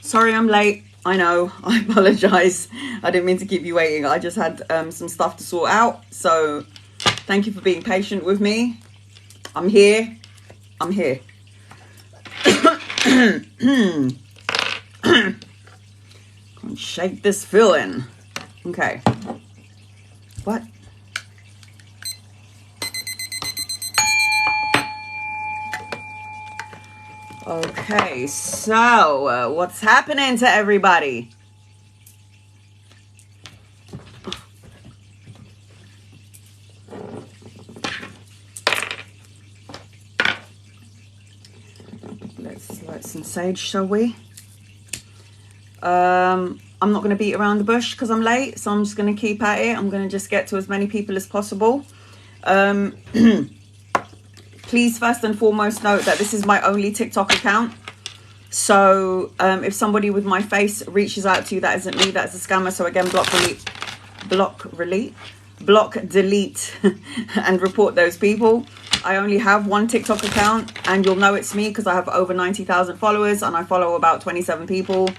Sorry I'm late. I know. I apologize. I didn't mean to keep you waiting. I just had some stuff to sort out. So thank you for being patient with me. I'm here. I'm here. Can't shake this feeling. Okay. What? Okay, so what's happening to everybody? Let's light some sage, shall we? I'm not going to beat around the bush because I'm late, so I'm just going to keep at it. I'm going to just get to as many people as possible. Please, first and foremost, note that this is my only TikTok account. So if somebody with my face reaches out to you, that isn't me, that's a scammer. So again, block, delete, and report those people. I only have one TikTok account, and you'll know it's me because I have over 90,000 followers, and I follow about 27 people,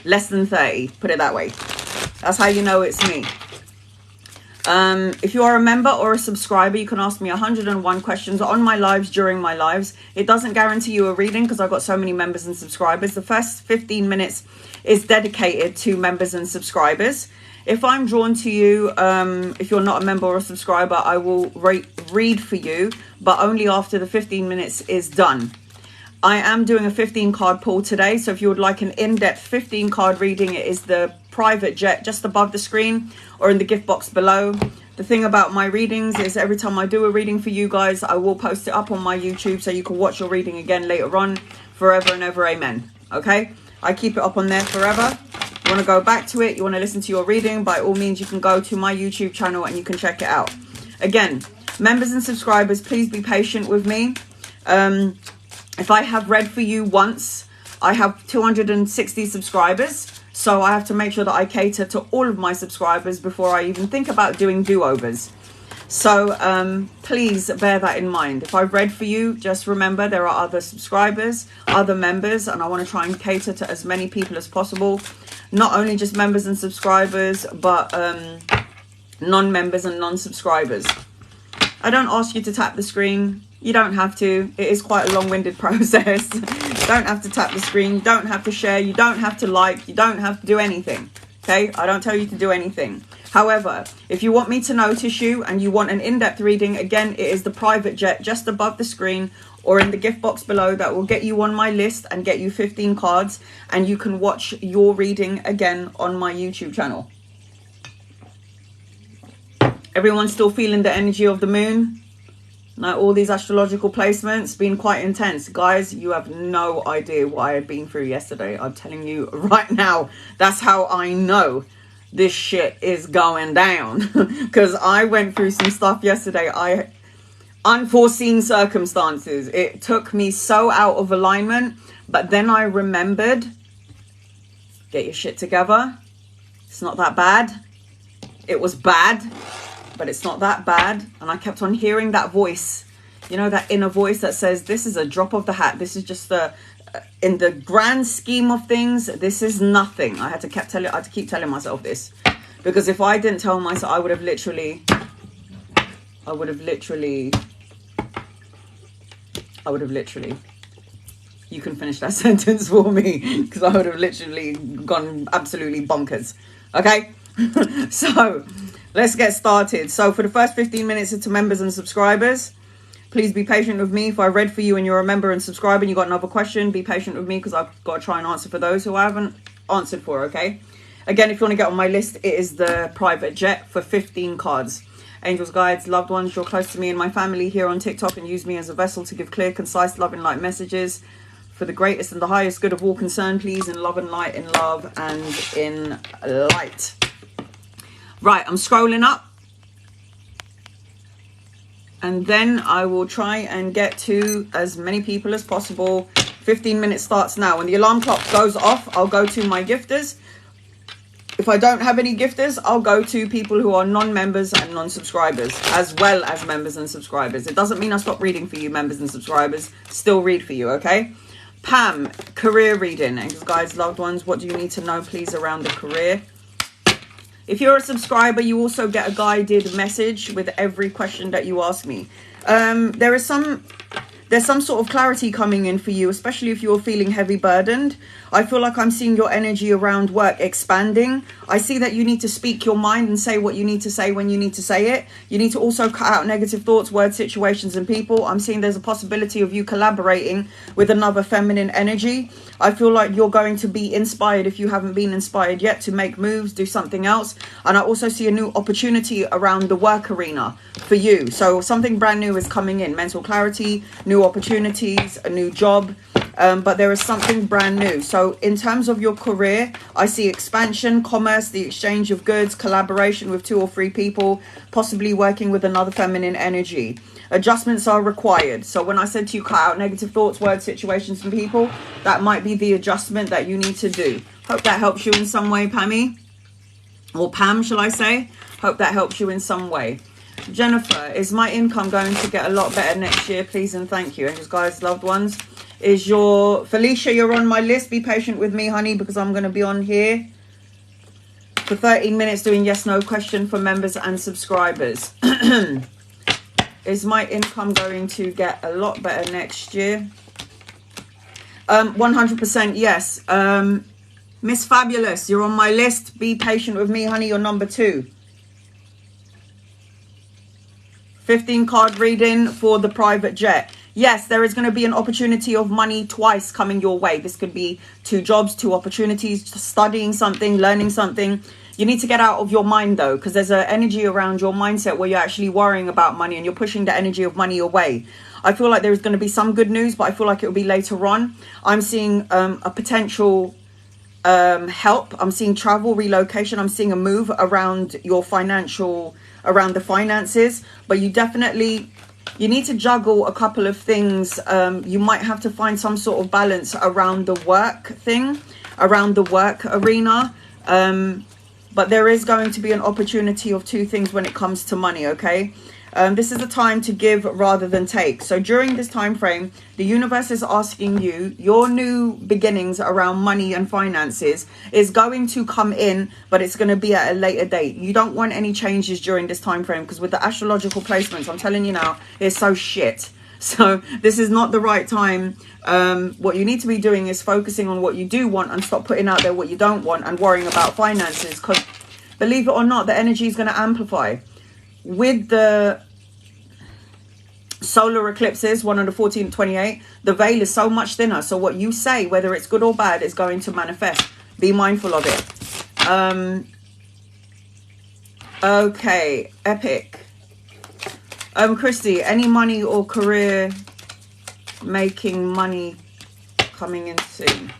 less than 30, put it that way. That's how you know it's me. If you are a member or a subscriber, you can ask me 101 questions on my lives during my lives. It doesn't guarantee you a reading because I've got so many members and subscribers. The first 15 minutes is dedicated to members and subscribers. If I'm drawn to you, if you're not a member or a subscriber, I will read for you, but only after the 15 minutes is done. I am doing a 15 card pull today. So if you would like an in-depth 15 card reading, it is the private jet just above the screen or in the gift box below. The thing about my readings is every time I do a reading for you guys, I will post it up on my YouTube so you can watch your reading again later on, forever and ever, amen. Okay, I keep it up on there forever. You want to go back to it, you want to listen to your reading, by all means you can go to my YouTube channel and you can check it out. Again, members and subscribers, please be patient with me. If I have read for you once, I have 260 subscribers. So I have to make sure that I cater to all of my subscribers before I even think about doing do-overs. So please bear that in mind. If I've read for you, just remember there are other subscribers, other members, and I want to try and cater to as many people as possible. Not only just members and subscribers, but non-members and non-subscribers. I don't ask you to tap the screen. You don't have to. It is quite a long-winded process. You don't have to tap the screen. You don't have to share. You don't have to like. You don't have to do anything. Okay? I don't tell you to do anything. However, if you want me to notice you and you want an in-depth reading, again, it is the private jet just above the screen or in the gift box below that will get you on my list and get you 15 cards, and you can watch your reading again on my YouTube channel. Everyone's still feeling the energy of the moon? Now, all these astrological placements been quite intense. Guys, you have no idea what I had been through yesterday. I'm telling you right now, that's how I know this shit is going down. Because I went through some stuff yesterday. Unforeseen circumstances. It took me so out of alignment. But then I remembered, get your shit together. It's not that bad. It was bad, but it's not that bad. And I kept on hearing that voice, you know, that inner voice that says, this is a drop of the hat. This is just in the grand scheme of things, this is nothing. I had to keep telling myself this, because if I didn't tell myself, I would have literally, you can finish that sentence for me, because I would have literally gone absolutely bonkers. Okay. So let's get started. So for the first 15 minutes, it's to members and subscribers. Please be patient with me. If I read for you and you're a member and subscriber and you got another question, be patient with me because I've got to try and answer for those who I haven't answered for, okay? Again, if you want to get on my list, it is the private jet for 15 cards. Angels, guides, loved ones, you're close to me and my family here on TikTok and use me as a vessel to give clear, concise, loving light messages for the greatest and the highest good of all concerned, please, in love and light, in love and in light. Right, I'm scrolling up. And then I will try and get to as many people as possible. 15 minutes starts now. When the alarm clock goes off, I'll go to my gifters. If I don't have any gifters, I'll go to people who are non-members and non-subscribers, as well as members and subscribers. It doesn't mean I stop reading for you, members and subscribers. Still read for you, okay? Pam, career reading. Angels, guides, loved ones, what do you need to know, please, around the career? If you're a subscriber, you also get a guided message with every question that you ask me. There's some sort of clarity coming in for you, especially if you're feeling heavy burdened. I feel like I'm seeing your energy around work expanding. I see that you need to speak your mind and say what you need to say when you need to say it. You need to also cut out negative thoughts, words, situations, and people. I'm seeing there's a possibility of you collaborating with another feminine energy. I feel like you're going to be inspired if you haven't been inspired yet to make moves, do something else. And I also see a new opportunity around the work arena for you. So something brand new is coming in. Mental clarity, new opportunities, a new job. But there is something brand new. So in terms of your career, I see expansion, commerce, the exchange of goods, collaboration with 2 or 3 people, possibly working with another feminine energy. Adjustments are required. So when I said to you, cut out negative thoughts, words, situations, and people, that might be the adjustment that you need to do. Hope that helps you in some way, Pammy. Or Pam, shall I say? Hope that helps you in some way. Jennifer, is my income going to get a lot better next year? Please and thank you. And guys, loved ones. Is your Felicia, you're on my list. Be patient with me, honey, because I'm going to be on here for 13 minutes doing yes, no question for members and subscribers. Is my income going to get a lot better next year? 100% yes. Miss Fabulous, you're on my list. Be patient with me, honey. You're number 2. 15 card reading for the private jet. Yes, there is going to be an opportunity of money twice coming your way. This could be 2 jobs, 2 opportunities, studying something, learning something. You need to get out of your mind, though, because there's an energy around your mindset where you're actually worrying about money and you're pushing the energy of money away. I feel like there's going to be some good news, but I feel like it will be later on. I'm seeing a potential help. I'm seeing travel, relocation. I'm seeing a move around your financial, around the finances, but you definitely... You need to juggle a couple of things. You might have to find some sort of balance around the work thing, around the work arena. But there is going to be an opportunity of 2 things when it comes to money, okay? This is a time to give rather than take. So during this time frame, the universe is asking you, your new beginnings around money and finances is going to come in, but it's going to be at a later date. You don't want any changes during this time frame because with the astrological placements, I'm telling you now, it's so shit. So this is not the right time. What you need to be doing is focusing on what you do want and stop putting out there what you don't want and worrying about finances, because believe it or not, the energy is going to amplify. With the solar eclipses, one on the 14th and 28th, the veil is so much thinner. So what you say, whether it's good or bad, is going to manifest. Be mindful of it. Okay, epic. Christy, any money or career making money coming in soon?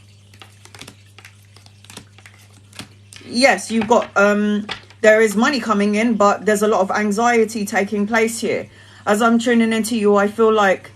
Yes, you've got there is money coming in, but there's a lot of anxiety taking place here. As I'm tuning into you, I feel like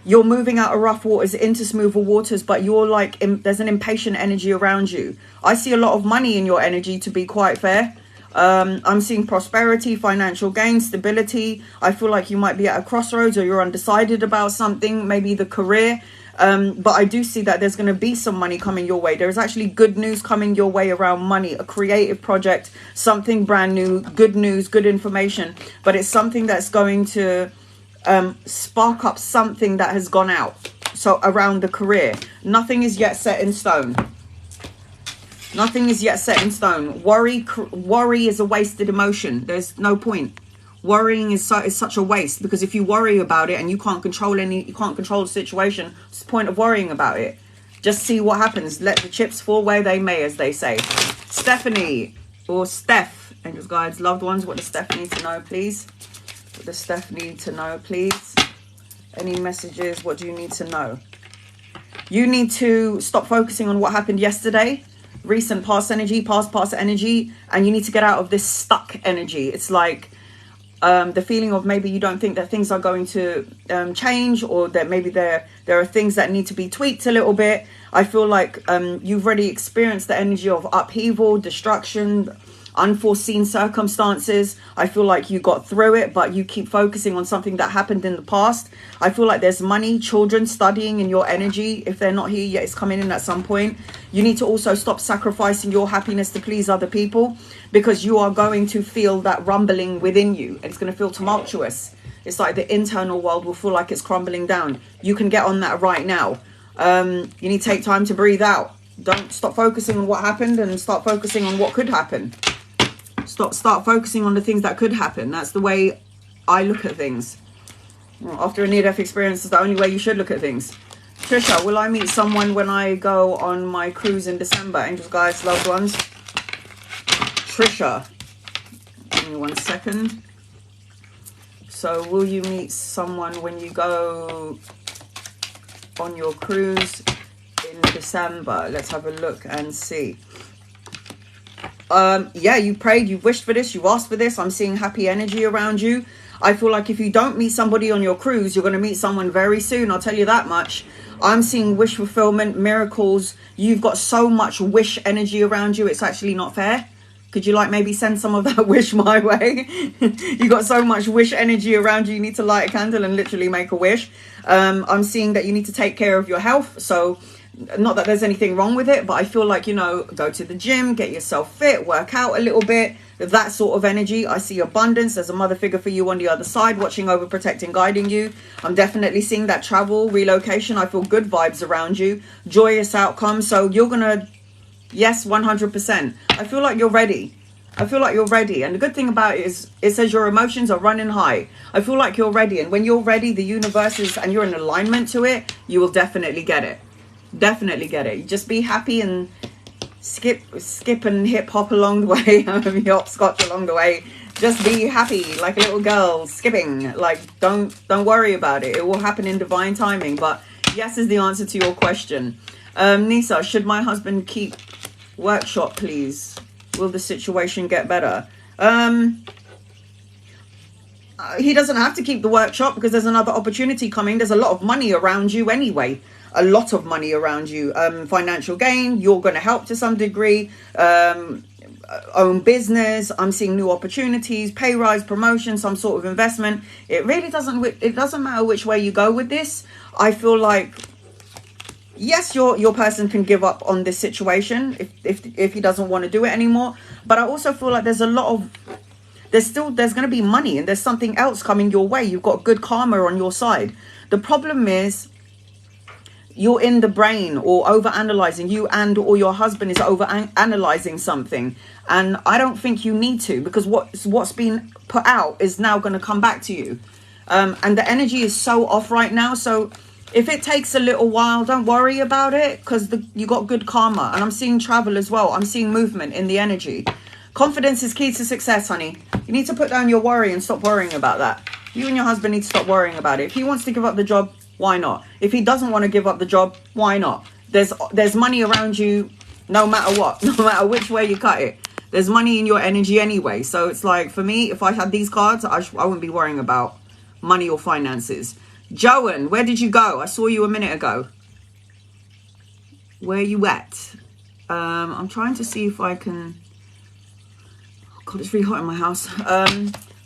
you're moving out of rough waters into smoother waters, but you're like, there's an impatient energy around you. I see a lot of money in your energy, to be quite fair. I'm seeing prosperity, financial gain, stability. I feel like you might be at a crossroads or you're undecided about something, maybe the career. But I do see that there's going to be some money coming your way. There's actually good news coming your way around money, a creative project, something brand new, good news, good information. But it's something that's going to spark up something that has gone out. So around the career, nothing is yet set in stone. Nothing is yet set in stone. Worry is a wasted emotion. There's no point. Worrying is such a waste, because if you worry about it and you can't control the situation, what's the point of worrying about it? Just see what happens. Let the chips fall where they may, as they say. Stephanie, or Steph, angels, guides, loved ones, what does Steph need to know, please? What does Steph need to know, please? Any messages? What do you need to know? You need to stop focusing on what happened yesterday. Recent past energy, past energy, and you need to get out of this stuck energy. It's like the feeling of maybe you don't think that things are going to change, or that maybe there are things that need to be tweaked a little bit. I feel like you've already experienced the energy of upheaval, destruction, unforeseen circumstances. I feel like you got through it, but you keep focusing on something that happened in the past. I feel like there's money, children studying in your energy. If they're not here yet, it's coming in at some point. You need to also stop sacrificing your happiness to please other people, because you are going to feel that rumbling within you, and it's going to feel tumultuous. It's like the internal world will feel like it's crumbling down. You can get on that right now. You need to take time to breathe out. Don't stop focusing on what happened and start focusing on what could happen. Start focusing on the things that could happen. That's the way I look at things. After a near-death experience is the only way you should look at things. Trisha, will I meet someone when I go on my cruise in December? Angels, guides, loved ones. Trisha, give me 1 second. So will you meet someone when you go on your cruise in December? Let's have a look and see. Yeah, you prayed, you wished for this, you asked for this. I'm seeing happy energy around you. I feel like if you don't meet somebody on your cruise, you're going to meet someone very soon. I'll tell you that much. I'm seeing wish fulfillment, miracles. You've got so much wish energy around you. It's actually not fair. Could you like maybe send some of that wish my way? You got so much wish energy around you. You need to light a candle and literally make a wish. I'm seeing that you need to take care of your health. So not that there's anything wrong with it, but I feel like, you know, go to the gym, get yourself fit, work out a little bit, that sort of energy. I see abundance. There's a mother figure for you on the other side, watching over, protecting, guiding you. I'm definitely seeing that travel, relocation. I feel good vibes around you, joyous outcome. So you're gonna, yes, 100%. I feel like you're ready. I feel like you're ready. And the good thing about it is it says your emotions are running high. I feel like you're ready. And when you're ready, the universe is, and you're in alignment to it, you will definitely get it. Definitely get it. You just be happy and skip and hip hop along the way. Hopscotch along the way. Just be happy like a little girl skipping. Like don't worry about it. It will happen in divine timing. But yes is the answer to your question. Nisa, should my husband keep workshop, please? Will the situation get better? He doesn't have to keep the workshop, because there's another opportunity coming. There's a lot of money around you anyway. A lot of money around you. Financial gain. You're going to help to some degree. Own business. I'm seeing new opportunities, pay rise, promotion, some sort of investment. It really doesn't matter which way you go with this. I feel like, yes, your person can give up on this situation if he doesn't want to do it anymore. But I also feel like there's going to be money, and there's something else coming your way. You've got good karma on your side. The problem is you're in the brain or over analyzing. You and or your husband is over analyzing something, and I don't think you need to, because what's been put out is now going to come back to you. And the energy is so off right now. So if it takes a little while, don't worry about it, because you got good karma. And I'm seeing travel as well. I'm seeing movement in the energy. Confidence is key to success, honey. You need to put down your worry and stop worrying about that. You and your husband need to stop worrying about it. If he wants to give up the job, why not? If he doesn't want to give up the job, why not? There's money around you no matter what, no matter which way you cut it. There's money in your energy anyway. So it's like, for me, if I had these cards, I wouldn't be worrying about money or finances. Joan, where did you go? I saw you a minute ago. Where you at? I'm trying to see if I can... Oh God, it's really hot in my house.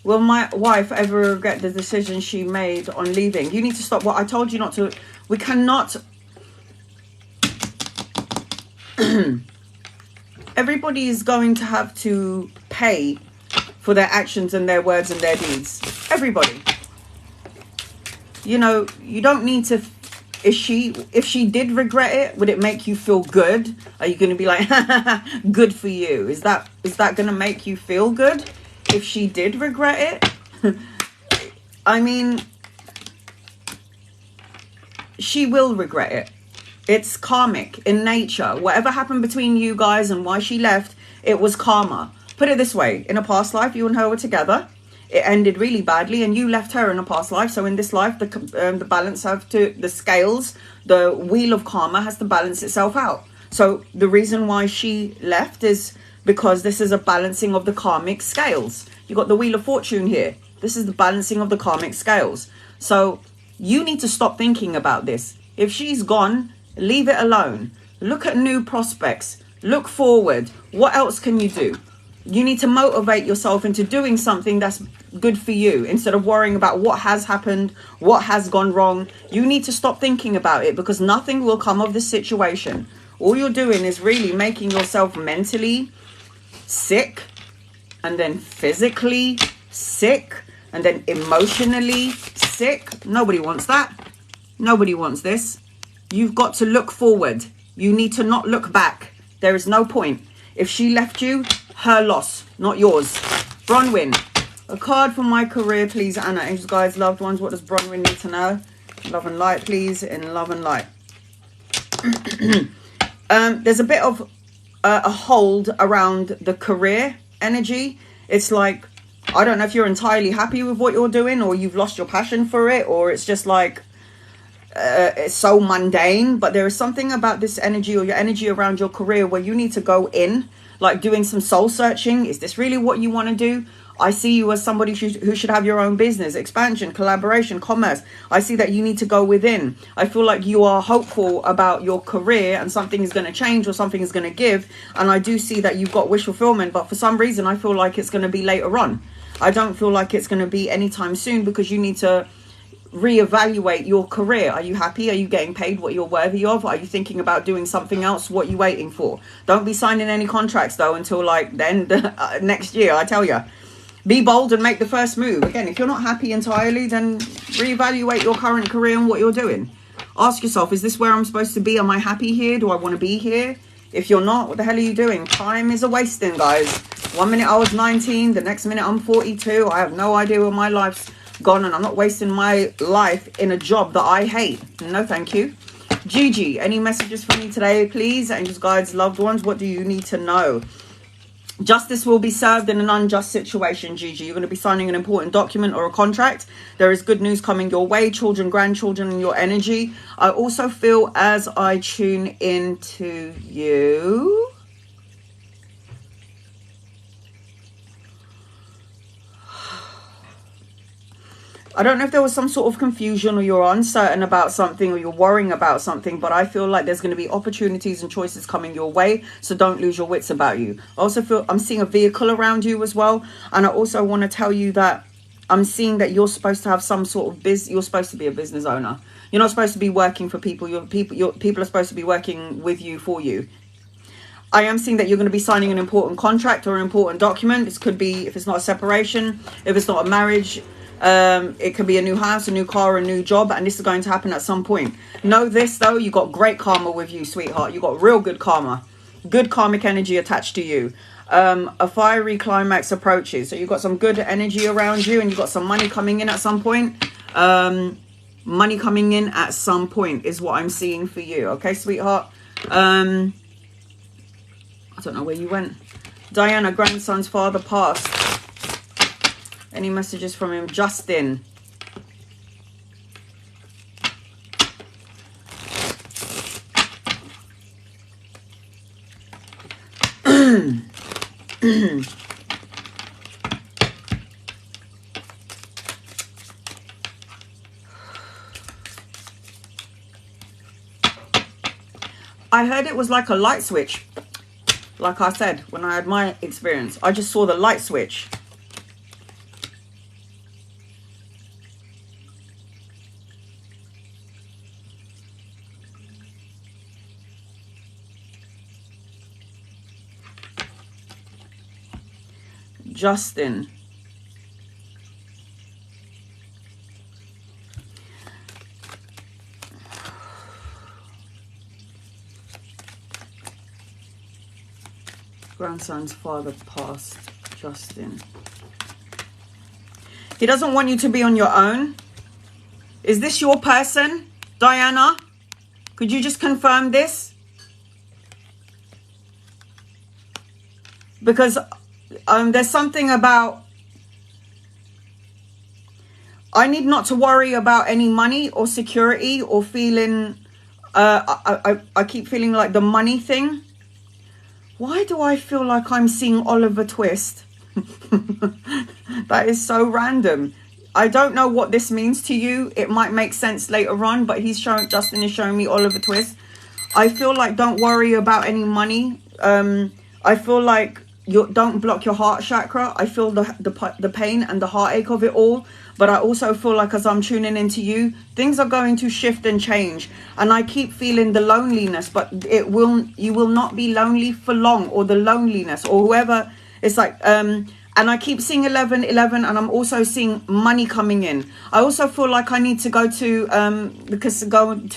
Will my wife ever regret the decision she made on leaving? You need to stop. What I told you not to. We cannot. Everybody is going to have to pay for their actions and their words and their deeds. Everybody. You know, you don't need to if she did regret it, would it make you feel good? Are you going to be like, good for you? Is that going to make you feel good if she did regret it? I mean, she will regret it. It's karmic in nature. Whatever happened between you guys and why she left, it was karma. Put it this way, in a past life, you and her were together. It ended really badly and you left her in a past life. So in this life, the balance the scales, the wheel of karma has to balance itself out. So the reason why she left is because this is a balancing of the karmic scales. You got the wheel of fortune here. This is the balancing of the karmic scales. So you need to stop thinking about this. If she's gone, leave it alone. Look at new prospects. Look forward. What else can you do? You need to motivate yourself into doing something that's good for you instead of worrying about what has happened, what has gone wrong. You need to stop thinking about it because nothing will come of this situation. All you're doing is really making yourself mentally sick, and then physically sick, and then emotionally sick. Nobody wants that. Nobody wants this. You've got to look forward. You need to not look back. There is no point. If she left you, her loss, not yours. Bronwyn, a card for my career, please. Anna, angels, guides, loved ones. What does Bronwyn need to know? Love and light, please. In love and light. There's a bit of a hold around the career energy. It's like, I don't know if you're entirely happy with what you're doing, or you've lost your passion for it, or it's just like, it's so mundane. But there is something about this energy, or your energy around your career, where you need to go in, like doing some soul searching. Is this really what you want to do? I see you as somebody who should have your own business, expansion, collaboration, commerce. I see that you need to go within. I feel like you are hopeful about your career and something is going to change or something is going to give. And I do see that you've got wish fulfillment, but for some reason I feel like it's going to be later on. I don't feel like it's going to be anytime soon, because you need to reevaluate your career. Are you happy? Are you getting paid what you're worthy of? Are you thinking about doing something else? What are you waiting for? Don't be signing any contracts though until like the end next year. I tell you, be bold and make the first move. Again, if you're not happy entirely, then reevaluate your current career and what you're doing. Ask yourself, is this where I'm supposed to be? Am I happy here? Do I want to be here? If you're not, what the hell are you doing? Time is a wasting, guys. 1 minute I was 19, the next minute I'm 42. I have no idea where my life's gone, and I'm not wasting my life in a job that I hate. No, thank you. Gigi, any messages for me today, please? Angels, guides, loved ones, what do you need to know? Justice will be served in an unjust situation, Gigi. You're going to be signing an important document or a contract. There is good news coming your way, children, grandchildren, and your energy. I also feel, as I tune into you, I don't know if there was some sort of confusion, or you're uncertain about something, or you're worrying about something, but I feel like there's going to be opportunities and choices coming your way. So don't lose your wits about you. I also feel I'm seeing a vehicle around you as well. And I also want to tell you that I'm seeing that you're supposed to have some sort of you're supposed to be a business owner. You're not supposed to be working for people. People are supposed to be working with you, for you. I am seeing that you're going to be signing an important contract or an important document. This could be, if it's not a separation, if it's not a marriage, it could be a new house, a new car, a new job, and this is going to happen at some point. Know this though, you got great karma with you, sweetheart. You got real good karma, good karmic energy attached to you. A fiery climax approaches, so you've got some good energy around you, and you've got some money coming in at some point. Money coming in at some point is what I'm seeing for you. Okay, sweetheart. I don't know where you went. Diana, grandson's father passed. Any messages from him? Justin. I heard it was like a light switch. Like I said, when I had my experience, I just saw the light switch. Justin. Grandson's father passed, Justin. He doesn't want you to be on your own. Is this your person, Diana? Could you just confirm this? Because there's something about, I need not to worry about any money or security or feeling, I keep feeling like the money thing. Why do I feel like I'm seeing Oliver Twist? That is so random. I don't know what this means to you. It might make sense later on, but Justin is showing me Oliver Twist. I feel like don't worry about any money. I feel like don't block your heart chakra. I feel the pain and the heartache of it all. But I also feel like as I'm tuning into you, things are going to shift and change. And I keep feeling the loneliness, but you will not be lonely for long, or the loneliness, or whoever. It's like, and I keep seeing 11, and I'm also seeing money coming in. I also feel like I need to go to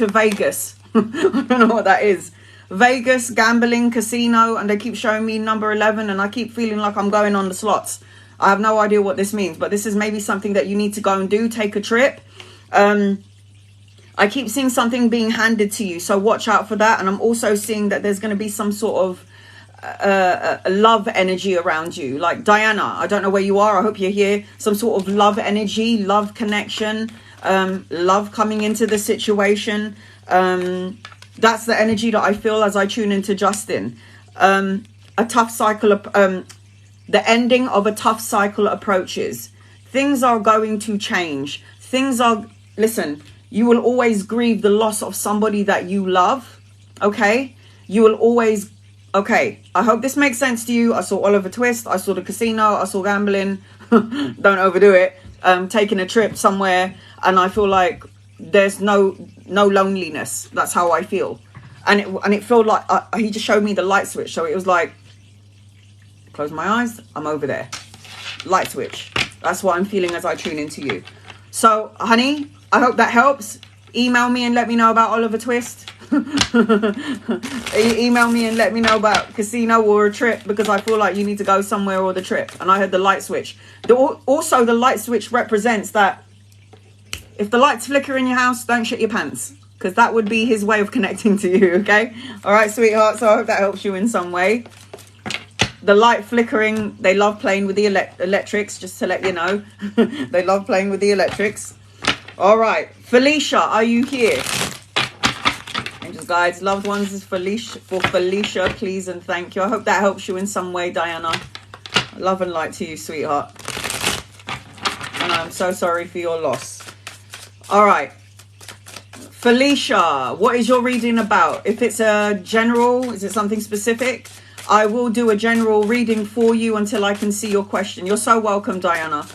Vegas. I don't know what that is. Vegas, gambling, casino, and they keep showing me number 11, and I keep feeling like I'm going on the slots. I have no idea what this means, but this is maybe something that you need to go and do. Take a trip. I keep seeing something being handed to you, so watch out for that. And I'm also seeing that there's going to be some sort of love energy around you. Like Diana, I don't know where you are. I hope you're here. Some sort of love energy, love connection, love coming into the situation. That's the energy that I feel as I tune into Justin. A tough cycle of... the ending of a tough cycle approaches. Things are going to change. Listen, you will always grieve the loss of somebody that you love. Okay? You will always... Okay, I hope this makes sense to you. I saw Oliver Twist. I saw the casino. I saw gambling. Don't overdo it. Taking a trip somewhere. And I feel like there's no loneliness. That's how I feel. And it felt like... he just showed me the light switch. So it was like... Close my eyes, I'm over there. Light switch. That's what I'm feeling as I tune into you. So, honey, I hope that helps. Email me and let me know about Oliver Twist. Email me and let me know about casino or a trip, because I feel like you need to go somewhere or the trip. And I heard the light switch. Also, the light switch represents that if the lights flicker in your house, don't shit your pants. Because that would be his way of connecting to you, okay? All right, sweetheart. So I hope that helps you in some way. The light flickering, they love playing with the electrics, just to let you know. They love playing with the electrics. All right. Felicia, are you here? Angels, guides, loved ones is Felicia, please and thank you. I hope that helps you in some way, Diana. Love and light to you, sweetheart. And I'm so sorry for your loss. All right. Felicia, what is your reading about? If it's a general, is it something specific? I will do a general reading for you until I can see your question. You're so welcome, Diana.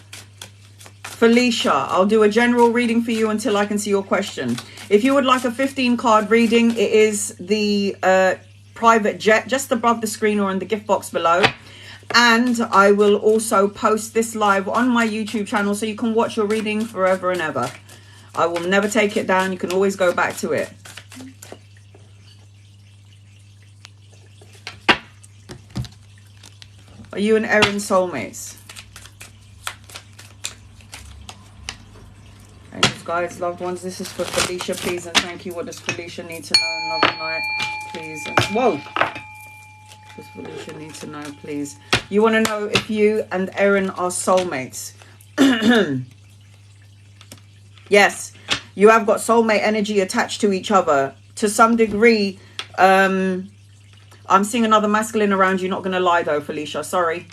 Felicia, I'll do a general reading for you until I can see your question. If you would like a 15-card reading, it is the private jet just above the screen or in the gift box below. And I will also post this live on my YouTube channel so you can watch your reading forever and ever. I will never take it down. You can always go back to it. Are you and Erin soulmates? Angels, guides, loved ones, this is for Felicia, please and thank you. What does Felicia need to know? Another night, please. Whoa! What does Felicia need to know, please? You want to know if you and Erin are soulmates? Yes, you have got soulmate energy attached to each other. To some degree, I'm seeing another masculine around you. Not going to lie, though, Felicia. Sorry.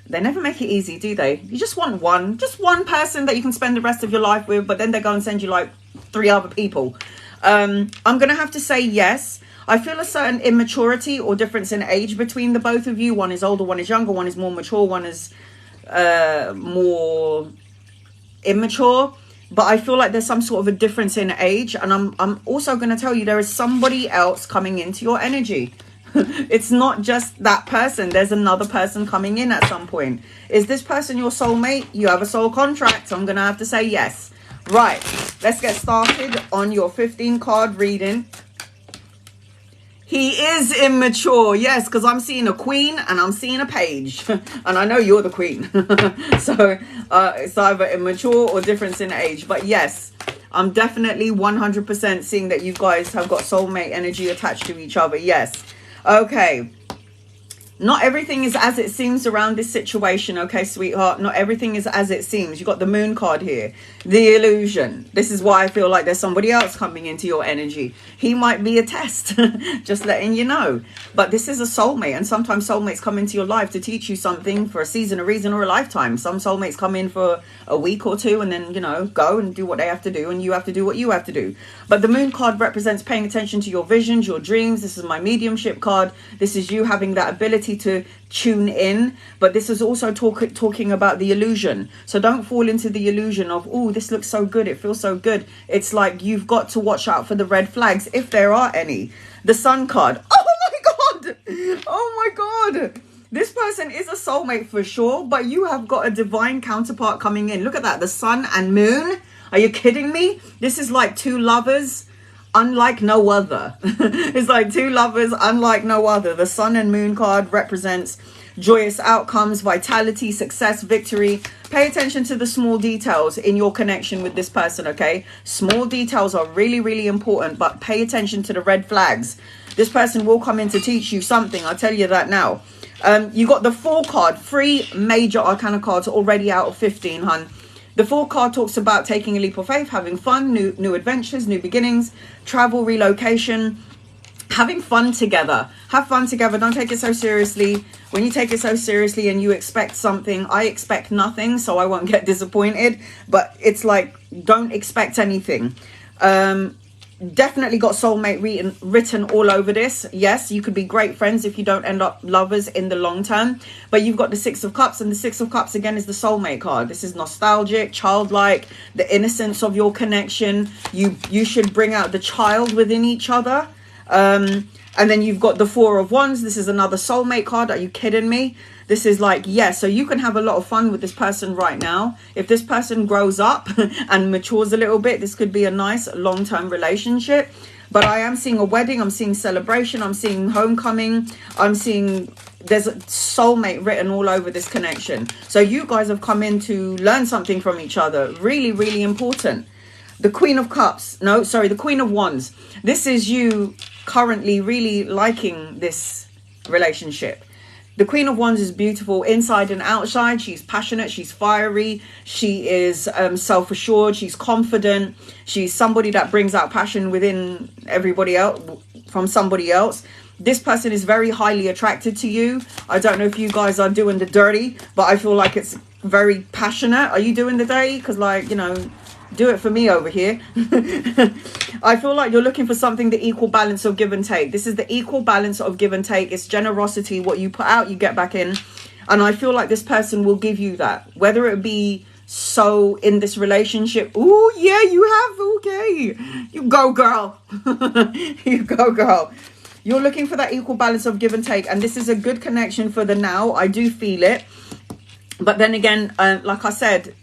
They never make it easy, do they? You just want one. Just one person that you can spend the rest of your life with. But then they go and send you like 3 other people. I'm going to have to say yes. I feel a certain immaturity or difference in age between the both of you. One is older, one is younger, one is more mature, one is more immature. But I feel like there's some sort of a difference in age. And I'm also going to tell you there is somebody else coming into your energy. It's not just that person. There's another person coming in at some point. Is this person your soulmate? You have a soul contract. So I'm going to have to say yes. Right. Let's get started on your 15-card reading. He is immature, yes, because I'm seeing a queen and I'm seeing a page. And I know you're the queen. So it's either immature or difference in age. But yes, I'm definitely 100% seeing that you guys have got soulmate energy attached to each other. Yes. Okay. Not everything is as it seems around this situation, okay, sweetheart? Not everything is as it seems. You got the moon card here. The illusion. This is why I feel like there's somebody else coming into your energy. He might be a test, just letting you know. But this is a soulmate, and sometimes soulmates come into your life to teach you something for a season, a reason, or a lifetime. Some soulmates come in for a week or two and then, you know, go and do what they have to do, and you have to do what you have to do. But the moon card represents paying attention to your visions, your dreams. This is my mediumship card. This is you having that ability to tune in, but this is also talking about the illusion. So don't fall into the illusion of, oh, this looks so good, it feels so good. It's like you've got to watch out for the red flags, if there are any. The sun card. Oh my god, oh my god, this person is a soulmate for sure, but you have got a divine counterpart coming in. Look at that, the sun and moon. Are you kidding me? This is like two lovers unlike no other. It's like two lovers unlike no other. The sun and moon card represents joyous outcomes, vitality, success, victory. Pay attention to the small details in your connection with this person, okay? Small details are really, really important, but pay attention to the red flags. This person will come in to teach you something. I'll tell you that now. You got the Fool card, 3 major arcana cards already out of 15, hun. The Fool card talks about taking a leap of faith, having fun, new adventures, new beginnings, travel, relocation, having fun together. Have fun together. Don't take it so seriously. When you take it so seriously and you expect something, I expect nothing, so I won't get disappointed. But it's like, don't expect anything. Definitely got soulmate written all over this. Yes, you could be great friends if you don't end up lovers in the long term, but you've got the 6 of Cups, and the 6 of Cups again is the soulmate card. This is nostalgic, childlike, the innocence of your connection. You should bring out the child within each other. And then you've got the 4 of Wands. This is another soulmate card. Are you kidding me? This is like, yeah, so you can have a lot of fun with this person right now. If this person grows up and matures a little bit, this could be a nice long-term relationship. But I am seeing a wedding. I'm seeing celebration. I'm seeing homecoming. I'm seeing there's a soulmate written all over this connection. So you guys have come in to learn something from each other. Really, really important. The Queen of Cups. No, sorry, the Queen of Wands. This is you currently really liking this relationship. The Queen of Wands is beautiful inside and outside. She's passionate. She's fiery. She is self-assured. She's confident. She's somebody that brings out passion within everybody else, from somebody else. This person is very highly attracted to you. I don't know if you guys are doing the dirty, but I feel like it's very passionate. Are you doing the dirty? Because, like, you know, do it for me over here. I feel like you're looking for something, the equal balance of give and take. This is the equal balance of give and take. It's generosity. What you put out, you get back in. And I feel like this person will give you that. Whether it be so in this relationship. Oh, yeah, you have. Okay. You go, girl. You go, girl. You're looking for that equal balance of give and take. And this is a good connection for the now. I do feel it. But then again, like I said,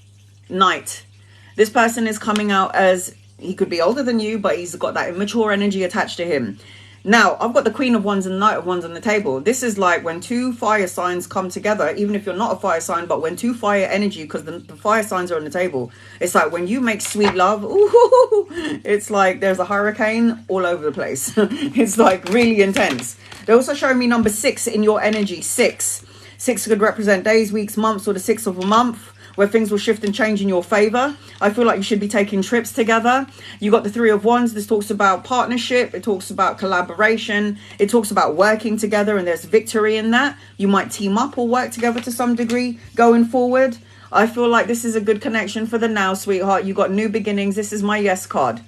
Knight. This person is coming out as, he could be older than you, but he's got that immature energy attached to him. Now, I've got the Queen of Wands and the Knight of Wands on the table. This is like when 2 fire signs come together, even if you're not a fire sign, but when 2 fire energy, because the fire signs are on the table. It's like when you make sweet love, ooh, it's like there's a hurricane all over the place. It's like really intense. They're also showing me number 6 in your energy. 6 could represent days, weeks, months, or the 6th of a month, where things will shift and change in your favor. I feel like you should be taking trips together. You got the 3 of Wands. This talks about partnership. It talks about collaboration. It talks about working together, and there's victory in that. You might team up or work together to some degree going forward. I feel like this is a good connection for the now, sweetheart. You got new beginnings. This is my yes card.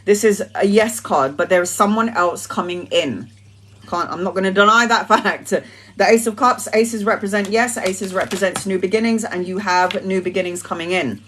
This is a yes card, but there is someone else coming in. I'm not going to deny that fact. The Ace of Cups, aces represent yes, aces represents new beginnings, and you have new beginnings coming in.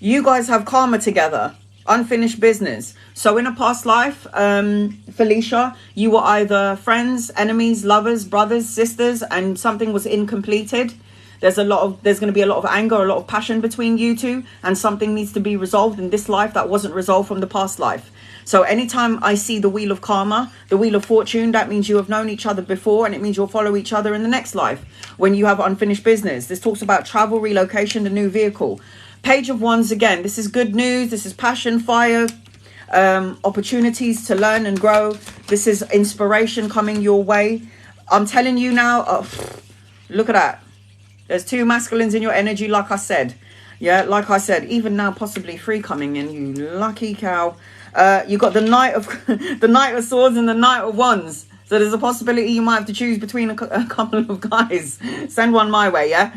You guys have karma together, unfinished business. So in a past life, Felicia, you were either friends, enemies, lovers, brothers, sisters, and something was incompleted. There's going to be a lot of anger, a lot of passion between you two, and something needs to be resolved in this life that wasn't resolved from the past life. So anytime I see the wheel of karma, the wheel of fortune, that means you have known each other before, and it means you'll follow each other in the next life when you have unfinished business. This talks about travel, relocation, the new vehicle. Page of Wands again. This is good news. This is passion, fire, opportunities to learn and grow. This is inspiration coming your way. I'm telling you now, look at that. There's 2 masculines in your energy, like I said. Yeah, like I said, even now possibly 3 coming in, you lucky cow. You got the Knight of the Knight of Swords and the Knight of Wands. So there's a possibility you might have to choose between a couple of guys. Send one my way, yeah?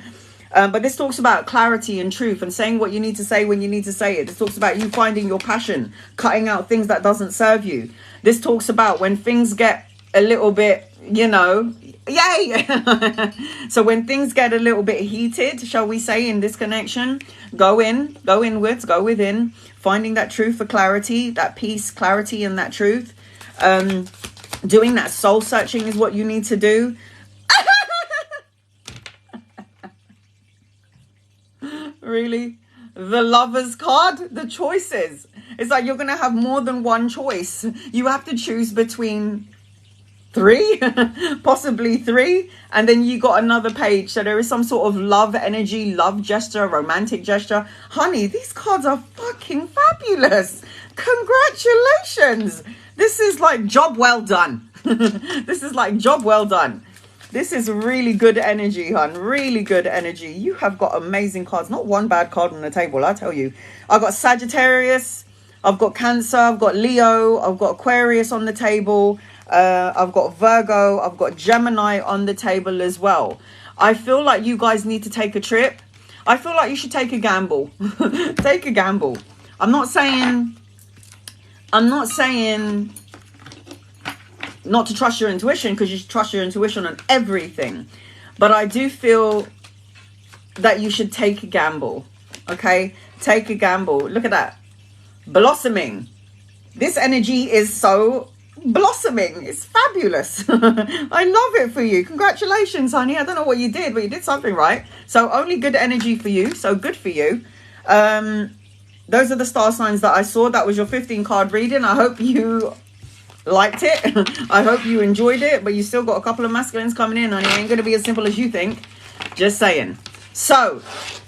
But this talks about clarity and truth and saying what you need to say when you need to say it. This talks about you finding your passion, cutting out things that doesn't serve you. This talks about when things get a little bit, you know, yay. So when things get a little bit heated, shall we say, in this connection, go inwards, go within, finding that truth for clarity, that peace, clarity, and that truth. Doing that soul searching is what you need to do. Really? The Lovers card, the choices. It's like you're going to have more than one choice. You have to choose between 3, possibly 3, and then you got another page. So there is some sort of love energy, love gesture, romantic gesture. Honey, these cards are fucking fabulous. Congratulations. This is like job well done. This is like job well done. This is really good energy, hon. Really good energy. You have got amazing cards. Not one bad card on the table, I tell you. I've got Sagittarius. I've got Cancer. I've got Leo. I've got Aquarius on the table. I've got Virgo. I've got Gemini on the table as well. I feel like you guys need to take a trip. I feel like you should take a gamble. Take a gamble. I'm not saying not to trust your intuition, because you should trust your intuition on everything. But I do feel that you should take a gamble. Okay? Take a gamble. Look at that. Blossoming. This energy is so blossoming. It's fabulous. I love it for you. Congratulations, honey. I don't know what you did, but you did something right. So only good energy for you. So good for you. Those are the star signs that I saw. That was your 15 card reading. I hope you liked it. I hope you enjoyed it, but you still got a couple of masculines coming in, and it ain't going to be as simple as you think. Just saying. So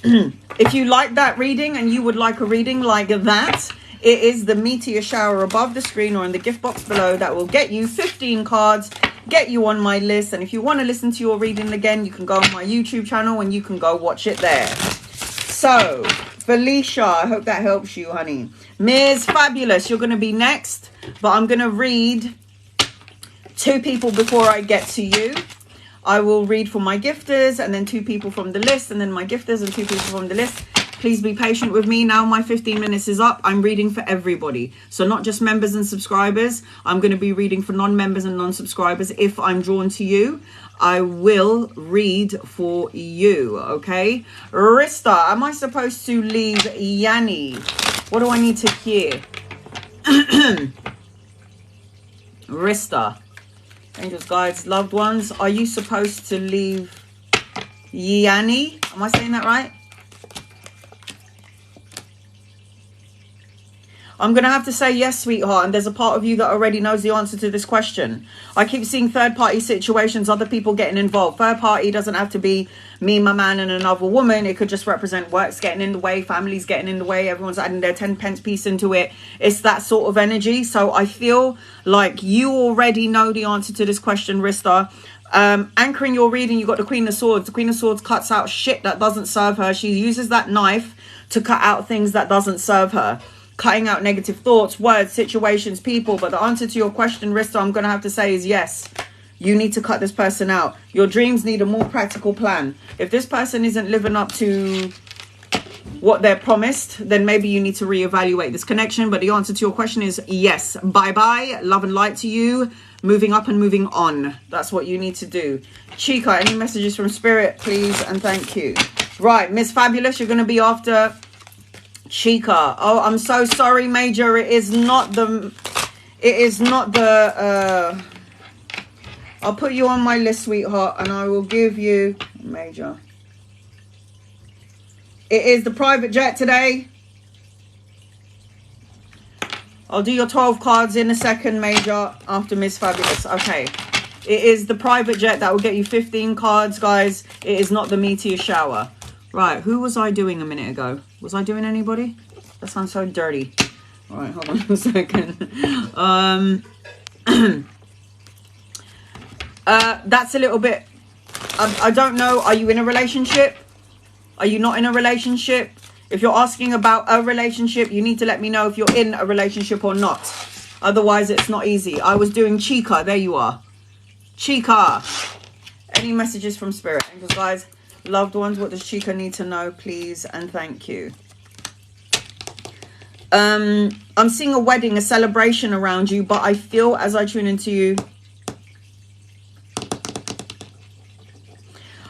if you like that reading and you would like a reading like that, it is the meteor shower above the screen or in the gift box below that will get you 15 cards, get you on my list. And if you want to listen to your reading again, you can go on my YouTube channel and you can go watch it there. So Felicia, I hope that helps you, honey. Ms. Fabulous, you're going to be next, but I'm going to read 2 people before I get to you. I will read for my gifters and then 2 people from the list, and then my gifters and 2 people from the list. Please be patient with me. Now my 15 minutes is up. I'm reading for everybody. So not just members and subscribers. I'm going to be reading for non-members and non-subscribers. If I'm drawn to you, I will read for you. Okay? Rista, am I supposed to leave Yanni? What do I need to hear? Rista. Angels, guides, loved ones. Are you supposed to leave Yanni? Am I saying that right? I'm going to have to say yes, sweetheart. And there's a part of you that already knows the answer to this question. I keep seeing third-party situations, other people getting involved. Third party doesn't have to be me, my man, and another woman. It could just represent work's getting in the way, families getting in the way, everyone's adding their 10 pence piece into it. It's that sort of energy. So I feel like you already know the answer to this question, Rista. Anchoring your reading, you got the Queen of Swords. The Queen of Swords cuts out shit that doesn't serve her. She uses that knife to cut out things that doesn't serve her. Cutting out negative thoughts, words, situations, people. But the answer to your question, Rista, I'm going to have to say is yes. You need to cut this person out. Your dreams need a more practical plan. If this person isn't living up to what they're promised, then maybe you need to reevaluate this connection. But the answer to your question is yes. Bye-bye. Love and light to you. Moving up and moving on. That's what you need to do. Chica, any messages from Spirit, please? And thank you. Right, Miss Fabulous, you're going to be after Chica. Oh, I'm so sorry, Major. It is not the I'll put you on my list, sweetheart, and I will give you Major. It is the private jet today. I'll do your 12 cards in a second, Major, after Miss Fabulous. Okay. It is the private jet that will get you 15 cards, guys. It is not the meteor shower. Right, who was I doing a minute ago? Was I doing anybody? That sounds so dirty. All right, hold on a second. That's a little bit... I don't know. Are you in a relationship? Are you not in a relationship? If you're asking about a relationship, you need to let me know if you're in a relationship or not. Otherwise, it's not easy. I was doing Chica. There you are. Chica. Any messages from Spirit? Angels, guys, loved ones, what does Chica need to know, please? And thank you. I'm seeing a wedding, a celebration around you, but I feel as I tune into you,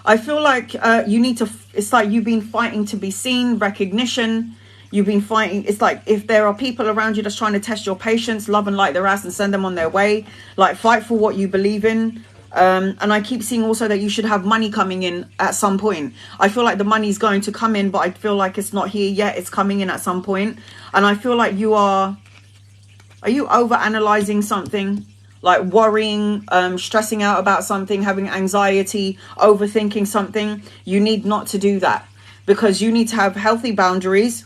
I feel like you need to, it's like you've been fighting to be seen, recognition. You've been fighting. It's like if there are people around you that's trying to test your patience, love and light their ass and send them on their way. Like, fight for what you believe in. And I keep seeing also that you should have money coming in at some point. I feel like the money's going to come in, but I feel like it's not here yet. It's coming in at some point. And I feel like you are you over analyzing something? Like worrying, stressing out about something, having anxiety, overthinking something? You need not to do that, because you need to have healthy boundaries,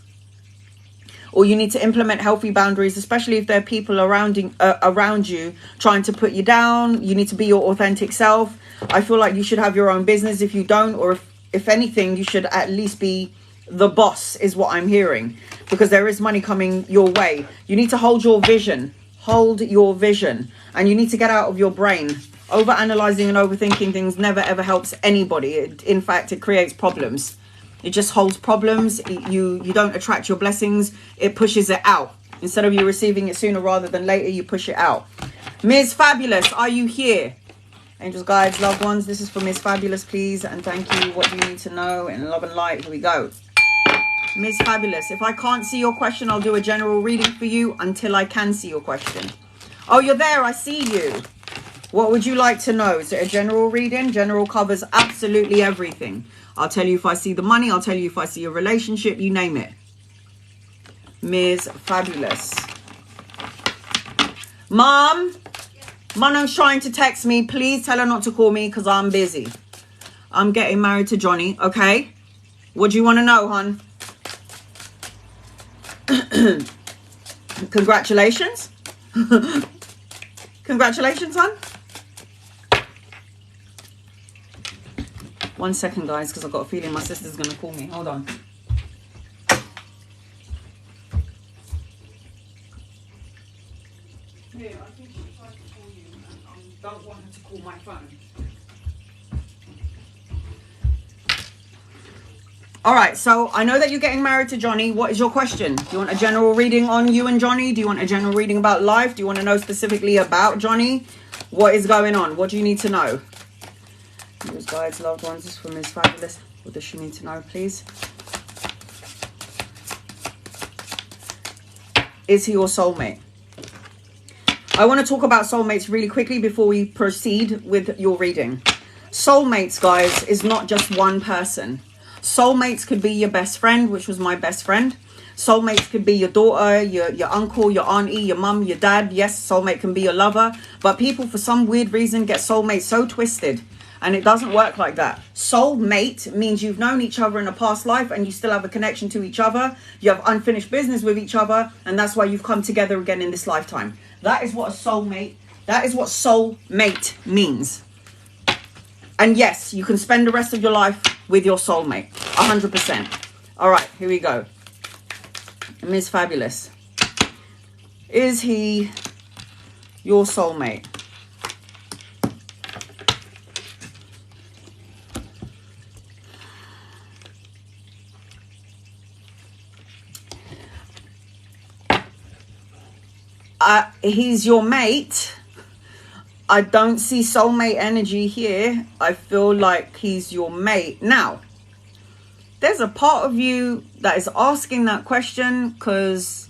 or you need to implement healthy boundaries, especially if there are people around you trying to put you down. You need to be your authentic self. I feel like you should have your own business if you don't, or if anything, you should at least be the boss, is what I'm hearing, because there is money coming your way. You need to hold your vision. Hold your vision. And you need to get out of your brain. Over analyzing and overthinking things never ever helps anybody. In fact, it creates problems. It just holds problems. You don't attract your blessings. It pushes it out. Instead of you receiving it sooner rather than later, you push it out. Ms. Fabulous, are you here? Angels, guides, loved ones, this is for Ms. Fabulous, please. And thank you. What do you need to know? In love and light, here we go. Ms. Fabulous, if I can't see your question, I'll do a general reading for you until I can see your question. Oh, you're there. I see you. What would you like to know? Is it a general reading? General covers absolutely everything. I'll tell you if I see the money. I'll tell you if I see a relationship. You name it. Ms. Fabulous. Mom? Mono's trying to text me. Please tell her not to call me because I'm busy. I'm getting married to Johnny. Okay? What do you want to know, hon? Congratulations. Congratulations, hon. 1 second, guys, because I've got a feeling my sister's going to call me. Hold on. Yeah, I think she tried to call you, and I don't want her to call my phone. All right, so I know that you're getting married to Johnny. What is your question? Do you want a general reading on you and Johnny? Do you want a general reading about life? Do you want to know specifically about Johnny? What is going on? What do you need to know? Those guides, loved ones, this is from Ms. Fabulous. What does she need to know, please? Is he your soulmate? I want to talk about soulmates really quickly before we proceed with your reading. Soulmates, guys, is not just one person. Soulmates could be your best friend, which was my best friend. Soulmates could be your daughter, your uncle, your auntie, your mum, your dad. Yes, soulmate can be your lover. But people, for some weird reason, get soulmates so twisted. And it doesn't work like that. Soulmate means you've known each other in a past life and you still have a connection to each other. You have unfinished business with each other. And that's why you've come together again in this lifetime. That is what a soulmate, that is what soulmate means. And yes, you can spend the rest of your life with your soulmate. 100%. All right, here we go. Ms. Fabulous. Is he your soulmate? He's your mate. I don't see soulmate energy here. I feel like he's your mate. Now, there's a part of you that is asking that question because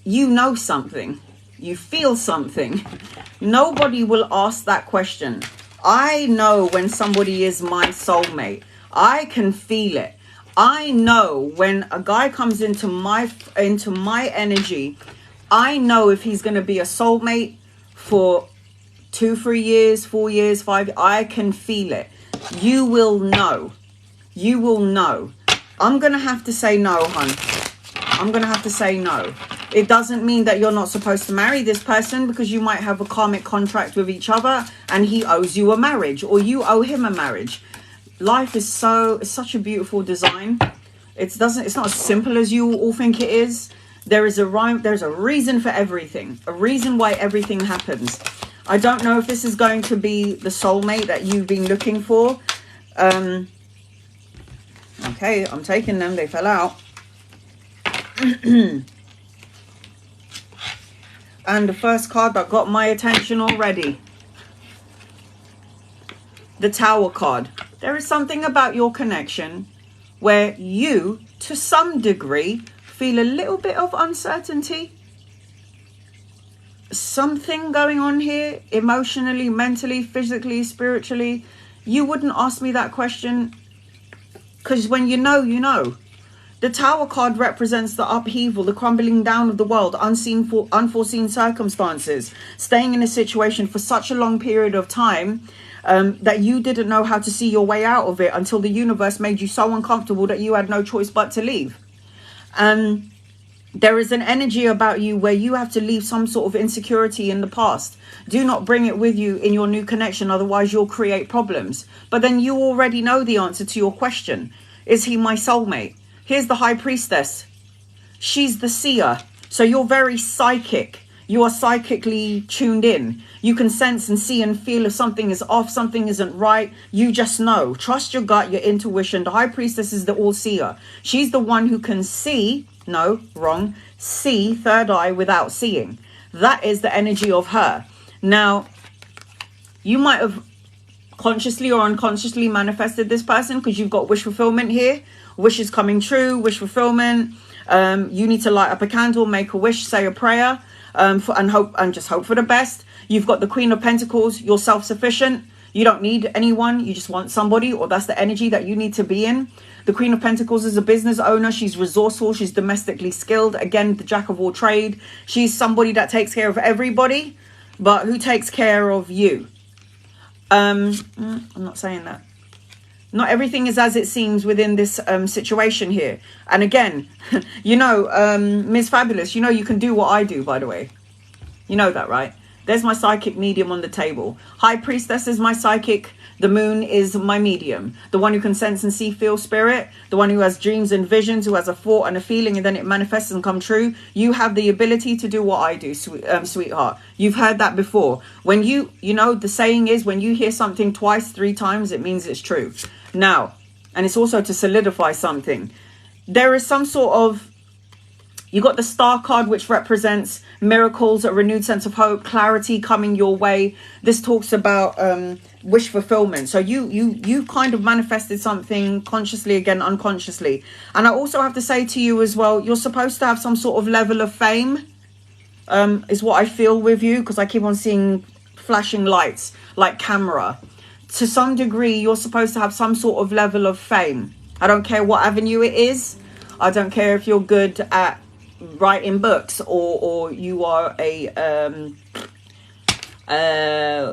you know something. You feel something. Nobody will ask that question. I know when somebody is my soulmate. I can feel it. I know when a guy comes into my energy, I know if he's going to be a soulmate for 2, 3 years, 4 years, 5. I can feel it. You will know. You will know. I'm going to have to say no, hun. I'm going to have to say no. It doesn't mean that you're not supposed to marry this person, because you might have a karmic contract with each other and he owes you a marriage or you owe him a marriage. Life is such a beautiful design. It's not as simple as you all think it is. There's a reason for everything, a reason why everything happens. I don't know if this is going to be the soulmate that you've been looking for. Okay, I'm taking them. They fell out. And the first card that got my attention already, the Tower card. There is something about your connection where you, to some degree, feel a little bit of uncertainty. Something going on here, emotionally, mentally, physically, spiritually. You wouldn't ask me that question, because when you know, you know. The Tower card represents the upheaval, the crumbling down of the world, unforeseen circumstances, staying in a situation for such a long period of time that you didn't know how to see your way out of it until the universe made you so uncomfortable that you had no choice but to leave. There is an energy about you where you have to leave some sort of insecurity in the past. Do not bring it with you in your new connection, otherwise you'll create problems. But then you already know the answer to your question. Is he my soulmate? Here's the High Priestess. She's the seer. So you're very psychic. You are psychically tuned in. You can sense and see and feel if something is off, something isn't right. You just know. Trust your gut, your intuition. The High Priestess is the all-seer. She's the one who can see, no, wrong, see, third eye without seeing. That is the energy of her. Now, you might have consciously or unconsciously manifested this person because you've got wish fulfillment here. Wishes coming true, wish fulfillment. You need to light up a candle, make a wish, say a prayer, and just hope for the best. You've got the Queen of Pentacles. You're self-sufficient. You don't need anyone. You just want somebody, or that's the energy that you need to be in. The Queen of Pentacles is a business owner. She's resourceful. She's domestically skilled. Again, the Jack of all trade. She's somebody that takes care of everybody, but who takes care of you? I'm not saying that. Not everything is as it seems within this situation here. And again, you know, Ms. Fabulous, you know you can do what I do, by the way. You know that, right? There's my psychic medium on the table. High Priestess is my psychic. The moon is my medium. The one who can sense and see, feel spirit. The one who has dreams and visions, who has a thought and a feeling, and then it manifests and come true. You have the ability to do what I do, sweetheart. You've heard that before. When you know, the saying is, when you hear something twice, 3 times, it means it's true. Now, and it's also to solidify something. There is some sort of, you got the Star card, which represents miracles, a renewed sense of hope, clarity coming your way. This talks about wish fulfillment. So you kind of manifested something consciously, again, unconsciously. And I also have to say to you as well, you're supposed to have some sort of level of fame, is what I feel with you, because I keep on seeing flashing lights like camera. To some degree, you're supposed to have some sort of level of fame. I don't care what avenue it is. I don't care if you're good at writing books, or you are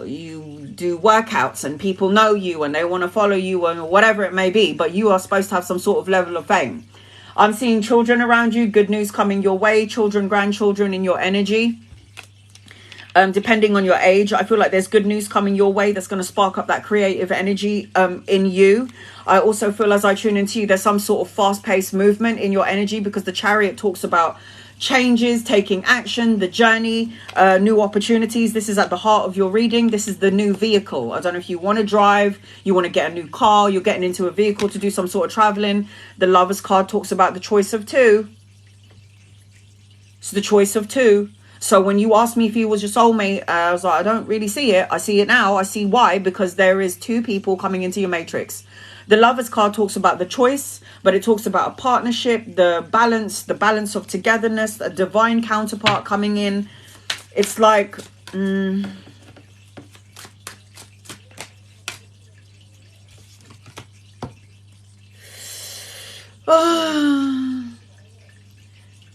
you do workouts and people know you and they want to follow you, and whatever it may be, but you are supposed to have some sort of level of fame. I'm seeing children around you, good news coming your way, children, grandchildren in your energy. Depending on your age, I feel like there's good news coming your way that's going to spark up that creative energy in you. I also feel, as I tune into you, there's some sort of fast-paced movement in your energy, because the Chariot talks about changes, taking action, the journey, new opportunities. This is at the heart of your reading. This is the new vehicle. I don't know if you want to drive, you want to get a new car, you're getting into a vehicle to do some sort of traveling. The Lovers card talks about the choice of 2. It's the choice of 2. So when you asked me if he was your soulmate, I was like, I don't really see it. I see it now. I see why, because there is 2 people coming into your matrix. The Lovers card talks about the choice, but it talks about a partnership, the balance of togetherness, a divine counterpart coming in. It's like,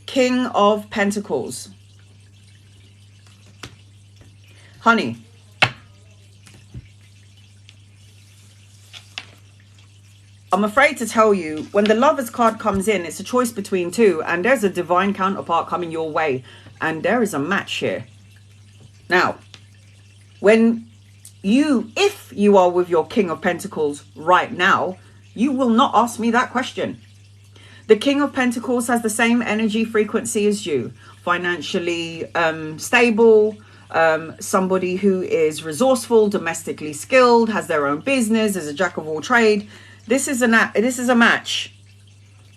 King of Pentacles. Honey, I'm afraid to tell you, when the Lovers card comes in, it's a choice between two, and there's a divine counterpart coming your way, and there is a match here. Now, if you are with your King of Pentacles right now, you will not ask me that question. The King of Pentacles has the same energy frequency as you. Financially stable, somebody who is resourceful, domestically skilled, has their own business, is a jack of all trade. This is a match.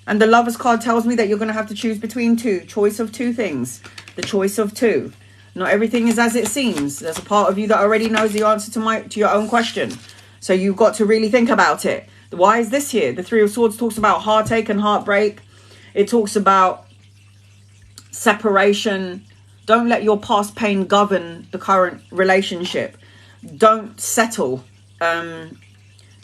And the Lovers card tells me that you're going to have to choose between two. Choice of two things. The choice of two. Not everything is as it seems. There's a part of you that already knows the answer to your own question. So you've got to really think about it. Why is this here? The Three of Swords talks about heartache and heartbreak. It talks about separation. Don't let your past pain govern the current relationship. Don't settle.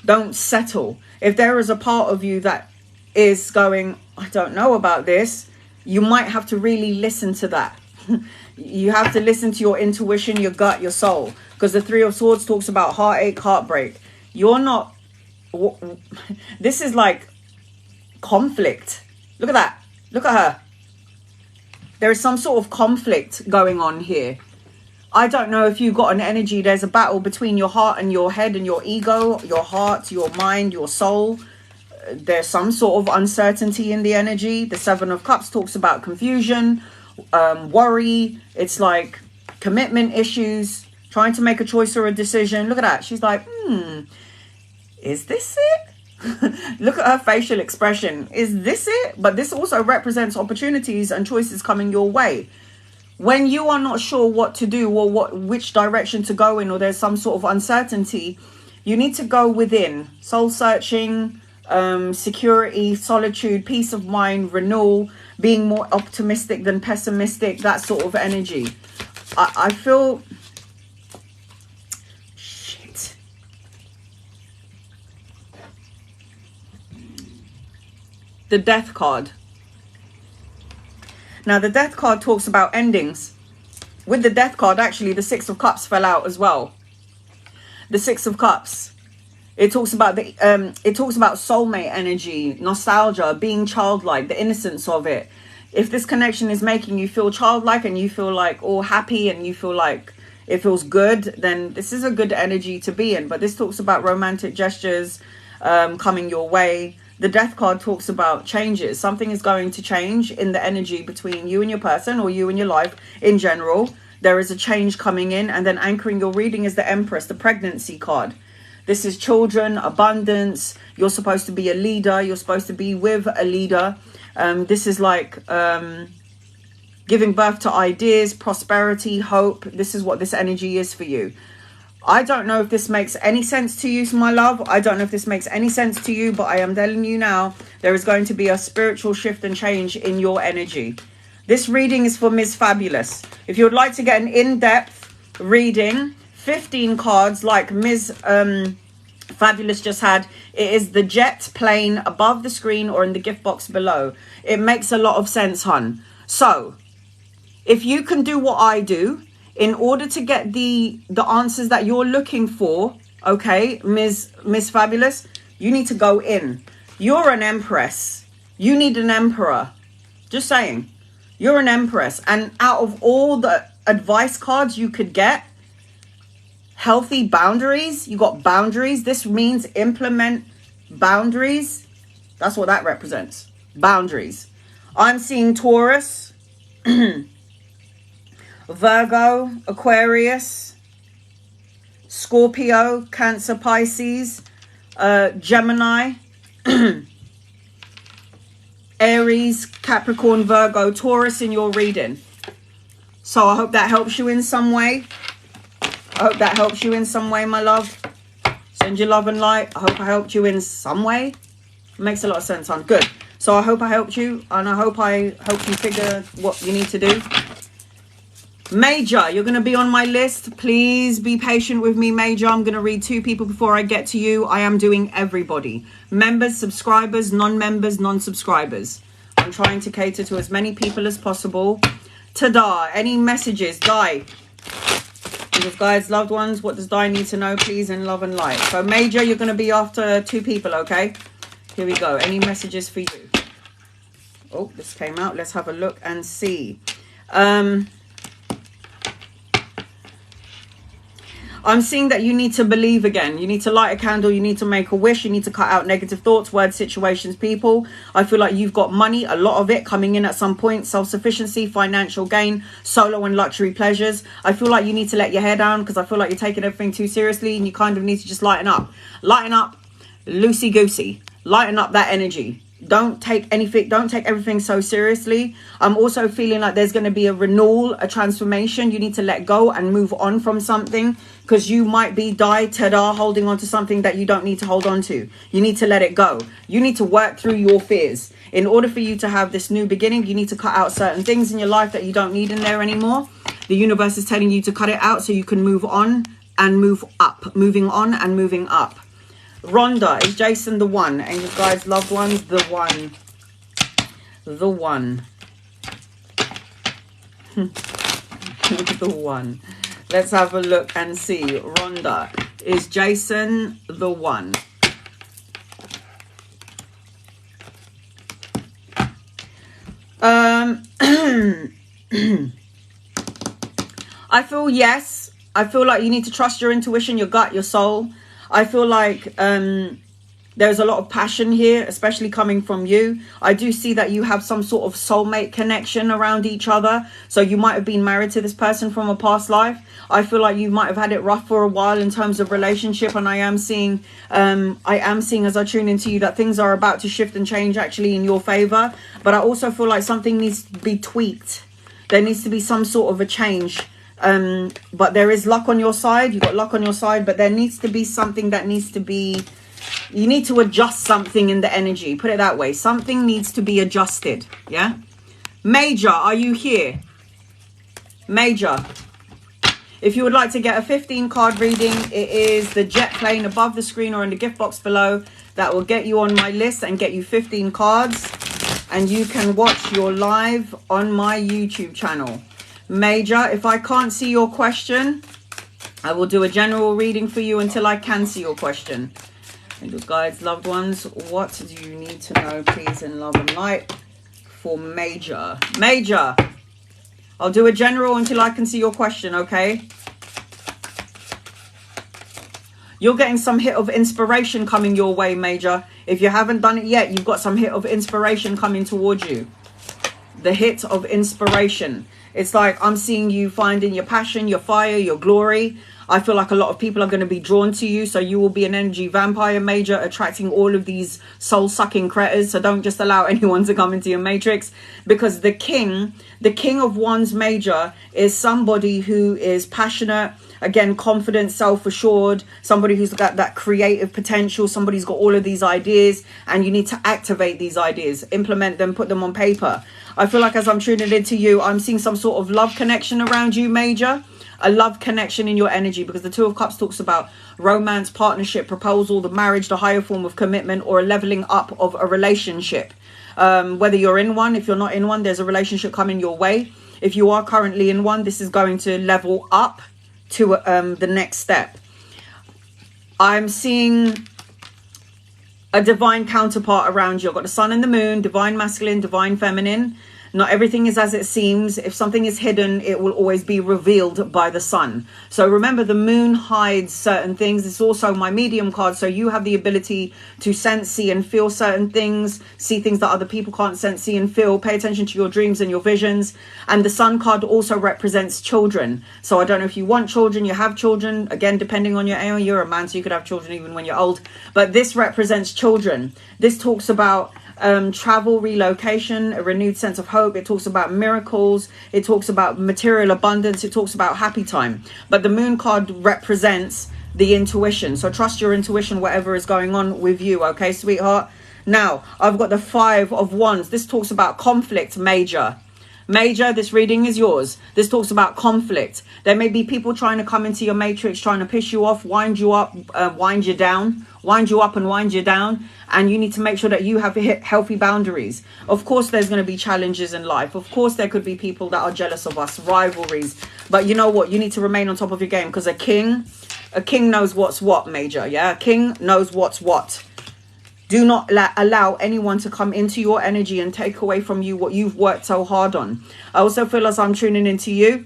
Don't settle. If there is a part of you that is going, I don't know about this, you might have to really listen to that. You have to listen to your intuition, your gut, your soul. Because the Three of Swords talks about heartache, heartbreak. You're not... This is like conflict. Look at that. Look at her. There is some sort of conflict going on here. I don't know if you've got an energy. There's a battle between your heart and your head and your ego, your heart, your mind, your soul. There's some sort of uncertainty in the energy. The Seven of Cups talks about confusion, worry. It's like commitment issues, trying to make a choice or a decision. Look at that. She's like, is this it? Look at her facial expression. Is this it? But this also represents opportunities and choices coming your way. When you are not sure what to do or which direction to go in, or there's some sort of uncertainty, you need to go within. Soul searching, security, solitude, peace of mind, renewal, being more optimistic than pessimistic, that sort of energy. I feel... Shit. The Death card. Now, the Death card talks about endings. With the Death card, actually, the Six of Cups fell out as well. The Six of Cups. It talks about soulmate energy, nostalgia, being childlike, the innocence of it. If this connection is making you feel childlike and you feel like all happy and you feel like it feels good, then this is a good energy to be in. But this talks about romantic gestures coming your way. The Death card talks about changes. Something is going to change in the energy between you and your person, or you and your life in general. There is a change coming in. And then anchoring your reading is the Empress, the pregnancy card. This is children, abundance. You're supposed to be a leader. You're supposed to be with a leader. This is like giving birth to ideas, prosperity, hope. This is what this energy is for you. I don't know if this makes any sense to you, my love. I don't know if this makes any sense to you, but I am telling you now, there is going to be a spiritual shift and change in your energy. This reading is for Ms. Fabulous. If you would like to get an in-depth reading, 15 cards like Ms. Fabulous just had, it is the jet plane above the screen or in the gift box below. It makes a lot of sense, hun. So, if you can do what I do, in order to get the answers that you're looking for, okay, Ms. Fabulous, you need to go in. You're an empress. You need an emperor. Just saying. You're an empress. And out of all the advice cards you could get, healthy boundaries, you got boundaries. This means implement boundaries. That's what that represents. Boundaries. I'm seeing Taurus. Virgo, Aquarius, Scorpio, Cancer, Pisces, Gemini, Aries, Capricorn, Virgo, Taurus in your reading. So I hope that helps you in some way. I hope that helps you in some way, my love. Send your love and light. I hope I helped you in some way. It makes a lot of sense, hon. Good. So I hope I helped you, and I hope you figure what you need to do. Major, you're going to be on my list. Please be patient with me, Major. I'm going to read 2 people before I get to you. I am doing everybody. Members, subscribers, non-members, non-subscribers. I'm trying to cater to as many people as possible. Tada, any messages? Di. Guys, loved ones, what does Di need to know, please, in love and light? So, Major, you're going to be after 2 people, okay? Here we go. Any messages for you? Oh, this came out. Let's have a look and see. I'm seeing that you need to believe again. You need to light a candle. You need to make a wish. You need to cut out negative thoughts, words, situations, people. I feel like you've got money, a lot of it coming in at some point. Self-sufficiency, financial gain, solo and luxury pleasures. I feel like you need to let your hair down because I feel like you're taking everything too seriously and you kind of need to just lighten up. Lighten up, loosey-goosey. Lighten up that energy. Don't take everything so seriously. I'm also feeling like there's going to be a renewal, a transformation. You need to let go and move on from something because you might be holding on to something that you don't need to hold on to. You need to let it go. You need to work through your fears. In order for you to have this new beginning, you need to cut out certain things in your life that you don't need in there anymore. The universe is telling you to cut it out so you can move on and move up. Moving on and moving up. Rhonda, is Jason the one? And you guys, loved ones, the one. The one. The one. Let's have a look and see. Rhonda, is Jason the one? I feel yes. I feel like you need to trust your intuition, your gut, your soul. I feel like there's a lot of passion here, especially coming from you. I do see that you have some sort of soulmate connection around each other. So you might have been married to this person from a past life. I feel like you might have had it rough for a while in terms of relationship. And I am seeing as I tune into you that things are about to shift and change actually in your favor. But I also feel like something needs to be tweaked. There needs to be some sort of a change. But there is luck on your side. You've got luck on your side, but there needs to be something that needs to be, you need to adjust something in the energy. Put it that way. Something needs to be adjusted. Yeah. Major, are you here? Major. If you would like to get a 15 card reading, it is the jet plane above the screen or in the gift box below. That will get you on my list and get you 15 cards. And you can watch your live on my YouTube channel. Major, if I can't see your question, I will do a general reading for you until I can see your question. And your guides, loved ones, what do you need to know, please, in love and light for Major? Major, I'll do a general until I can see your question, okay? You're getting some hit of inspiration coming your way, Major. If you haven't done it yet, you've got some hit of inspiration coming towards you. The hit of inspiration. It's like I'm seeing you finding your passion, your fire, your glory. I feel like a lot of people are going to be drawn to you. So you will be an energy vampire, Major, attracting all of these soul-sucking creatures. So don't just allow anyone to come into your matrix. Because the king of wands, Major, is somebody who is passionate, again, confident, self-assured, somebody who's got that creative potential, somebody who's got all of these ideas, and you need to activate these ideas, implement them, put them on paper. I feel like as I'm tuning into you, I'm seeing some sort of love connection around you, Major. A love connection in your energy, because the Two of Cups talks about romance, partnership, proposal, the marriage, the higher form of commitment, or a leveling up of a relationship. Whether you're in one, if you're not in one, there's a relationship coming your way. If you are currently in one, this is going to level up to the next step. I'm seeing a divine counterpart around you. I've got the sun and the moon, divine masculine, divine feminine. Not everything is as it seems. If something is hidden, it will always be revealed by the sun. So remember, the moon hides certain things. It's also my medium card. So you have the ability to sense, see, and feel certain things. See things that other people can't sense, see, and feel. Pay attention to your dreams and your visions. And the sun card also represents children. So I don't know if you want children, you have children. Again, depending on your age, you're a man, so you could have children even when you're old. But this represents children. This talks about travel, relocation, a renewed sense of hope. It talks about miracles. It talks about material abundance. It talks about happy time. But the moon card represents the intuition. So trust your intuition, whatever is going on with you. Okay, sweetheart. Now, I've got the 5 of Wands. This talks about conflict, Major. Major, this reading is yours. This talks about conflict. There may be people trying to come into your matrix, trying to piss you off, wind you up, wind you down, wind you up and wind you down. And you need to make sure that you have healthy boundaries. Of course, there's going to be challenges in life. Of course, there could be people that are jealous of us, rivalries. But you know what? You need to remain on top of your game, because a king knows what's what, Major. Yeah, a king knows what's what. Do not allow anyone to come into your energy and take away from you what you've worked so hard on. I also feel as I'm tuning into you,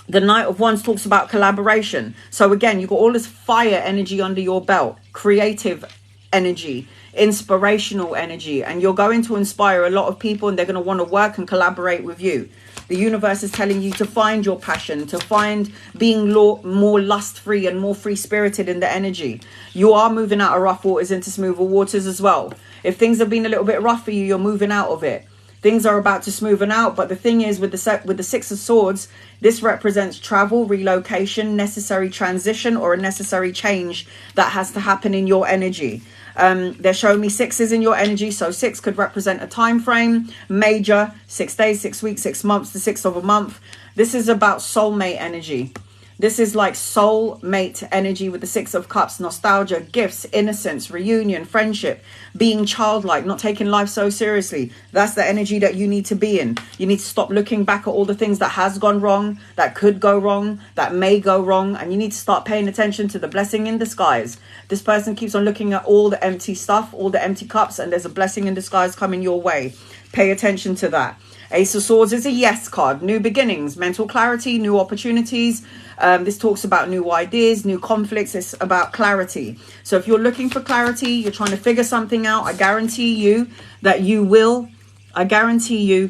the Knight of Wands talks about collaboration. So again, you've got all this fire energy under your belt, creative energy, inspirational energy, and you're going to inspire a lot of people, and they're going to want to work and collaborate with you. The universe is telling you to find your passion, to find being more lust-free and more free-spirited in the energy. You are moving out of rough waters into smoother waters as well. If things have been a little bit rough for you, you're moving out of it. Things are about to smoothen out. But the thing is, with the Six of Swords, this represents travel, relocation, necessary transition, or a necessary change that has to happen in your energy. They're showing me sixes in your energy. So 6 could represent a time frame. Major, 6 days, 6 weeks, 6 months, the 6th of a month. This is about soulmate energy. This is like soulmate energy with the 6 of Cups, nostalgia, gifts, innocence, reunion, friendship, being childlike, not taking life so seriously. That's the energy that you need to be in. You need to stop looking back at all the things that has gone wrong, that could go wrong, that may go wrong. And you need to start paying attention to the blessing in disguise. This person keeps on looking at all the empty stuff, all the empty cups, and there's a blessing in disguise coming your way. Pay attention to that. Ace of Swords is a yes card. New beginnings, mental clarity, new opportunities. This talks about new ideas, new conflicts. It's about clarity. So if you're looking for clarity, you're trying to figure something out, I guarantee you that you will. I guarantee you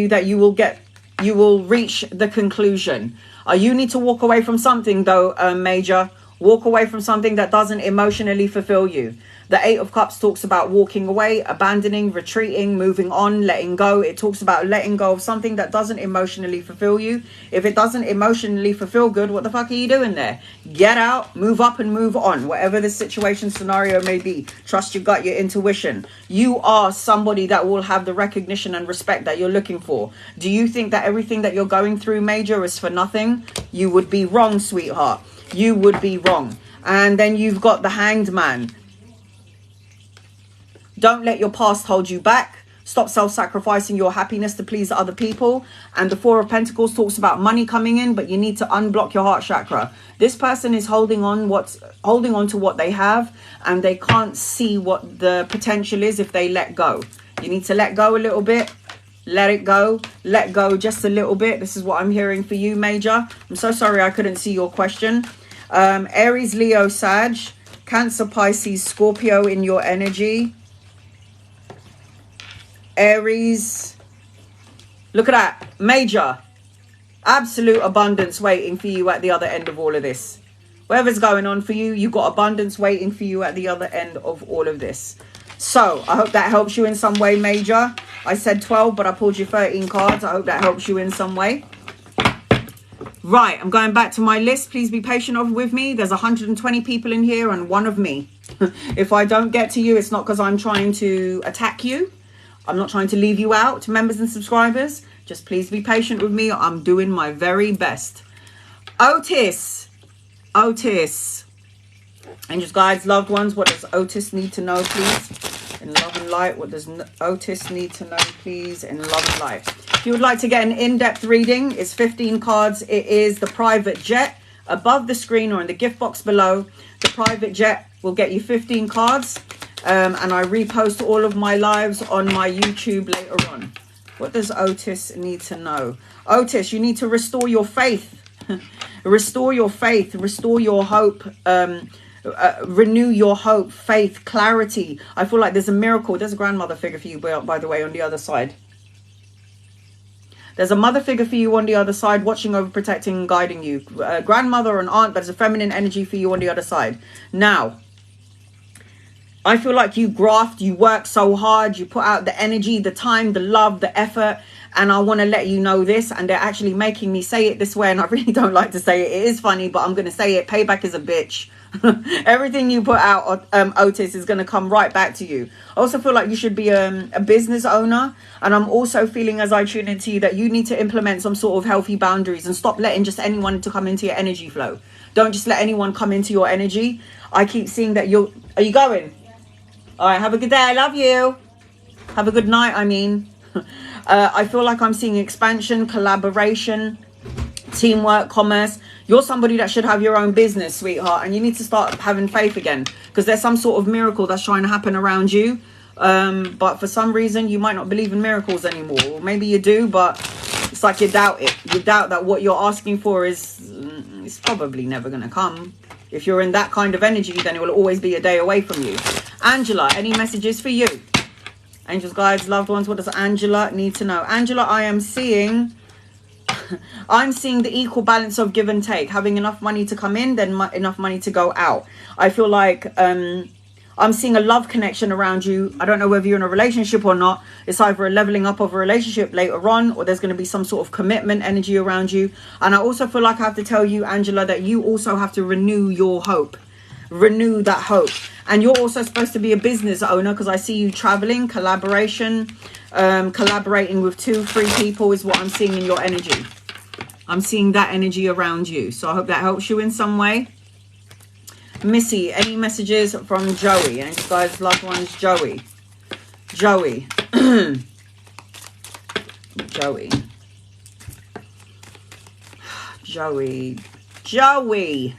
that you will reach the conclusion. You need to walk away from something though, Major. Walk away from something that doesn't emotionally fulfill you. The 8 of Cups talks about walking away, abandoning, retreating, moving on, letting go. It talks about letting go of something that doesn't emotionally fulfill you. If it doesn't emotionally fulfill good, what the fuck are you doing there? Get out, move up and move on. Whatever the situation scenario may be, trust your gut, your intuition. You are somebody that will have the recognition and respect that you're looking for. Do you think that everything that you're going through, Major, is for nothing? You would be wrong, sweetheart. You would be wrong. And then you've got the Hanged Man. Don't let your past hold you back. Stop self-sacrificing your happiness to please other people. And the 4 of Pentacles talks about money coming in, but you need to unblock your heart chakra. This person is holding on to what they have, and they can't see what the potential is if they let go. You need to let go a little bit. Let it go. Let go just a little bit. This is what I'm hearing for you, Major. I'm so sorry I couldn't see your question. Aries, Leo, Sag, Cancer, Pisces, Scorpio in your energy. Aries, look at that, Major, absolute abundance waiting for you at the other end of all of this. Whatever's going on for you, you've got abundance waiting for you at the other end of all of this. So I hope that helps you in some way, Major. I said 12, but I pulled you 13 cards. I hope that helps you in some way. Right, I'm going back to my list. Please be patient with me. There's 120 people in here and one of me. If I don't get to you, it's not because I'm trying to attack you. I'm not trying to leave you out, members and subscribers. Just please be patient with me. I'm doing my very best. Otis. Angels, guides, loved ones, what does Otis need to know, please? In love and light, what does Otis need to know, please? In love and light. If you would like to get an in-depth reading, it's 15 cards. It is the private jet above the screen or in the gift box below. The private jet will get you 15 cards. And I repost all of my lives on my YouTube later on. What does Otis need to know? Otis, you need to restore your faith. Restore your faith. Restore your hope. Renew your hope, faith, clarity. I feel like there's a miracle. There's a grandmother figure for you, by the way, on the other side. There's a mother figure for you on the other side, watching over, protecting, and guiding you. Grandmother or an aunt, there's a feminine energy for you on the other side. Now, I feel like you graft, you work so hard, you put out the energy, the time, the love, the effort, and I want to let you know this, and they're actually making me say it this way, and I really don't like to say it. It is funny, but I'm going to say it. Payback is a bitch. Everything you put out, Otis, is going to come right back to you. I also feel like you should be a business owner, and I'm also feeling, as I tune into you, that you need to implement some sort of healthy boundaries and stop letting just anyone to come into your energy flow. Don't just let anyone come into your energy. I keep seeing that are you going? All right, have a good day. I love you. Have a good night, I mean. I feel like I'm seeing expansion, collaboration, teamwork, commerce. You're somebody that should have your own business, sweetheart, and you need to start having faith again, because there's some sort of miracle that's trying to happen around you. But for some reason, you might not believe in miracles anymore. Or maybe you do, but it's like you doubt it. You doubt that what you're asking for is it's probably never going to come. If you're in that kind of energy, then it will always be a day away from you. Angela, any messages for you? Angels, guides, loved ones, what does Angela need to know? Angela, I'm seeing the equal balance of give and take. Having enough money to come in, then enough money to go out. I feel like I'm seeing a love connection around you. I don't know whether you're in a relationship or not. It's either a leveling up of a relationship later on, or there's going to be some sort of commitment energy around you. And I also feel like I have to tell you, Angela, that you also have to renew your hope. Renew that hope. And you're also supposed to be a business owner, because I see you traveling, collaboration, collaborating with 2-3 people is what I'm seeing in your energy. I'm seeing that energy around you. So I hope that helps you in some way. Missy, any messages from Joey? And you guys, loved ones, Joey. Joey. Joey. Joey. Joey.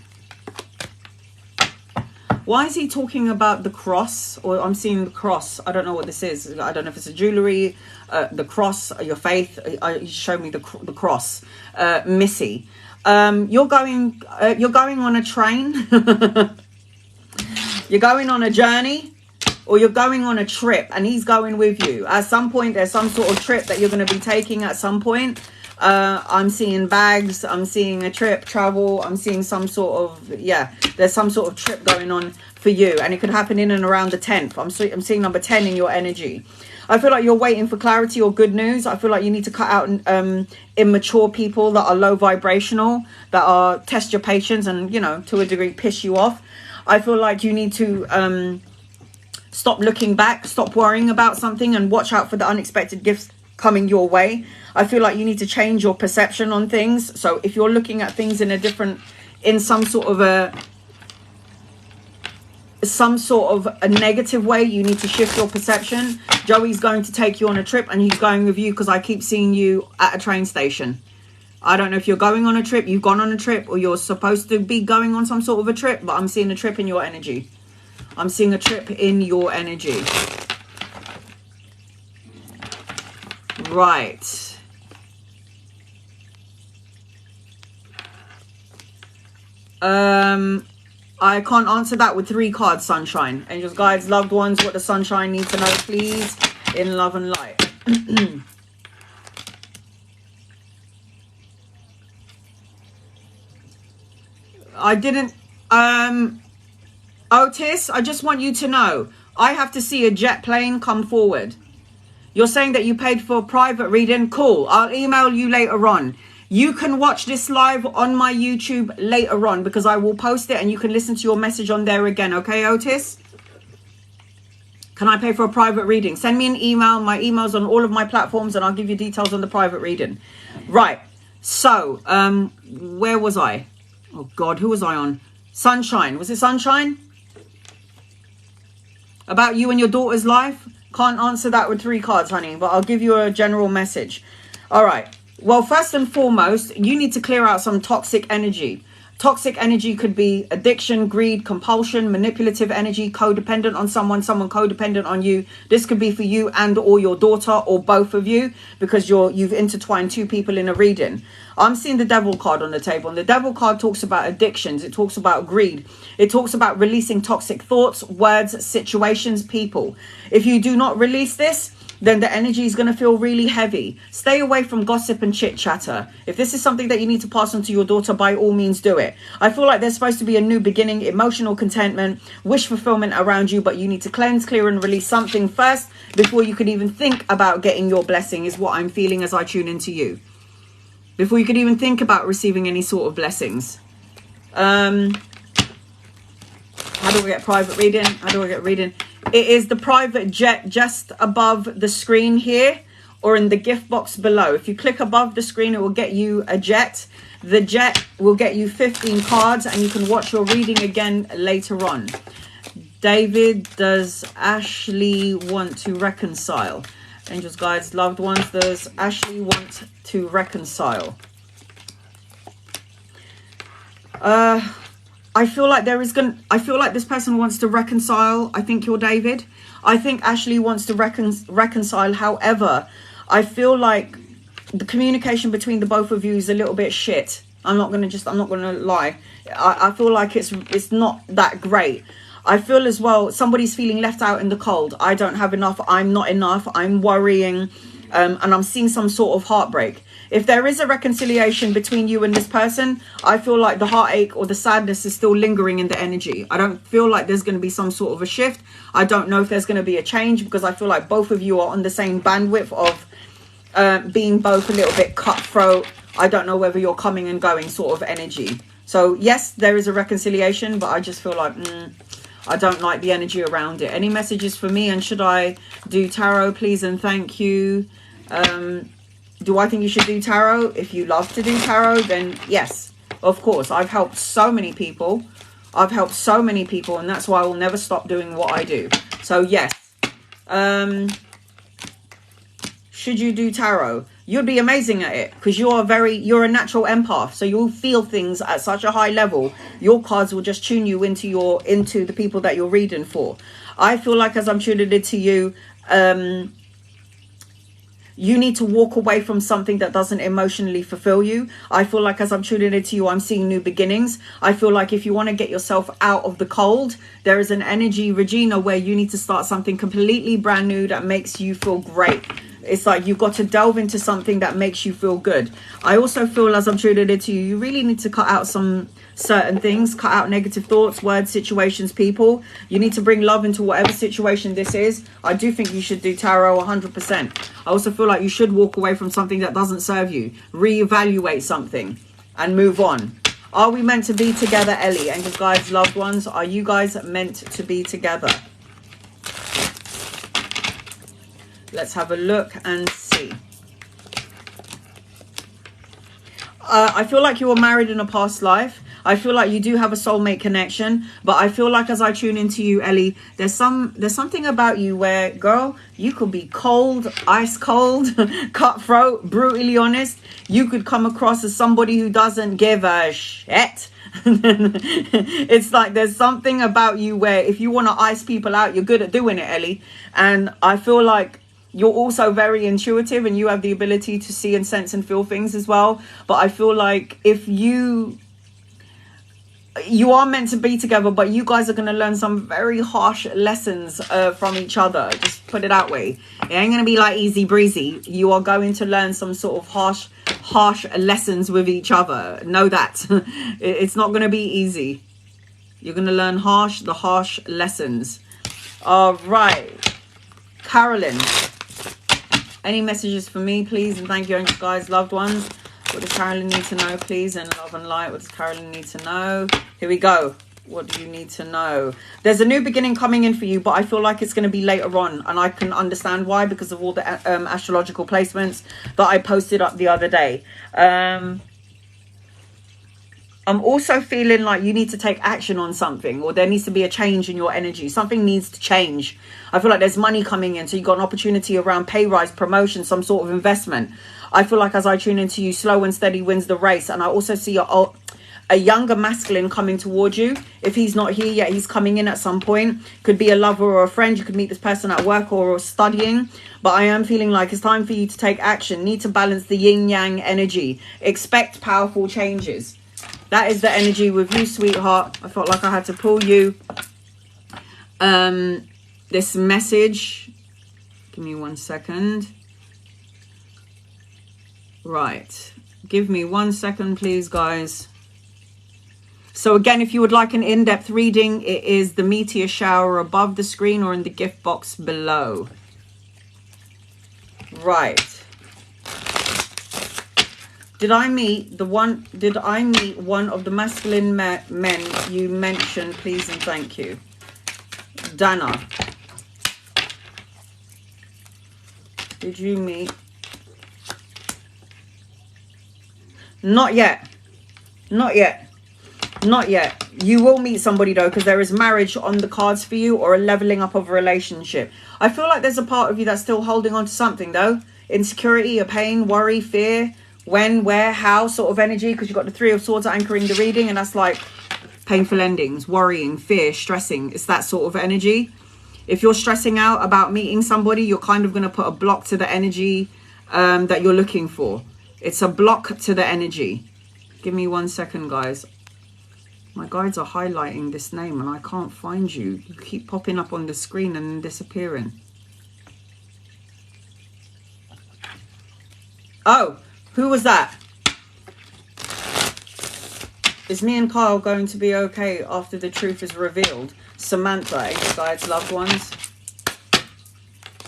Why is he talking about the cross? Or I'm seeing the cross. I don't know what this is. I don't know if it's a jewelry, the cross, your faith. You showed me the cross. Missy, you're going on a train. You're going on a journey, or you're going on a trip, and he's going with you. At some point, there's some sort of trip that you're going to be taking at some point. I'm seeing bags, I'm seeing a trip, travel, I'm seeing some sort of, there's some sort of trip going on for you, and it could happen in and around the 10th. I'm seeing number 10 in your energy. I feel like you're waiting for clarity or good news. I feel like you need to cut out immature people that are low vibrational, that are test your patience and, you know, to a degree piss you off. I feel like you need to stop looking back, stop worrying about something, and watch out for the unexpected gifts coming your way. I feel like you need to change your perception on things. So if you're looking at things in some sort of a negative way, you need to shift your perception. Joey's going to take you on a trip, and he's going with you because I keep seeing you at a train station. I don't know if you're going on a trip, you've gone on a trip, or you're supposed to be going on some sort of a trip, but I'm seeing a trip in your energy. I'm seeing a trip in your energy. Right. I can't answer that with 3 cards, Sunshine. Angels, guides, loved ones, what does Sunshine need to know, please, in love and light? I didn't, Otis, I just want you to know, I have to see a jet plane come forward. You're saying that you paid for a private reading. Cool. I'll email you later on. You can watch this live on my YouTube later on, because I will post it and you can listen to your message on there again. Okay, Otis? Can I pay for a private reading? Send me an email. My email's on all of my platforms, and I'll give you details on the private reading. Right. So, where was I? Oh, God, who was I on? Sunshine. Was it Sunshine? About you and your daughter's life? Can't answer that with 3 cards, honey, but I'll give you a general message. All right. Well, first and foremost, you need to clear out some toxic energy. Toxic energy could be addiction, greed, compulsion, manipulative energy, codependent on someone codependent on you. This could be for you and or your daughter, or both of you, because you've intertwined 2 people in a reading. I'm seeing the devil card on the table, and the devil card talks about addictions. It talks about greed. It talks about releasing toxic thoughts, words, situations, people. If you do not release this, then the energy is going to feel really heavy. Stay away from gossip and chit chatter. If this is something that you need to pass on to your daughter, by all means do it. I feel like there's supposed to be a new beginning, emotional contentment, wish fulfillment around you, but you need to cleanse, clear and release something first before you could even think about getting your blessing, is what I'm feeling as I tune into you. Before you could even think about receiving any sort of blessings. How do I get private reading? How do I get reading? It is the private jet just above the screen here, or in the gift box below. If you click above the screen, it will get you a jet. The jet will get you 15 cards, and you can watch your reading again later on. David, does Ashley want to reconcile? Angels, guides, loved ones, does Ashley want to reconcile? I feel like I feel like this person wants to reconcile. I think you're David. I think Ashley wants to reconcile. However, I feel like the communication between the both of you is a little bit shit. I'm not gonna lie. I feel like it's not that great. I feel as well somebody's feeling left out in the cold. I don't have enough. I'm not enough. I'm worrying, and I'm seeing some sort of heartbreak. If there is a reconciliation between you and this person, I feel like the heartache or the sadness is still lingering in the energy. I don't feel like there's going to be some sort of a shift. I don't know if there's going to be a change, because I feel like both of you are on the same bandwidth of being both a little bit cutthroat. I don't know whether you're coming and going sort of energy. So yes, there is a reconciliation, but I just feel like I don't like the energy around it. Any messages for me? And should I do tarot, please and thank you? Do I think you should do tarot? If you love to do tarot, then yes, of course. I've helped so many people. And that's why I will never stop doing what I do. So yes. Should you do tarot? You'd be amazing at it, because you're a natural empath. So you'll feel things at such a high level. Your cards will just tune you into the people that you're reading for. I feel like as I'm tuning into you, you need to walk away from something that doesn't emotionally fulfill you. I feel like as I'm tuning into you, I'm seeing new beginnings. I feel like if you want to get yourself out of the cold, there is an energy, Regina, where you need to start something completely brand new that makes you feel great. It's like you've got to delve into something that makes you feel good. I also feel as I'm tuning into you, you really need to cut out some certain things, cut out negative thoughts, words, situations, people. You need to bring love into whatever situation this is. I do think you should do tarot 100%. I also feel like you should walk away from something that doesn't serve you, reevaluate something and move on. Are we meant to be together, Ellie? Angels, guides, loved ones, are you guys meant to be together? Let's have a look and see. I feel like you were married in a past life. I feel like you do have a soulmate connection, but I feel like as I tune into you, Ellie, there's something about you where, girl, you could be cold, ice cold, cutthroat, brutally honest. You could come across as somebody who doesn't give a shit. It's like there's something about you where if you want to ice people out, you're good at doing it, Ellie. And I feel like you're also very intuitive and you have the ability to see and sense and feel things as well. But I feel like if you are meant to be together, but you guys are going to learn some very harsh lessons from each other. Just put it that way. It ain't going to be like easy breezy. You are going to learn some sort of harsh lessons with each other. Know that. It's not going to be easy. You're going to learn the harsh lessons. All right. Carolyn. Any messages for me, please? And thank you, guys, loved ones. What does Carolyn need to know, please? And love and light, what does Carolyn need to know? Here we go. What do you need to know? There's a new beginning coming in for you, but I feel like it's going to be later on. And I can understand why, because of all the astrological placements that I posted up the other day. I'm also feeling like you need to take action on something, or there needs to be a change in your energy. Something needs to change. I feel like there's money coming in. So you've got an opportunity around pay rise, promotion, some sort of investment. I feel like as I tune into you, slow and steady wins the race. And I also see a younger masculine coming towards you. If he's not here yet, he's coming in at some point. Could be a lover or a friend. You could meet this person at work or studying. But I am feeling like it's time for you to take action. Need to balance the yin-yang energy. Expect powerful changes. That is the energy with you, sweetheart. I felt like I had to pull you this message. Give me 1 second. Right. Give me 1 second, please, guys. So again, if you would like an in-depth reading, it is the meteor shower above the screen or in the gift box below. Right. Did I meet one of the masculine men you mentioned, please and thank you? Dana. Did you meet? Not yet. Not yet. Not yet. You will meet somebody though, because there is marriage on the cards for you, or a leveling up of a relationship. I feel like there's a part of you that's still holding on to something though. Insecurity, a pain, worry, fear. When, where, how sort of energy, because you've got the Three of Swords anchoring the reading, and that's like painful endings, worrying, fear, stressing. It's that sort of energy. If you're stressing out about meeting somebody, you're kind of going to put a block to the energy that you're looking for. It's a block to the energy. Give me 1 second, guys. My guides are highlighting this name and I can't find you. You keep popping up on the screen and then disappearing. Oh, who was that? Is me and Kyle going to be okay after the truth is revealed? Samantha, angel guides, loved ones.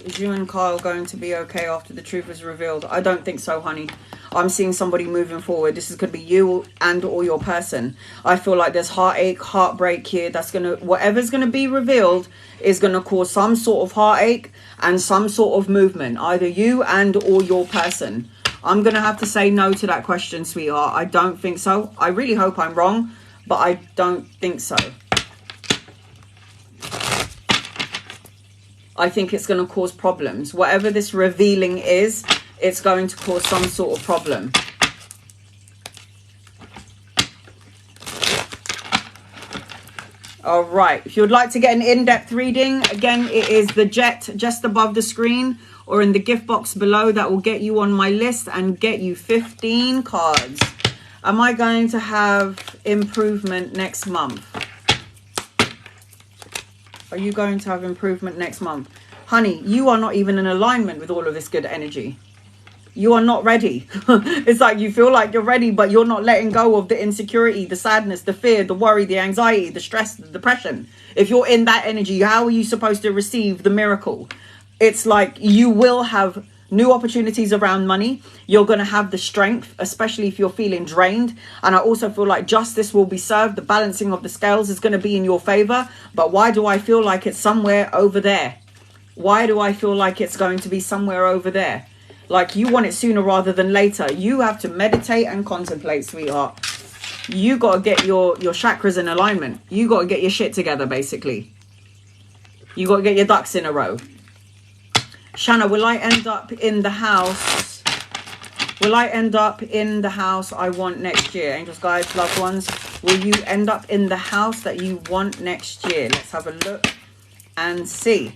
Is you and Kyle going to be okay after the truth is revealed? I don't think so, honey. I'm seeing somebody moving forward. This is going to be you and or your person. I feel like there's heartache, heartbreak here. That's going to, whatever's going to be revealed is going to cause some sort of heartache and some sort of movement. Either you and or your person. I'm going to have to say no to that question, sweetheart. I don't think so. I really hope I'm wrong, but I don't think so. I think it's going to cause problems. Whatever this revealing is, it's going to cause some sort of problem. All right. If you would like to get an in-depth reading, again, it is the jet just above the screen or in the gift box below. That will get you on my list and get you 15 cards. Am I going to have improvement next month? Are you going to have improvement next month? Honey, you are not even in alignment with all of this good energy. You are not ready. It's like you feel like you're ready, but you're not letting go of the insecurity, the sadness, the fear, the worry, the anxiety, the stress, the depression. If you're in that energy, how are you supposed to receive the miracle? It's like you will have new opportunities around money. You're going to have the strength, especially if you're feeling drained. And I also feel like justice will be served. The balancing of the scales is going to be in your favor. But why do I feel like it's somewhere over there? Why do I feel like it's going to be somewhere over there? Like you want it sooner rather than later. You have to meditate and contemplate, sweetheart. You got to get your chakras in alignment. You got to get your shit together, basically. You got to get your ducks in a row. Shanna, will I end up in the house? Will I end up in the house I want next year? Angels, guides, loved ones. Will you end up in the house that you want next year? Let's have a look and see.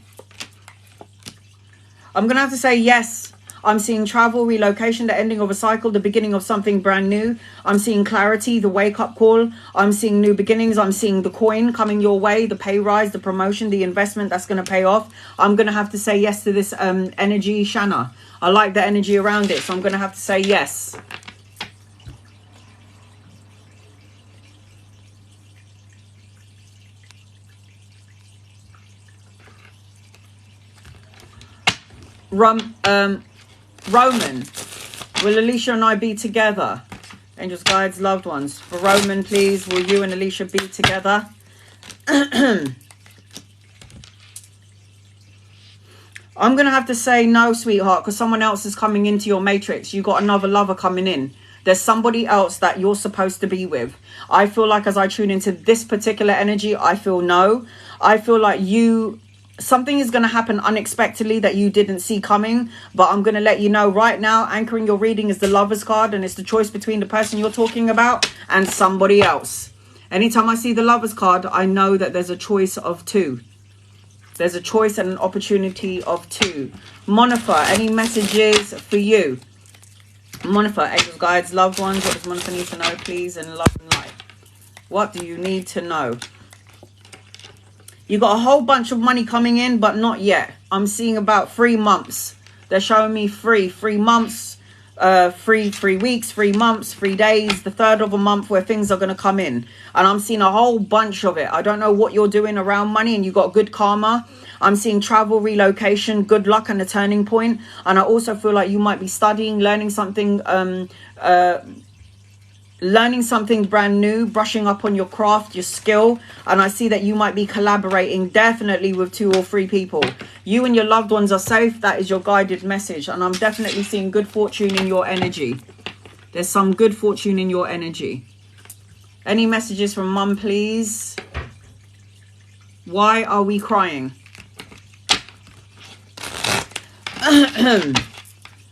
I'm going to have to say yes. I'm seeing travel, relocation, the ending of a cycle, the beginning of something brand new. I'm seeing clarity, the wake-up call. I'm seeing new beginnings. I'm seeing the coin coming your way, the pay rise, the promotion, the investment that's going to pay off. I'm going to have to say yes to this energy, Shanna. I like the energy around it, so I'm going to have to say yes. Roman, will Alicia and I be together? Angels, guides, loved ones. For Roman, please, will you and Alicia be together? I'm going to have to say no, sweetheart, because someone else is coming into your matrix. You got another lover coming in. There's somebody else that you're supposed to be with. I feel like as I tune into this particular energy, I feel no. I feel like something is going to happen unexpectedly that you didn't see coming, but I'm going to let you know right now. Anchoring your reading is the Lover's card, and it's the choice between the person you're talking about and somebody else. Anytime I see the Lover's card, I know that there's a choice of two. There's a choice and an opportunity of two. Monifa, any messages for you? Monifa, angels, guides, loved ones. What does Monifa need to know, please, in love and life? What do you need to know? You got a whole bunch of money coming in, but not yet. I'm seeing about 3 months. They're showing me 3 months, 3 weeks, 3 months, 3 days, the third of a month where things are going to come in. And I'm seeing a whole bunch of it. I don't know what you're doing around money, and you got good karma. I'm seeing travel, relocation, good luck, and a turning point. And I also feel like you might be studying, learning something brand new, brushing up on your craft, your skill. And I see that you might be collaborating definitely with 2 or 3 people. You and your loved ones are safe. That is your guided message. And I'm definitely seeing good fortune in your energy. There's some good fortune in your energy. Any messages from Mum, please? Why are we crying?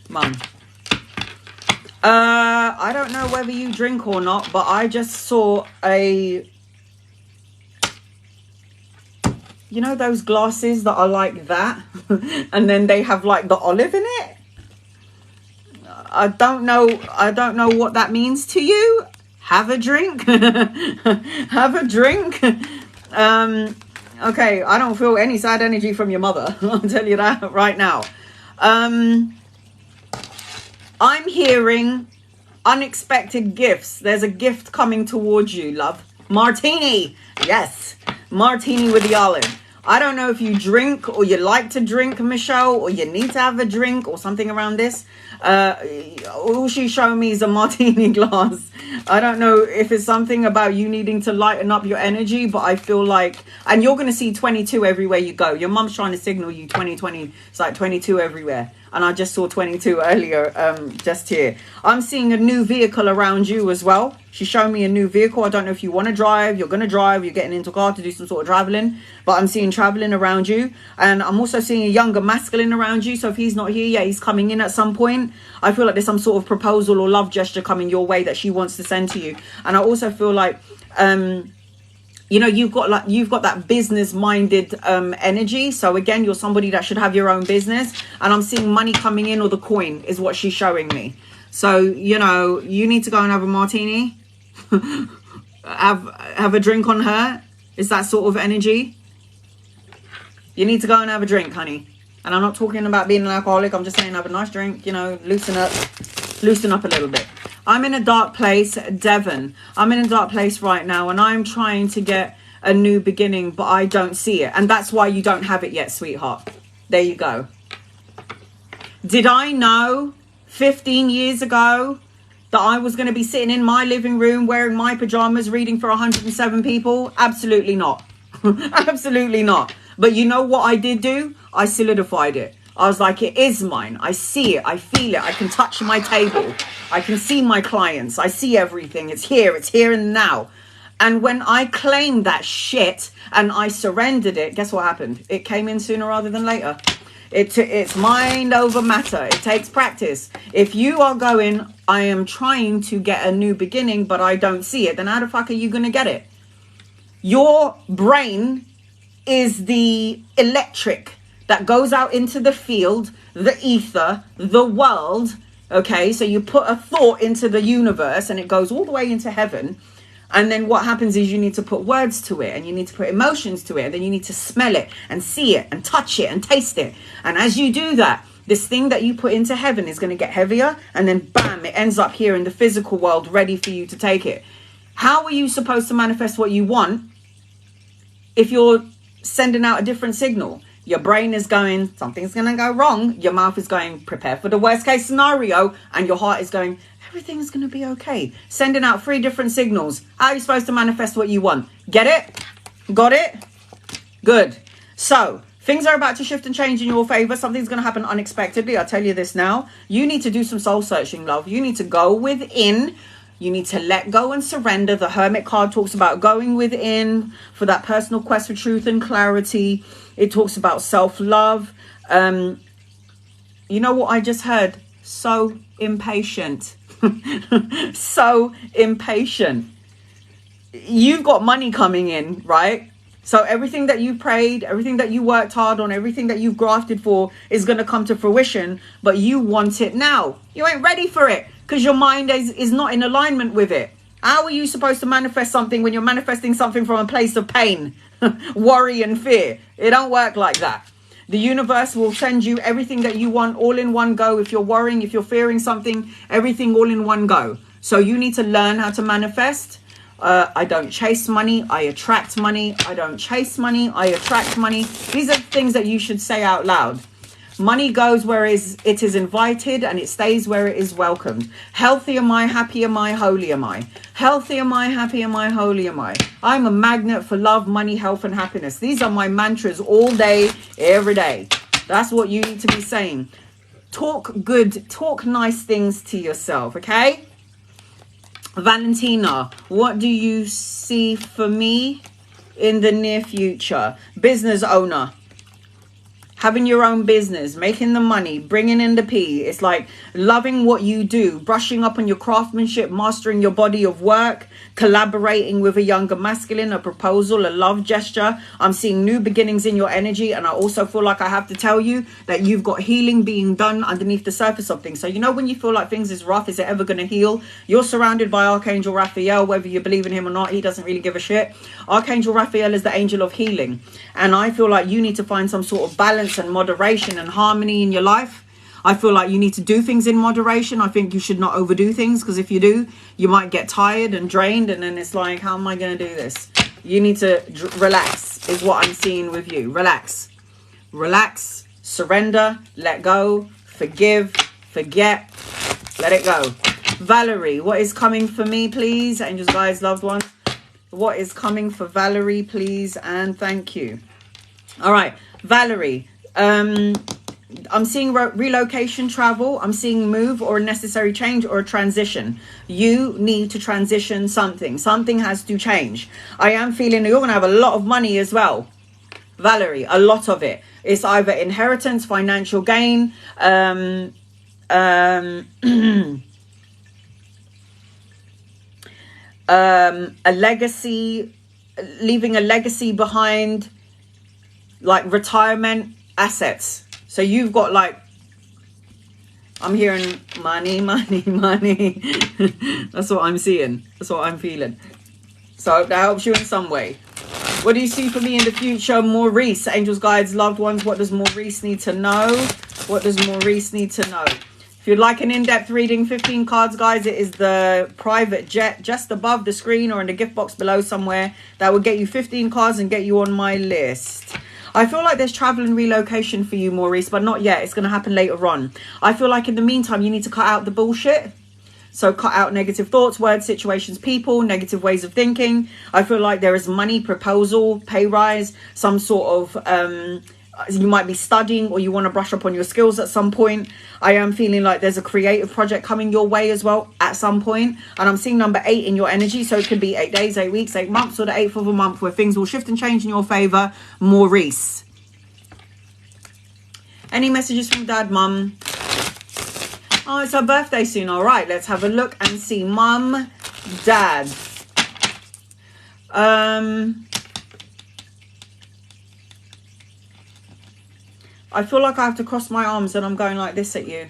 Mum. I don't know whether you drink or not, but I just saw you know those glasses that are like that? And then they have like the olive in it? I don't know what that means to you. Have a drink. Have a drink. Okay, I don't feel any sad energy from your mother. I'll tell you that right now. I'm hearing unexpected gifts. There's a gift coming towards you, love. Martini. Yes. Martini with the olive. I don't know if you drink or you like to drink, Michelle, or you need to have a drink or something around this. All she's showing me is a martini glass. I don't know if it's something about you needing to lighten up your energy, but I feel like, and you're going to see 22 everywhere you go. Your mum's trying to signal you 2020. It's like 22 everywhere. And I just saw 22 earlier, just here. I'm seeing a new vehicle around you as well. She's showing me a new vehicle. I don't know if you want to drive, you're going to drive, you're getting into a car to do some sort of traveling. But I'm seeing traveling around you. And I'm also seeing a younger masculine around you. So if he's not here, yeah, he's coming in at some point. I feel like there's some sort of proposal or love gesture coming your way that she wants to send to you. And I also feel like, you know, you've got that business minded energy. So again, you're somebody that should have your own business. And I'm seeing money coming in, or the coin is what she's showing me. So, you know, you need to go and have a martini. have a drink on her. Is that sort of energy? You need to go and have a drink, honey. And I'm not talking about being an alcoholic. I'm just saying have a nice drink, you know, loosen up a little bit. I'm in a dark place, Devon. I'm in a dark place right now, and I'm trying to get a new beginning, but I don't see it. And that's why you don't have it yet, sweetheart. There you go. Did I know 15 years ago that I was going to be sitting in my living room wearing my pajamas reading for 107 people? Absolutely not. Absolutely not. But you know what I did do? I solidified it. I was like, it is mine. I see it. I feel it. I can touch my table. I can see my clients. I see everything. It's here and now. And when I claimed that shit and I surrendered it, guess what happened? It came in sooner rather than later. It's mind over matter. It takes practice. If you are going, I am trying to get a new beginning, but I don't see it, then how the fuck are you going to get it? Your brain is the electric that goes out into the field, the ether, the world. Okay, so you put a thought into the universe and it goes all the way into heaven. And then what happens is you need to put words to it, and you need to put emotions to it, and then you need to smell it and see it and touch it and taste it. And as you do that, this thing that you put into heaven is going to get heavier, and then bam, it ends up here in the physical world ready for you to take it. How are you supposed to manifest what you want if you're sending out a different signal? Your brain is going, something's going to go wrong. Your mouth is going, prepare for the worst case scenario. And your heart is going, everything's going to be okay. Sending out 3 different signals. How are you supposed to manifest what you want? Get it? Got it? Good. So things are about to shift and change in your favor. Something's going to happen unexpectedly. I'll tell you this now. You need to do some soul searching, love. You need to go within. You need to let go and surrender. The Hermit card talks about going within for that personal quest for truth and clarity. It talks about self-love. You know what I just heard? So impatient. So impatient. You've got money coming in, right? So everything that you prayed, everything that you worked hard on, everything that you've grafted for is going to come to fruition, but you want it now. You ain't ready for it because your mind is not in alignment with it. How are you supposed to manifest something when you're manifesting something from a place of pain? worry and fear. It don't work like that. The universe will send you everything that you want all in one go. If you're worrying, if you're fearing something, everything all in one go. So you need to learn how to manifest. I don't chase money, I attract money. I don't chase money, I attract money. These are things that you should say out loud. Money goes where it is invited, and it stays where it is welcomed. Healthy am I, happy am I, holy am I. Healthy am I, happy am I, holy am I. I'm a magnet for love, money, health, and happiness. These are my mantras all day, every day. That's what you need to be saying. Talk good, talk nice things to yourself, okay? Valentina, what do you see for me in the near future? Business owner. Having your own business, making the money, bringing in the P. It's like loving what you do, brushing up on your craftsmanship, mastering your body of work, collaborating with a younger masculine, a proposal, a love gesture. I'm seeing new beginnings in your energy. And I also feel like I have to tell you that you've got healing being done underneath the surface of things. So, you know, when you feel like things is rough, is it ever going to heal? You're surrounded by Archangel Raphael, whether you believe in him or not. He doesn't really give a shit. Archangel Raphael is the angel of healing. And I feel like you need to find some sort of balance and moderation and harmony in your life. I feel like you need to do things in moderation. I think you should not overdo things, because if you do, you might get tired and drained, and then it's like, how am I going to do this? You need to relax is what I'm seeing with you. Relax, surrender, let go, forgive, forget, let it go. Valerie, what is coming for me, please? Angels, guides, loved ones. What is coming for Valerie, please? And thank you. All right, Valerie. I'm seeing relocation, travel. I'm seeing move or a necessary change or a transition. You need to transition something. Something has to change. I am feeling you're going to have a lot of money as well, Valerie. A lot of it. It's either inheritance, financial gain, a legacy, leaving a legacy behind, like retirement assets. So you've got like, I'm hearing money. That's what I'm seeing. That's what I'm feeling. So that helps you in some way. What do you see for me in the future? Maurice, angels, guides, loved ones. What does Maurice need to know? What does Maurice need to know? If you'd like an in-depth reading, 15 cards, guys, it is the private jet just above the screen or in the gift box below somewhere. That will get you 15 cards and get you on my list. I feel like there's travel and relocation for you, Maurice, but not yet. It's going to happen later on. I feel like in the meantime, you need to cut out the bullshit. So cut out negative thoughts, words, situations, people, negative ways of thinking. I feel like there is money, proposal, pay rise, some sort of... you might be studying or you want to brush up on your skills at some point. I am feeling like there's a creative project coming your way as well at some point. And I'm seeing number 8 in your energy. So it could be 8 days, 8 weeks, 8 months, or the 8th of a month where things will shift and change in your favor. Maurice. Any messages from dad, mum? Oh, it's her birthday soon. All right, let's have a look and see. Mum, dad. I feel like I have to cross my arms and I'm going like this at you.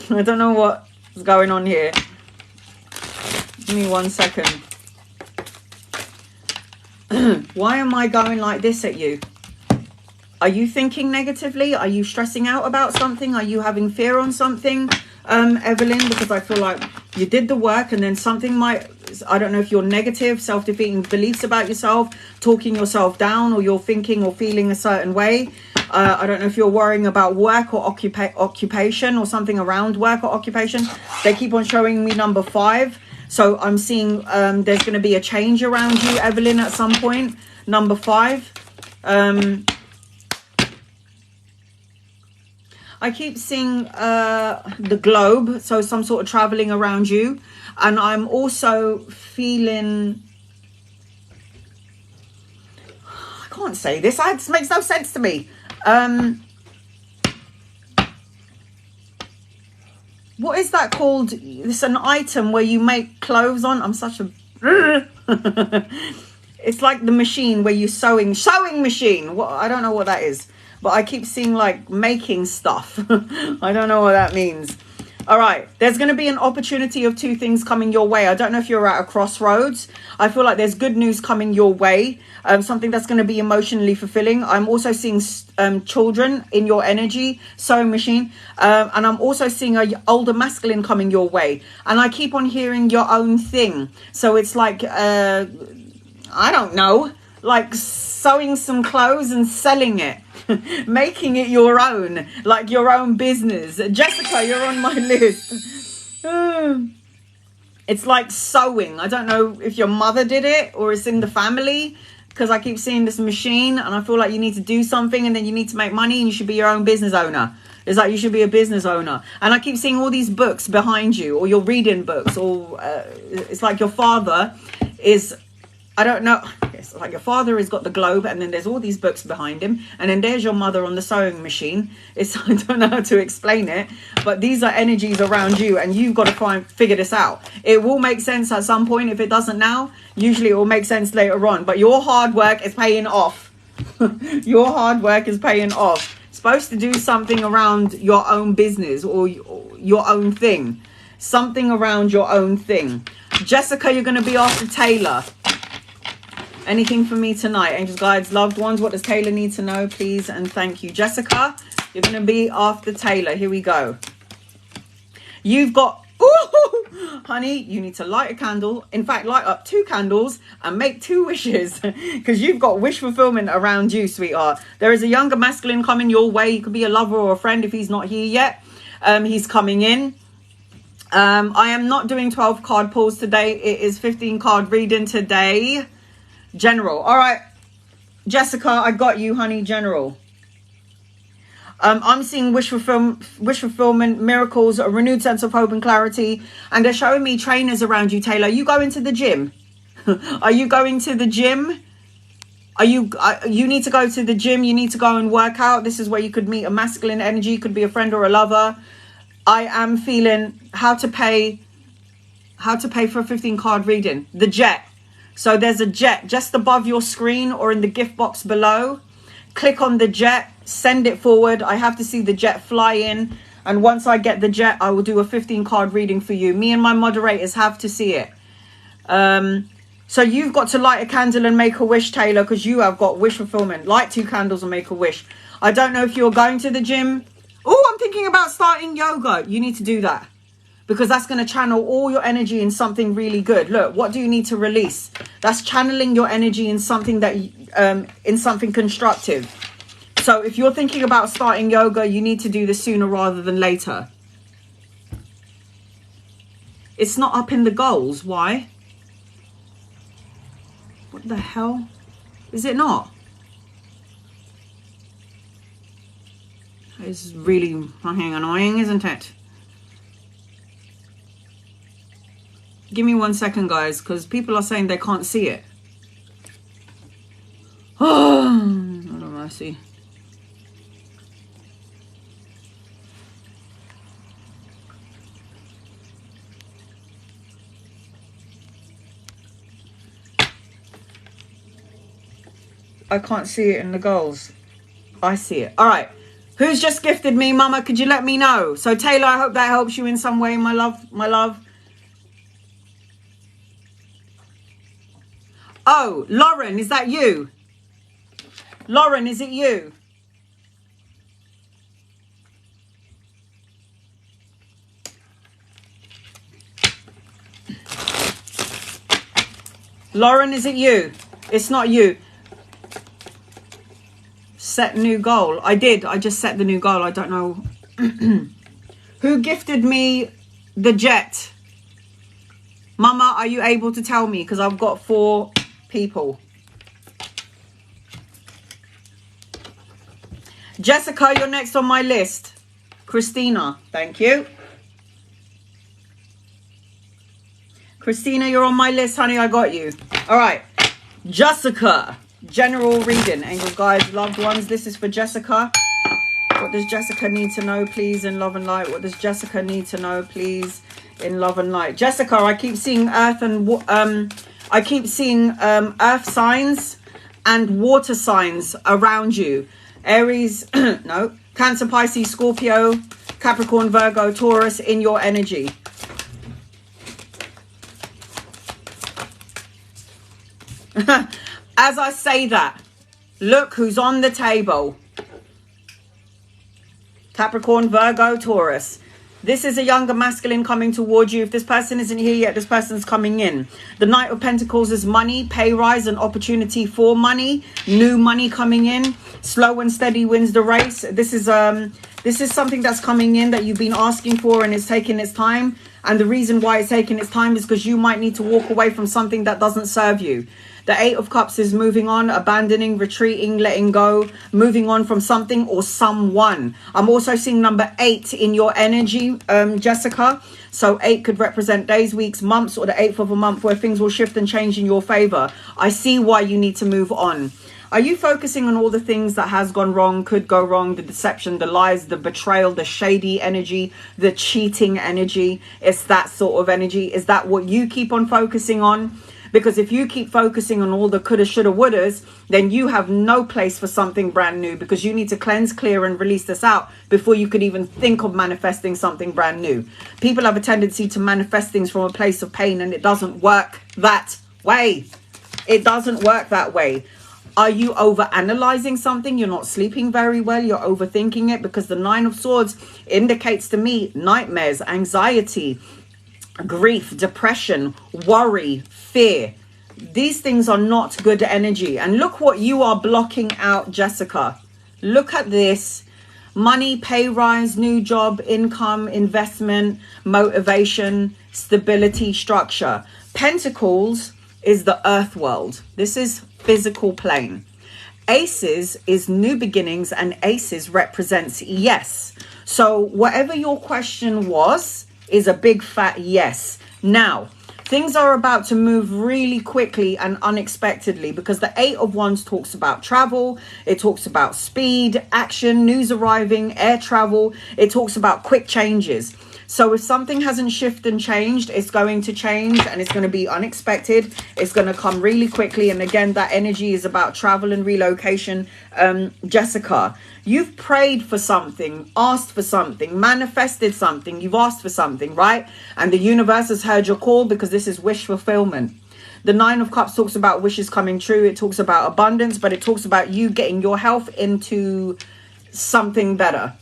I don't know what's going on here. Give me 1 second. Why am I going like this at you? Are you thinking negatively? Are you stressing out about something? Are you having fear on something, Evelyn? Because I feel like you did the work and then something might... I don't know if you're negative, self-defeating beliefs about yourself, talking yourself down, or you're thinking or feeling a certain way. I don't know if you're worrying about work or occupation or something around work or occupation. They keep on showing me number 5. So I'm seeing there's going to be a change around you, Evelyn, at some point. Number 5. I keep seeing the globe. So some sort of traveling around you. And I'm also feeling... I can't say this. This makes no sense to me. What is that called? It's an item where you make clothes on. I'm such a... It's like the machine where you're sewing machine. What? I don't know what that is. But I keep seeing like making stuff. I don't know what that means. All right, there's going to be an opportunity of two things coming your way. I don't know if you're at a crossroads. I feel like there's good news coming your way, something that's going to be emotionally fulfilling. I'm also seeing children in your energy, sewing machine, and I'm also seeing an older masculine coming your way. And I keep on hearing your own thing. So it's like, I don't know, like sewing some clothes and selling it. Making it your own, like your own business. Jessica, you're on my list. It's like sewing. I don't know if your mother did it or it's in the family, because I keep seeing this machine and I feel like you need to do something and then you need to make money and you should be your own business owner. It's like you should be a business owner. And I keep seeing all these books behind you, or you're reading books, or it's like your father is, I don't know. It's like your father has got the globe and then there's all these books behind him. And then there's your mother on the sewing machine. It's, I don't know how to explain it, but these are energies around you and you've got to figure this out. It will make sense at some point. If it doesn't now, usually it will make sense later on. But your hard work is paying off. Your hard work is paying off. Supposed to do something around your own business or your own thing. Something around your own thing. Jessica, you're going to be after Taylor. Anything for me tonight? Angels, guides, loved ones. What does Taylor need to know, please? And thank you. Jessica, you're going to be after Taylor. Here we go. You've got... Ooh, honey, you need to light a candle. In fact, light up 2 candles and make 2 wishes. Because you've got wish fulfillment around you, sweetheart. There is a younger masculine coming your way. You could be a lover or a friend if he's not here yet. He's coming in. I am not doing 12 card pulls today. It is 15 card reading today. General. All right, Jessica, I got you, honey. General. I'm seeing wish fulfillment, miracles, a renewed sense of hope and clarity, and they're showing me trainers around you. Taylor, are you going to the gym? Are you going to the gym? You need to go to the gym. You need to go and work out. This is where you could meet a masculine energy. Could be a friend or a lover. I am feeling how to pay for a 15 card reading. The jet. So there's a jet just above your screen or in the gift box below. Click on the jet, send it forward. I have to see the jet fly in. And once I get the jet, I will do a 15 card reading for you. Me and my moderators have to see it. So you've got to light a candle and make a wish, Taylor, because you have got wish fulfillment. Light 2 candles and make a wish. I don't know if you're going to the gym. Oh, I'm thinking about starting yoga. You need to do that. Because that's going to channel all your energy in something really good. Look, what do you need to release? That's channeling your energy in something that, in something constructive. So if you're thinking about starting yoga, you need to do this sooner rather than later. It's not up in the goals. Why? What the hell? Is it not? It's really fucking annoying, isn't it? Give me 1 second, guys, because people are saying they can't see it. Oh, Lord have mercy. I can't see it in the goals. I see it. All right. Who's just gifted me, Mama? Could you let me know? So, Taylor, I hope that helps you in some way, my love. My love. Oh, Lauren, is that you? Lauren, is it you? Lauren, is it you? It's not you. Set new goal. I did. I just set the new goal. I don't know. Who gifted me the jet? Mama, are you able to tell me? Because I've got 4 people. Jessica, you're next on my list. Christina, thank you. Christina, you're on my list, honey. I got you. All right. Jessica, general reading. Angels, guides, loved ones. This is for Jessica. What does Jessica need to know, please, in love and light? What does Jessica need to know, please, in love and light? Jessica, I keep seeing earth and I keep seeing earth signs and water signs around you. Aries, no, Cancer, Pisces, Scorpio, Capricorn, Virgo, Taurus in your energy. As I say that, look who's on the table. Capricorn, Virgo, Taurus. This is a younger masculine coming towards you. If this person isn't here yet, this person's coming in. The Knight of Pentacles is money, pay rise, and opportunity for money. New money coming in. Slow and steady wins the race. This is something that's coming in that you've been asking for, and it's taking its time. And the reason why it's taking its time is because you might need to walk away from something that doesn't serve you. The Eight of Cups is moving on, abandoning, retreating, letting go, moving on from something or someone. I'm also seeing number 8 in your energy, Jessica. So 8 could represent days, weeks, months, or the 8th of a month where things will shift and change in your favor. I see why you need to move on. Are you focusing on all the things that has gone wrong, could go wrong, the deception, the lies, the betrayal, the shady energy, the cheating energy? It's that sort of energy. Is that what you keep on focusing on? Because if you keep focusing on all the coulda, shoulda, wouldas, then you have no place for something brand new, because you need to cleanse, clear, and release this out before you could even think of manifesting something brand new. People have a tendency to manifest things from a place of pain, and it doesn't work that way. It doesn't work that way. Are you over-analyzing something? You're not sleeping very well. You're overthinking it, because the Nine of Swords indicates to me nightmares, anxiety, grief, depression, worry, fear. These things are not good energy. And look what you are blocking out, Jessica. Look at this. Money, pay rise, new job, income, investment, motivation, stability, structure. Pentacles is the earth world. This is physical plane. Aces is new beginnings, and aces represents yes. So whatever your question was is a big fat yes. Now, things are about to move really quickly and unexpectedly, because the 8 of Wands talks about travel. It talks about speed, action, news arriving, air travel. It talks about quick changes. So if something hasn't shifted and changed, it's going to change, and it's going to be unexpected. It's going to come really quickly. And again, that energy is about travel and relocation. Jessica, you've prayed for something, asked for something, manifested something. You've asked for something, right? And the universe has heard your call, because this is wish fulfillment. The Nine of Cups talks about wishes coming true. It talks about abundance, but it talks about you getting your health into something better.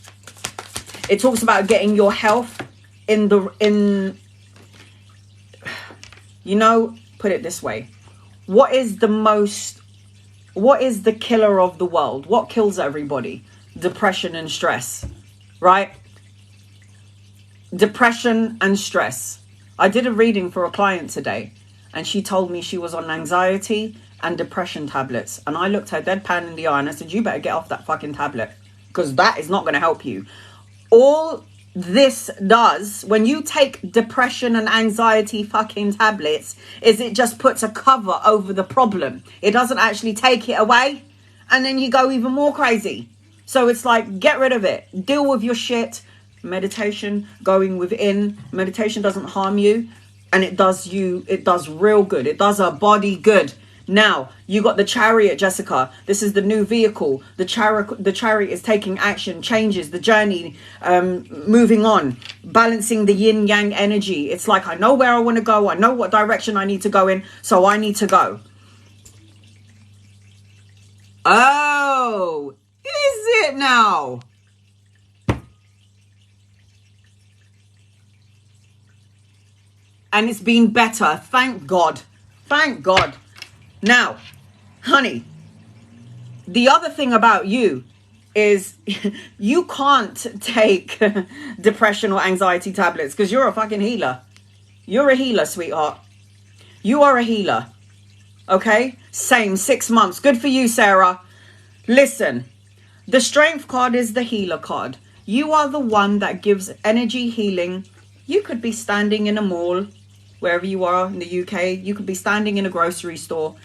It talks about getting your health put it this way. What is the killer of the world? What kills everybody? Depression and stress, right? Depression and stress. I did a reading for a client today, and she told me she was on anxiety and depression tablets. And I looked her deadpan in the eye and I said, you better get off that fucking tablet, because that is not going to help you. All this does, when you take depression and anxiety fucking tablets, is it just puts a cover over the problem. It doesn't actually take it away, and then you go even more crazy. So it's like, get rid of it. Deal with your shit. Meditation, going within. Meditation doesn't harm you, and it does real good. It does our body good. Now, you got the Chariot, Jessica. This is the new vehicle. The chariot is taking action, changes, the journey, moving on, balancing the yin-yang energy. It's like, I know where I want to go. I know what direction I need to go in, so I need to go. Oh, is it now? And it's been better. Thank God. Thank God. Now, honey, the other thing about you is you can't take depression or anxiety tablets, because you're a fucking healer. You're a healer, sweetheart. You are a healer. Okay? Same, 6 months. Good for you, Sarah. Listen, the Strength card is the healer card. You are the one that gives energy healing. You could be standing in a mall, wherever you are in the UK. You could be standing in a grocery store.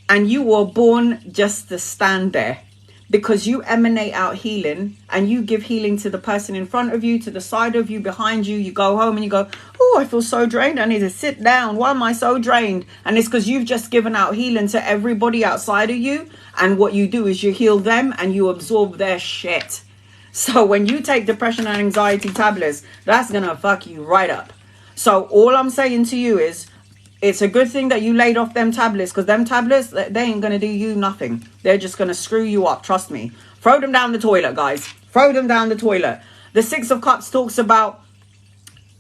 And you were born just to stand there, because you emanate out healing, and you give healing to the person in front of you, to the side of you, behind you. You go home and you go, oh, I feel so drained. I need to sit down. Why am I so drained? And it's because you've just given out healing to everybody outside of you. And what you do is you heal them and you absorb their shit. So when you take depression and anxiety tablets, that's going to fuck you right up. So all I'm saying to you is, it's a good thing that you laid off them tablets, because them tablets, they ain't going to do you nothing. They're just going to screw you up. Trust me. Throw them down the toilet, guys. Throw them down the toilet. The Six of Cups talks about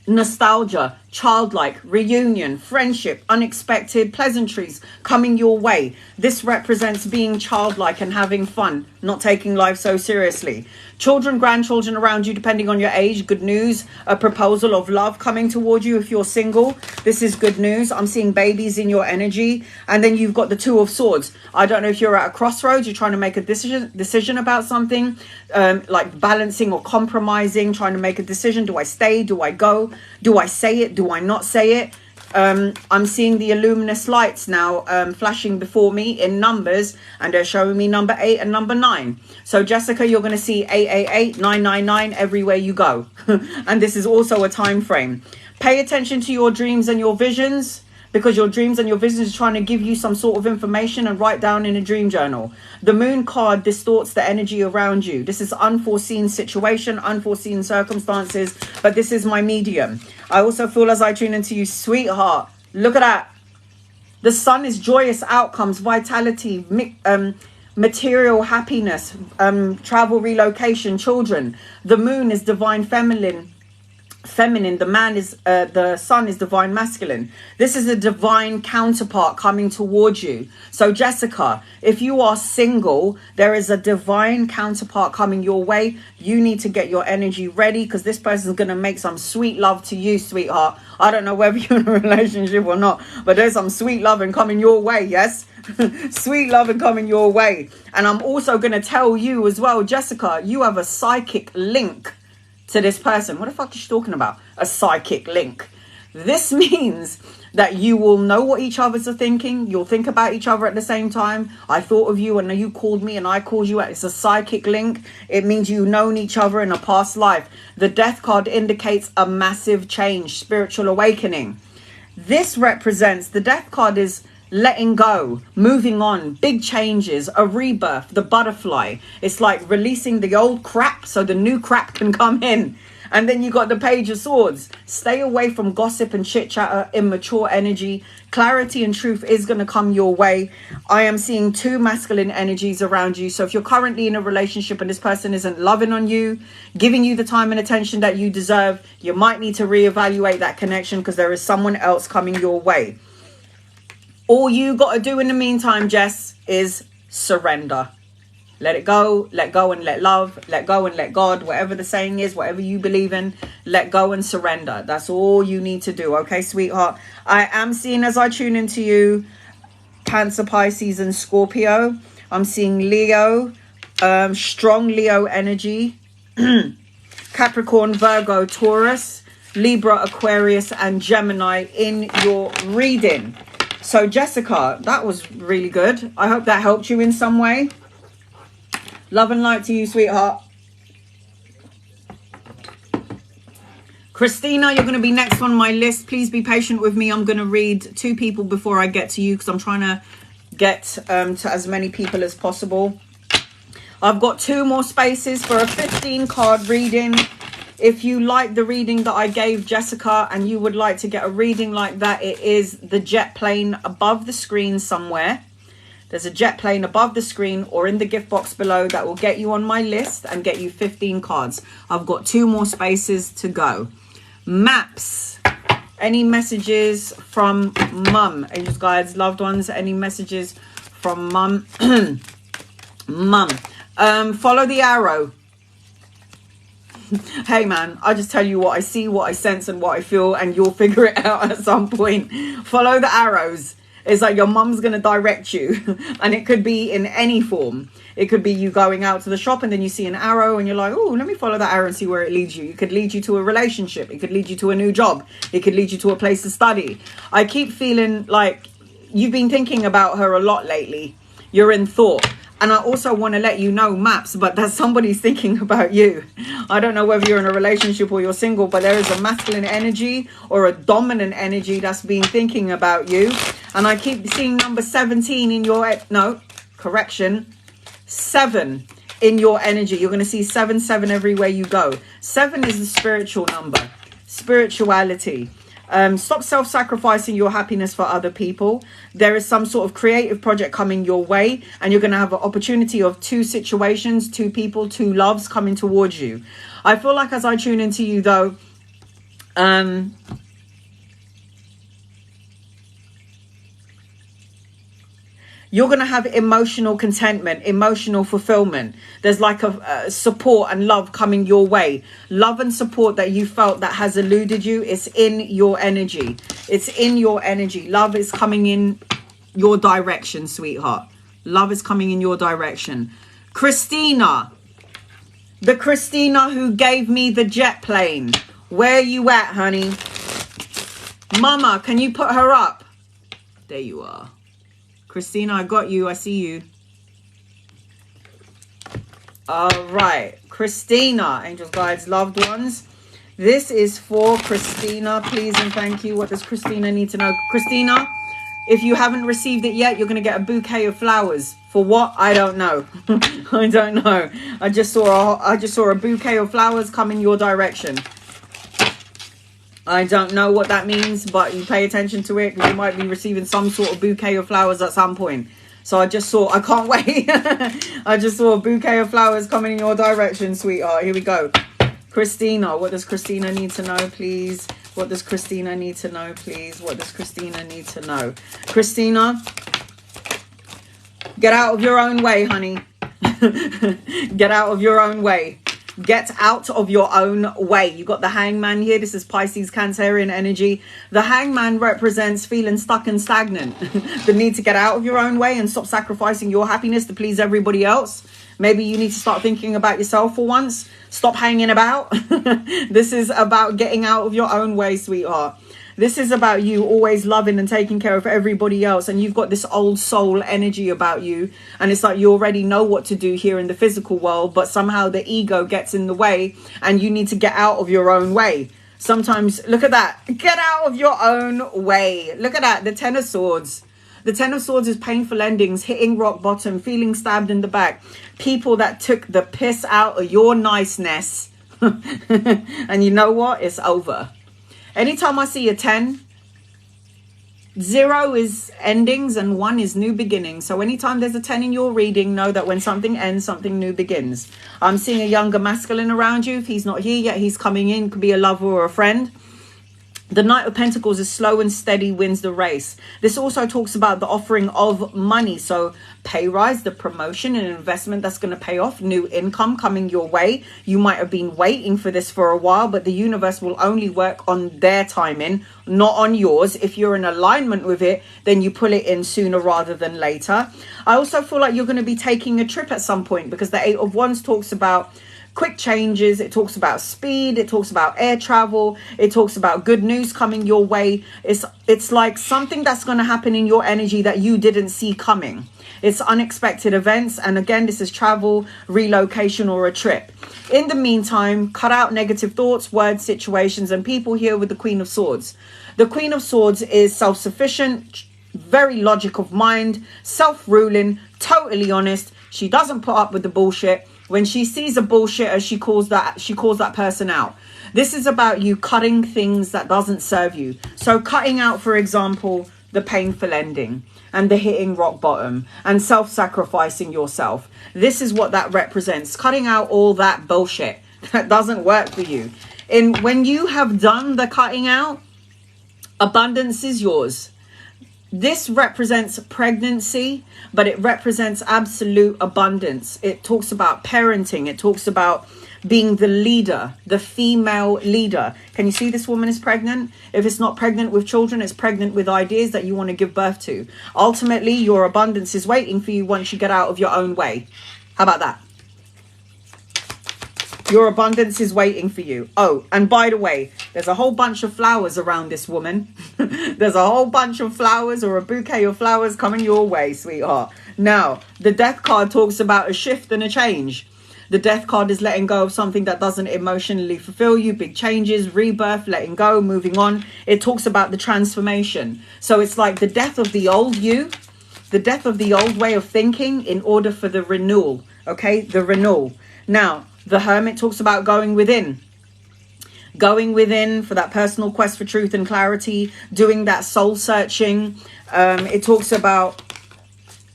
nostalgia, childlike, reunion, friendship, unexpected pleasantries coming your way. This represents being childlike and having fun, not taking life so seriously. Children, grandchildren around you, depending on your age, good news. A proposal of love coming toward you if you're single. This is good news. I'm seeing babies in your energy. And then you've got the Two of Swords. I don't know if you're at a crossroads, you're trying to make a decision about something, like balancing or compromising, trying to make a decision. Do I stay? Do I go? Do I say it? Do I not say it? I'm seeing the luminous lights now flashing before me in numbers, and they're showing me number 8 and number 9. So Jessica, you're going to see 888, 999 everywhere you go. And this is also a time frame. Pay attention to your dreams and your visions, because your dreams and your visions are trying to give you some sort of information, and write down in a dream journal. The Moon card distorts the energy around you. This is unforeseen situation, unforeseen circumstances, but this is my medium. I also feel as I tune into you, sweetheart. Look at that. The Sun is joyous outcomes, vitality, material happiness, travel, relocation, children. The Moon is divine feminine. The man is the Sun is divine masculine. This is a divine counterpart coming towards you. So Jessica, if you are single, there is a divine counterpart coming your way. You need to get your energy ready, because this person is going to make some sweet love to you, sweetheart. I don't know whether you're in a relationship or not, but there's some sweet loving coming your way. Yes. Sweet loving coming your way. And I'm also going to tell you as well, Jessica, you have a psychic link to this person. What the fuck is she talking about? A psychic link. This means that you will know what each others are thinking. You'll think about each other at the same time. I thought of you and you called me and I called you. It's a psychic link. It means you've known each other in a past life. The Death card indicates a massive change, spiritual awakening. This represents, the Death card is letting go, moving on, big changes, a rebirth, the butterfly. It's like releasing the old crap so the new crap can come in. And then you got the Page of Swords. Stay away from gossip and chit chatter, immature energy. Clarity and truth is going to come your way. I am seeing 2 masculine energies around you. So if you're currently in a relationship and this person isn't loving on you, giving you the time and attention that you deserve, you might need to reevaluate that connection, because there is someone else coming your way. All you got to do in the meantime, Jess, is surrender. Let it go and let love, let go and let God, whatever the saying is, whatever you believe in, let go and surrender. That's all you need to do. Okay, sweetheart. I am seeing, as I tune into you, Cancer, Pisces and Scorpio. I'm seeing Leo, strong Leo energy, Capricorn, Virgo, Taurus, Libra, Aquarius and Gemini in your reading. So Jessica, that was really good. I hope that helped you in some way. Love and light to you, sweetheart. Christina, you're going to be next on my list. Please be patient with me. I'm going to read 2 people before I get to you, because I'm trying to get to as many people as possible. I've got 2 more spaces for a 15 card reading. If you like the reading that I gave Jessica and you would like to get a reading like that, it is the jet plane above the screen somewhere. There's a jet plane above the screen or in the gift box below that will get you on my list and get you 15 cards. I've got 2 more spaces to go. Maps. Any messages from mum? Angels, guides, loved ones. Any messages from mum? Mum. Follow the arrow. Hey man, I just tell you what I see, what I sense and what I feel, and you'll figure it out at some point. Follow the arrows. It's like your mum's going to direct you, and it could be in any form. It could be you going out to the shop and then you see an arrow and you're like, oh, let me follow that arrow and see where it leads you. It could lead you to a relationship. It could lead you to a new job. It could lead you to a place to study. I keep feeling like you've been thinking about her a lot lately. You're in thought. And I also want to let you know, Maps, but that somebody's thinking about you. I don't know whether you're in a relationship or you're single, but there is a masculine energy or a dominant energy that's been thinking about you. And I keep seeing number 17 in your... No, correction. 7 in your energy. You're going to see 7 everywhere you go. 7 is the spiritual number, spirituality. Stop self-sacrificing your happiness for other people. There is some sort of creative project coming your way, and you're going to have an opportunity of 2 situations, 2 people, 2 loves coming towards you. I feel like as I tune into you though, you're going to have emotional contentment, emotional fulfillment. There's like a support and love coming your way. Love and support that you felt that has eluded you. It's in your energy. It's in your energy. Love is coming in your direction, sweetheart. Love is coming in your direction. Christina. The Christina who gave me the jet plane. Where you at, honey? Mama, can you put her up? There you are. Christina, I got you. I see you. All right. Christina, angels, guides, loved ones. This is for Christina. Please and thank you. What does Christina need to know? Christina, if you haven't received it yet, you're going to get a bouquet of flowers. For what? I don't know. I don't know. I just saw a bouquet of flowers come in your direction. I don't know what that means, but you pay attention to it because you might be receiving some sort of bouquet of flowers at some point. So I can't wait. I just saw a bouquet of flowers coming in your direction, sweetheart. Here we go. Christina, what does Christina need to know, please? What does Christina need to know, please? What does Christina need to know? Christina, get out of your own way, honey. Get out of your own way. Get out of your own way. You got the hangman here. This is Pisces, Cancerian energy. The hangman represents feeling stuck and stagnant. The need to get out of your own way and stop sacrificing your happiness to please everybody else. Maybe you need to start thinking about yourself for once. Stop hanging about. This is about getting out of your own way, sweetheart. This is about you always loving and taking care of everybody else. And you've got this old soul energy about you. And it's like you already know what to do here in the physical world. But somehow the ego gets in the way. And you need to get out of your own way. Sometimes, look at that. Get out of your own way. Look at that. The Ten of Swords. The Ten of Swords is painful endings, hitting rock bottom, feeling stabbed in the back. People that took the piss out of your niceness. And you know what? It's over. Anytime I see a 10, 0 is endings and 1 is new beginnings. So anytime there's a 10 in your reading, know that when something ends, something new begins. I'm seeing a younger masculine around you. If he's not here yet, he's coming in. Could be a lover or a friend. The Knight of Pentacles is slow and steady, wins the race. This also talks about the offering of money. So pay rise, the promotion and investment that's going to pay off, new income coming your way. You might have been waiting for this for a while, but the universe will only work on their timing, not on yours. If you're in alignment with it, then you pull it in sooner rather than later. I also feel like you're going to be taking a trip at some point because the 8 of Wands talks about quick changes. It talks about speed. It talks about air travel. It talks about good news coming your way. It's like something that's going to happen in your energy that you didn't see coming. It's unexpected events. And again, this is travel, relocation, or a trip. In the meantime, cut out negative thoughts, words, situations, and people here with the Queen of Swords. The Queen of Swords is self-sufficient, very logic of mind, self-ruling, totally honest. She doesn't put up with the bullshit. When she sees a bullshitter, she calls that person out. This is about you cutting things that doesn't serve you. So cutting out, for example, the painful ending and the hitting rock bottom and self-sacrificing yourself. This is what that represents. Cutting out all that bullshit that doesn't work for you. When you have done the cutting out, abundance is yours. This represents pregnancy, but it represents absolute abundance. It talks about parenting. It talks about being the leader, the female leader. Can you see this woman is pregnant? If it's not pregnant with children, it's pregnant with ideas that you want to give birth to. Ultimately, your abundance is waiting for you once you get out of your own way. How about that? Your abundance is waiting for you. Oh, and by the way, there's a whole bunch of flowers around this woman. There's a whole bunch of flowers or a bouquet of flowers coming your way, sweetheart. Now, the Death card talks about a shift and a change. The Death card is letting go of something that doesn't emotionally fulfill you. Big changes, rebirth, letting go, moving on. It talks about the transformation. So it's like the death of the old you, the death of the old way of thinking in order for the renewal Okay, the renewal. Now, the Hermit talks about going within. Going within for that personal quest for truth and clarity, doing that soul searching. It talks about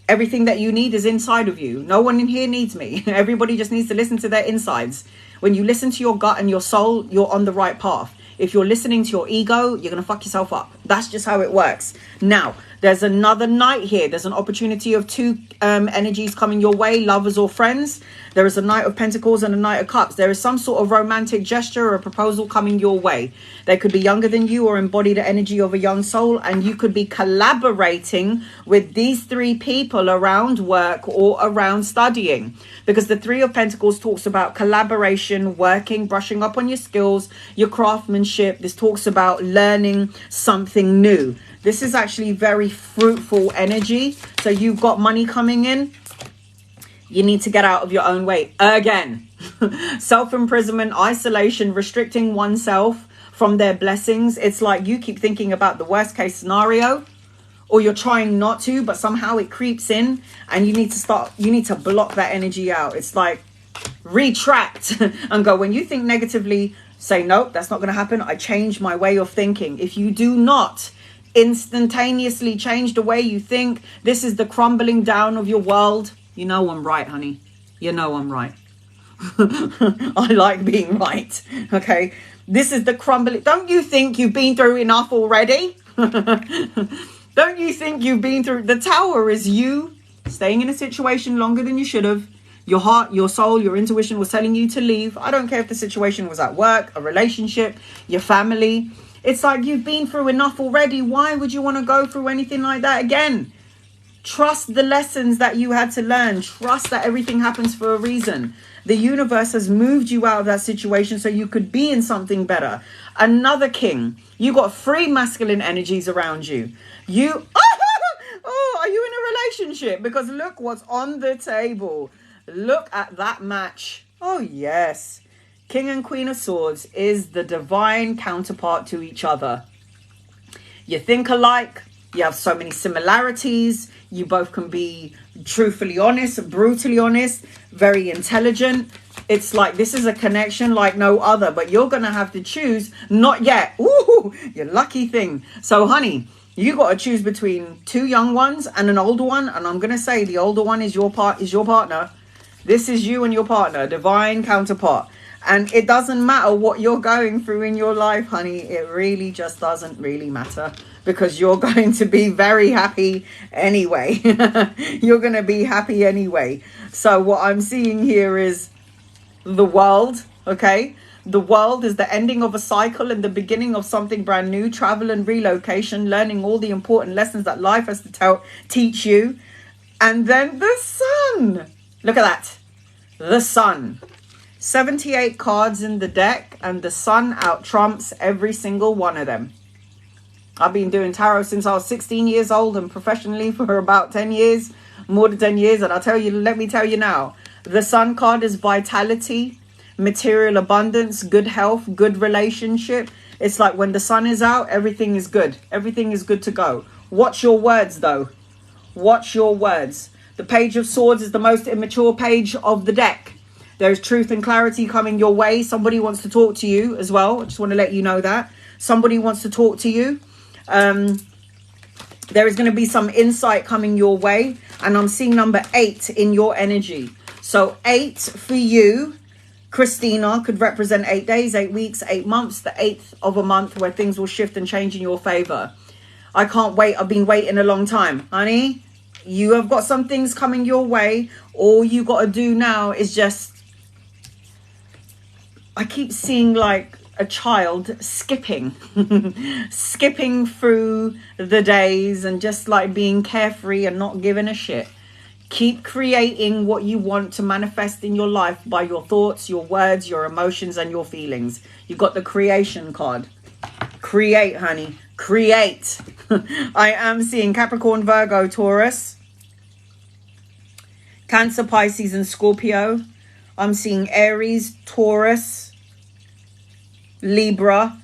everything that you need is inside of you. No one in here needs me. Everybody just needs to listen to their insides. When you listen to your gut and your soul, you're on the right path. If you're listening to your ego, you're going to fuck yourself up. That's just how it works. Now, there's another knight here. There's an opportunity of two energies coming your way, lovers or friends. There is a Knight of Pentacles and a Knight of Cups. There is some sort of romantic gesture or a proposal coming your way. They could be younger than you or embody the energy of a young soul. And you could be collaborating with these three people around work or around studying. Because the Three of Pentacles talks about collaboration, working, brushing up on your skills, your craftsmanship. This talks about learning something new. This is actually very fruitful energy. So you've got money coming in. You need to get out of your own way again. Self-imprisonment, isolation, restricting oneself from their blessings. It's like you keep thinking about the worst case scenario, or you're trying not to, but somehow it creeps in, and you need to block that energy out. It's like retract and go. When you think negatively, say, nope, that's not going to happen. I change my way of thinking. If you do not instantaneously change the way you think, this is the crumbling down of your world. You know I'm right, honey. You know I'm right. I like being right. Okay. This is the crumbling. Don't you think you've been through enough already? Don't you think you've been through? The Tower is you staying in a situation longer than you should have. Your heart, your soul, your intuition was telling you to leave. I don't care if the situation was at work, a relationship, your family. It's like you've been through enough already. Why would you want to go through anything like that again? Trust the lessons that you had to learn. Trust that everything happens for a reason. The universe has moved you out of that situation so you could be in something better. Another King. You got 3 masculine energies around you. Oh, are you in a relationship? Because look what's on the table. Look at that match. Oh, yes. King and Queen of Swords is the divine counterpart to each other. You think alike. You have so many similarities. You both can be truthfully honest, brutally honest, very intelligent. It's like this is a connection like no other, but you're going to have to choose. Not yet. Ooh, you lucky thing. So, honey, you got to choose between 2 young ones and an older one. And I'm going to say the older one is your partner. This is you and your partner, divine counterpart. And it doesn't matter what you're going through in your life, honey. It really just doesn't really matter. Because you're going to be very happy anyway. You're going to be happy anyway. So what I'm seeing here is the world, okay? The world is the ending of a cycle and the beginning of something brand new. Travel and relocation, learning all the important lessons that life has to teach you. And then the sun. Look at that. The sun. 78 cards in the deck, and the sun out trumps every single one of them. I've been doing tarot since I was 16 years old and professionally for about 10 years, more than 10 years. And I'll tell you, let me tell you now, the sun card is vitality, material abundance, good health, good relationship. It's like when the sun is out, everything is good. Everything is good to go. Watch your words, though. Watch your words. The Page of Swords is the most immature page of the deck. There's truth and clarity coming your way. Somebody wants to talk to you as well. I just want to let you know that. Somebody wants to talk to you. There is going to be some insight coming your way. And I'm seeing number 8 in your energy. So 8 for you, Christina, could represent 8 days, 8 weeks, 8 months. The 8th of a month where things will shift and change in your favor. I can't wait. I've been waiting a long time. Honey, you have got some things coming your way. All you got to do now is just... I keep seeing like a child skipping through the days and just like being carefree and not giving a shit. Keep creating what you want to manifest in your life by your thoughts, your words, your emotions, and your feelings. You've got the creation card. Create, honey. Create. I am seeing Capricorn, Virgo, Taurus, Cancer, Pisces, and Scorpio. I'm seeing Aries, Taurus, Libra,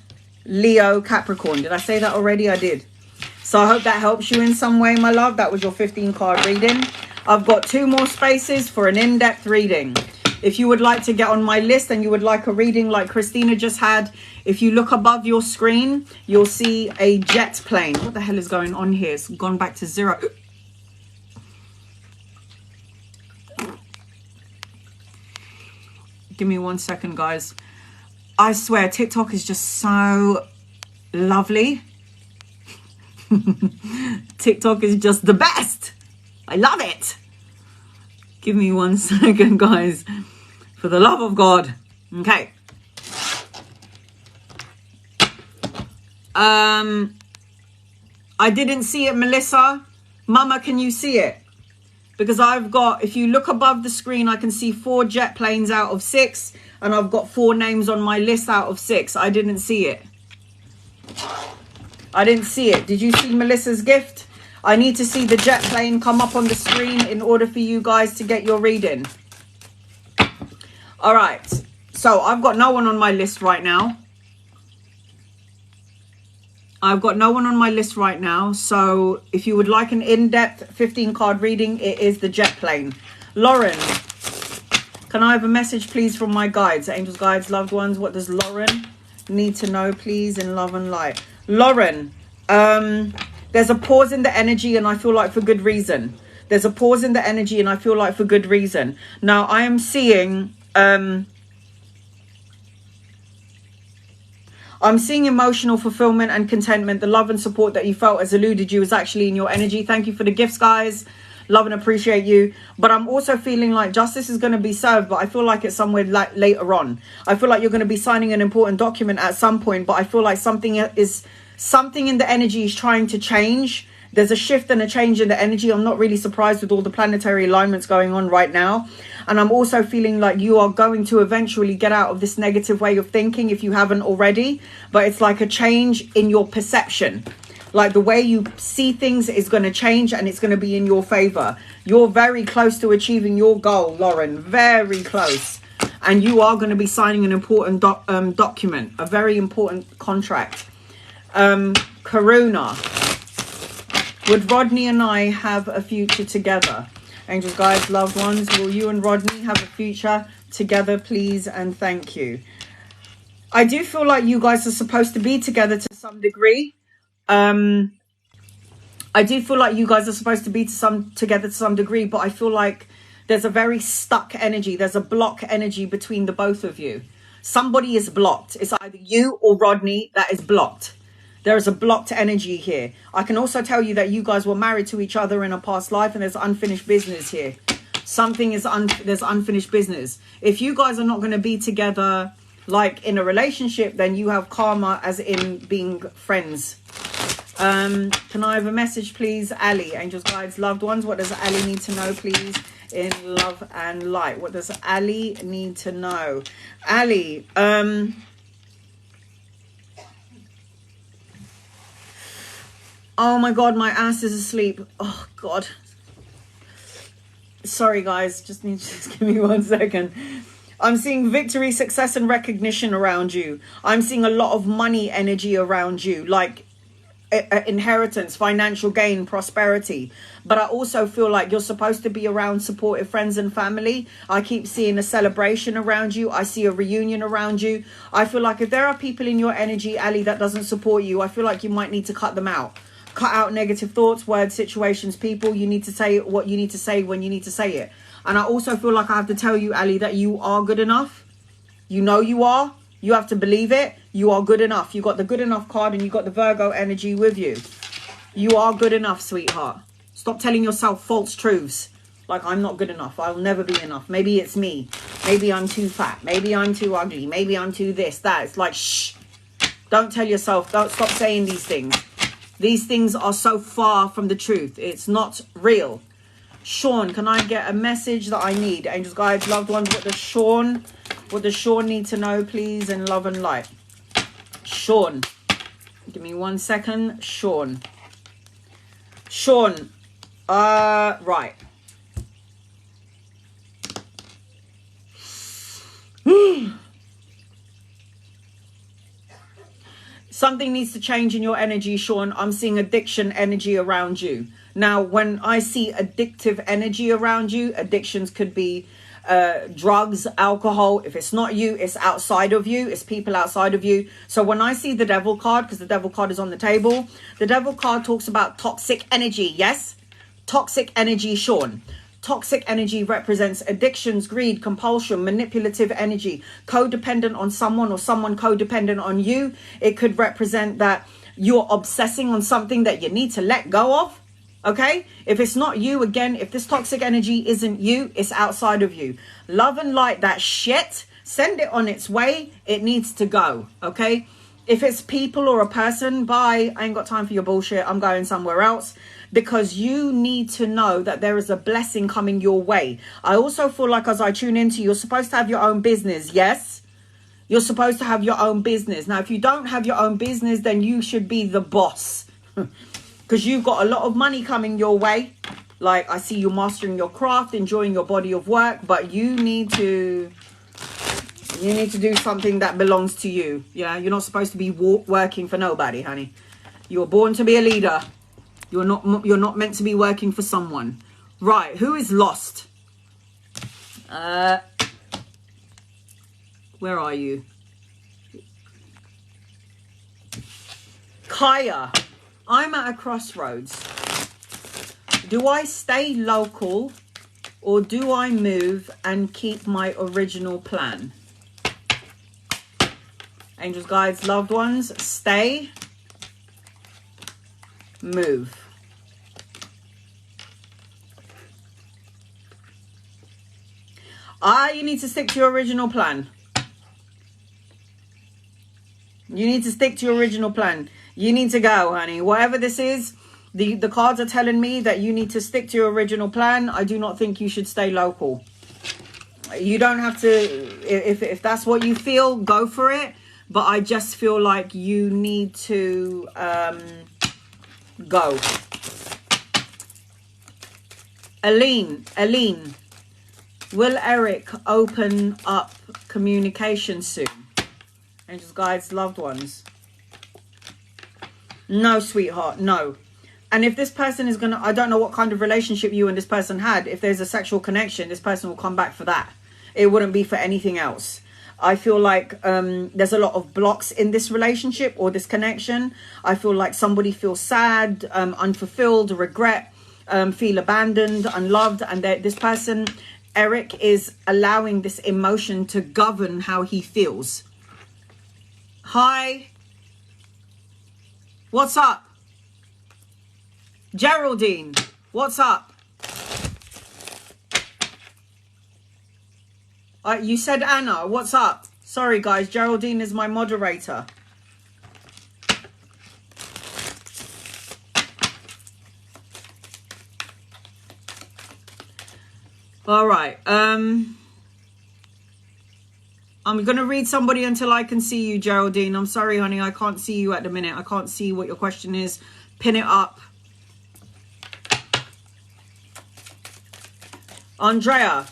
Leo, Capricorn. Did I say that already? I did. So I hope that helps you in some way, my love. That was your 15 card reading. I've got 2 more spaces for an in-depth reading. If you would like to get on my list and you would like a reading like Christina just had, if you look above your screen, you'll see a jet plane. What the hell is going on here? It's gone back to 0. Give me 1 second, guys. I swear, TikTok is just so lovely. TikTok is just the best. I love it. Give me 1 second, guys. For the love of God. Okay. I didn't see it, Melissa. Mama, can you see it? Because I've got, if you look above the screen, I can see 4 jet planes out of 6. And I've got 4 names on my list out of 6. I didn't see it. I didn't see it. Did you see Melissa's gift? I need to see the jet plane come up on the screen in order for you guys to get your reading. All right. So I've got no one on my list right now. I've got no one on my list right now. So if you would like an in-depth 15 card reading, it is the jet plane. Lauren, can I have a message, please, from my guides, angels, guides, loved ones? What does Lauren need to know, please, in love and light? Lauren, there's a pause in the energy, and I feel like for good reason. There's a pause in the energy, and I feel like for good reason. Now, I am seeing... I'm seeing emotional fulfillment and contentment. The love and support that you felt has eluded you is actually in your energy. Thank you for the gifts, guys. Love and appreciate you. But I'm also feeling like justice is going to be served, but I feel like it's somewhere later on. I feel like you're going to be signing an important document at some point, but I feel like something in the energy is trying to change. There's a shift and a change in the energy. I'm not really surprised with all the planetary alignments going on right now. And I'm also feeling like you are going to eventually get out of this negative way of thinking if you haven't already. But it's like a change in your perception. Like the way you see things is going to change, and it's going to be in your favor. You're very close to achieving your goal, Lauren. Very close. And you are going to be signing an important document, a very important contract. Karuna. Would Rodney and I have a future together? Angels, guides, loved ones, will you and Rodney have a future together, please, and thank you. I do feel like you guys are supposed to be together to some degree. I do feel like you guys are supposed to be together to some degree, but I feel like there's a very stuck energy. There's a block energy between the both of you. Somebody is blocked. It's either you or Rodney that is blocked. There is a blocked energy here. I can also tell you that you guys were married to each other in a past life, and there's unfinished business here. There's unfinished business. If you guys are not going to be together like in a relationship, then you have karma as in being friends. Can I have a message, please? Ali, angels, guides, loved ones. What does Ali need to know, please, in love and light? What does Ali need to know? Ali, oh my God, my ass is asleep. Oh God. Sorry guys, just give me 1 second. I'm seeing victory, success and recognition around you. I'm seeing a lot of money energy around you, like inheritance, financial gain, prosperity. But I also feel like you're supposed to be around supportive friends and family. I keep seeing a celebration around you. I see a reunion around you. I feel like if there are people in your energy, Ali, that doesn't support you, I feel like you might need to cut them out. Cut out negative thoughts, words, situations, people. You need to say what you need to say when you need to say it. And I also feel like I have to tell you, Ali, that you are good enough. You know you are. You have to believe it. You are good enough. You got the good enough card, and you got the Virgo energy with you. You are good enough, sweetheart. Stop telling yourself false truths. Like, I'm not good enough. I'll never be enough. Maybe it's me. Maybe I'm too fat. Maybe I'm too ugly. Maybe I'm too this, that. It's like, shh. Don't tell yourself. Don't stop saying these things. These things are so far from the truth. It's not real. Sean, can I get a message that I need? Angels, guides, loved ones, what does Sean need to know, please, in love and light? Sean. Give me 1 second. Sean. Right. Something needs to change in your energy, Sean. I'm seeing addiction energy around you. Now, when I see addictive energy around you, addictions could be drugs, alcohol. If it's not you, it's outside of you. It's people outside of you. So when I see the devil card, because the devil card is on the table, the devil card talks about toxic energy. Yes, toxic energy, Sean. Toxic energy represents addictions, greed, compulsion, manipulative energy, codependent on someone or someone codependent on you. It could represent that you're obsessing on something that you need to let go of. Okay, if it's not you, again, if this toxic energy isn't you, it's outside of you. Love and light that shit, send it on its way. It needs to go. Okay, if it's people or a person, bye, I ain't got time for your bullshit. I'm going somewhere else, because you need to know that there is a blessing coming your way. I also feel like, as I tune into, you're supposed to have your own business. Yes, you're supposed to have your own business. Now, if you don't have your own business, then you should be the boss. Because you've got a lot of money coming your way. Like, I see you mastering your craft, enjoying your body of work, but you need to do something that belongs to you. Yeah, you're not supposed to be working for nobody, honey. You were born to be a leader. You're not meant to be working for someone. Right, who is lost? Where are you? Kaya. I'm at a crossroads. Do I stay local or do I move and keep my original plan? Angels, guides, loved ones, stay, move. You need to stick to your original plan. You need to stick to your original plan. You need to go, honey. Whatever this is, the cards are telling me that you need to stick to your original plan. I do not think you should stay local. You don't have to, if that's what you feel, go for it. But I just feel like you need to go. Aline, will Eric open up communication soon? Angels, guides, loved ones. No, sweetheart, no. And if this person is gonna, I don't know what kind of relationship you and this person had. If there's a sexual connection, this person will come back for that. It wouldn't be for anything else. I feel like there's a lot of blocks in this relationship or this connection. I feel like somebody feels sad, unfulfilled, regret, feel abandoned, unloved. And this person, Eric, is allowing this emotion to govern how he feels. Hi. What's up? Geraldine, what's up? You said Anna, what's up? Sorry, guys, Geraldine is my moderator. All right. I'm going to read somebody until I can see you, Geraldine. I'm sorry, honey. I can't see you at the minute. I can't see what your question is. Pin it up. Andrea.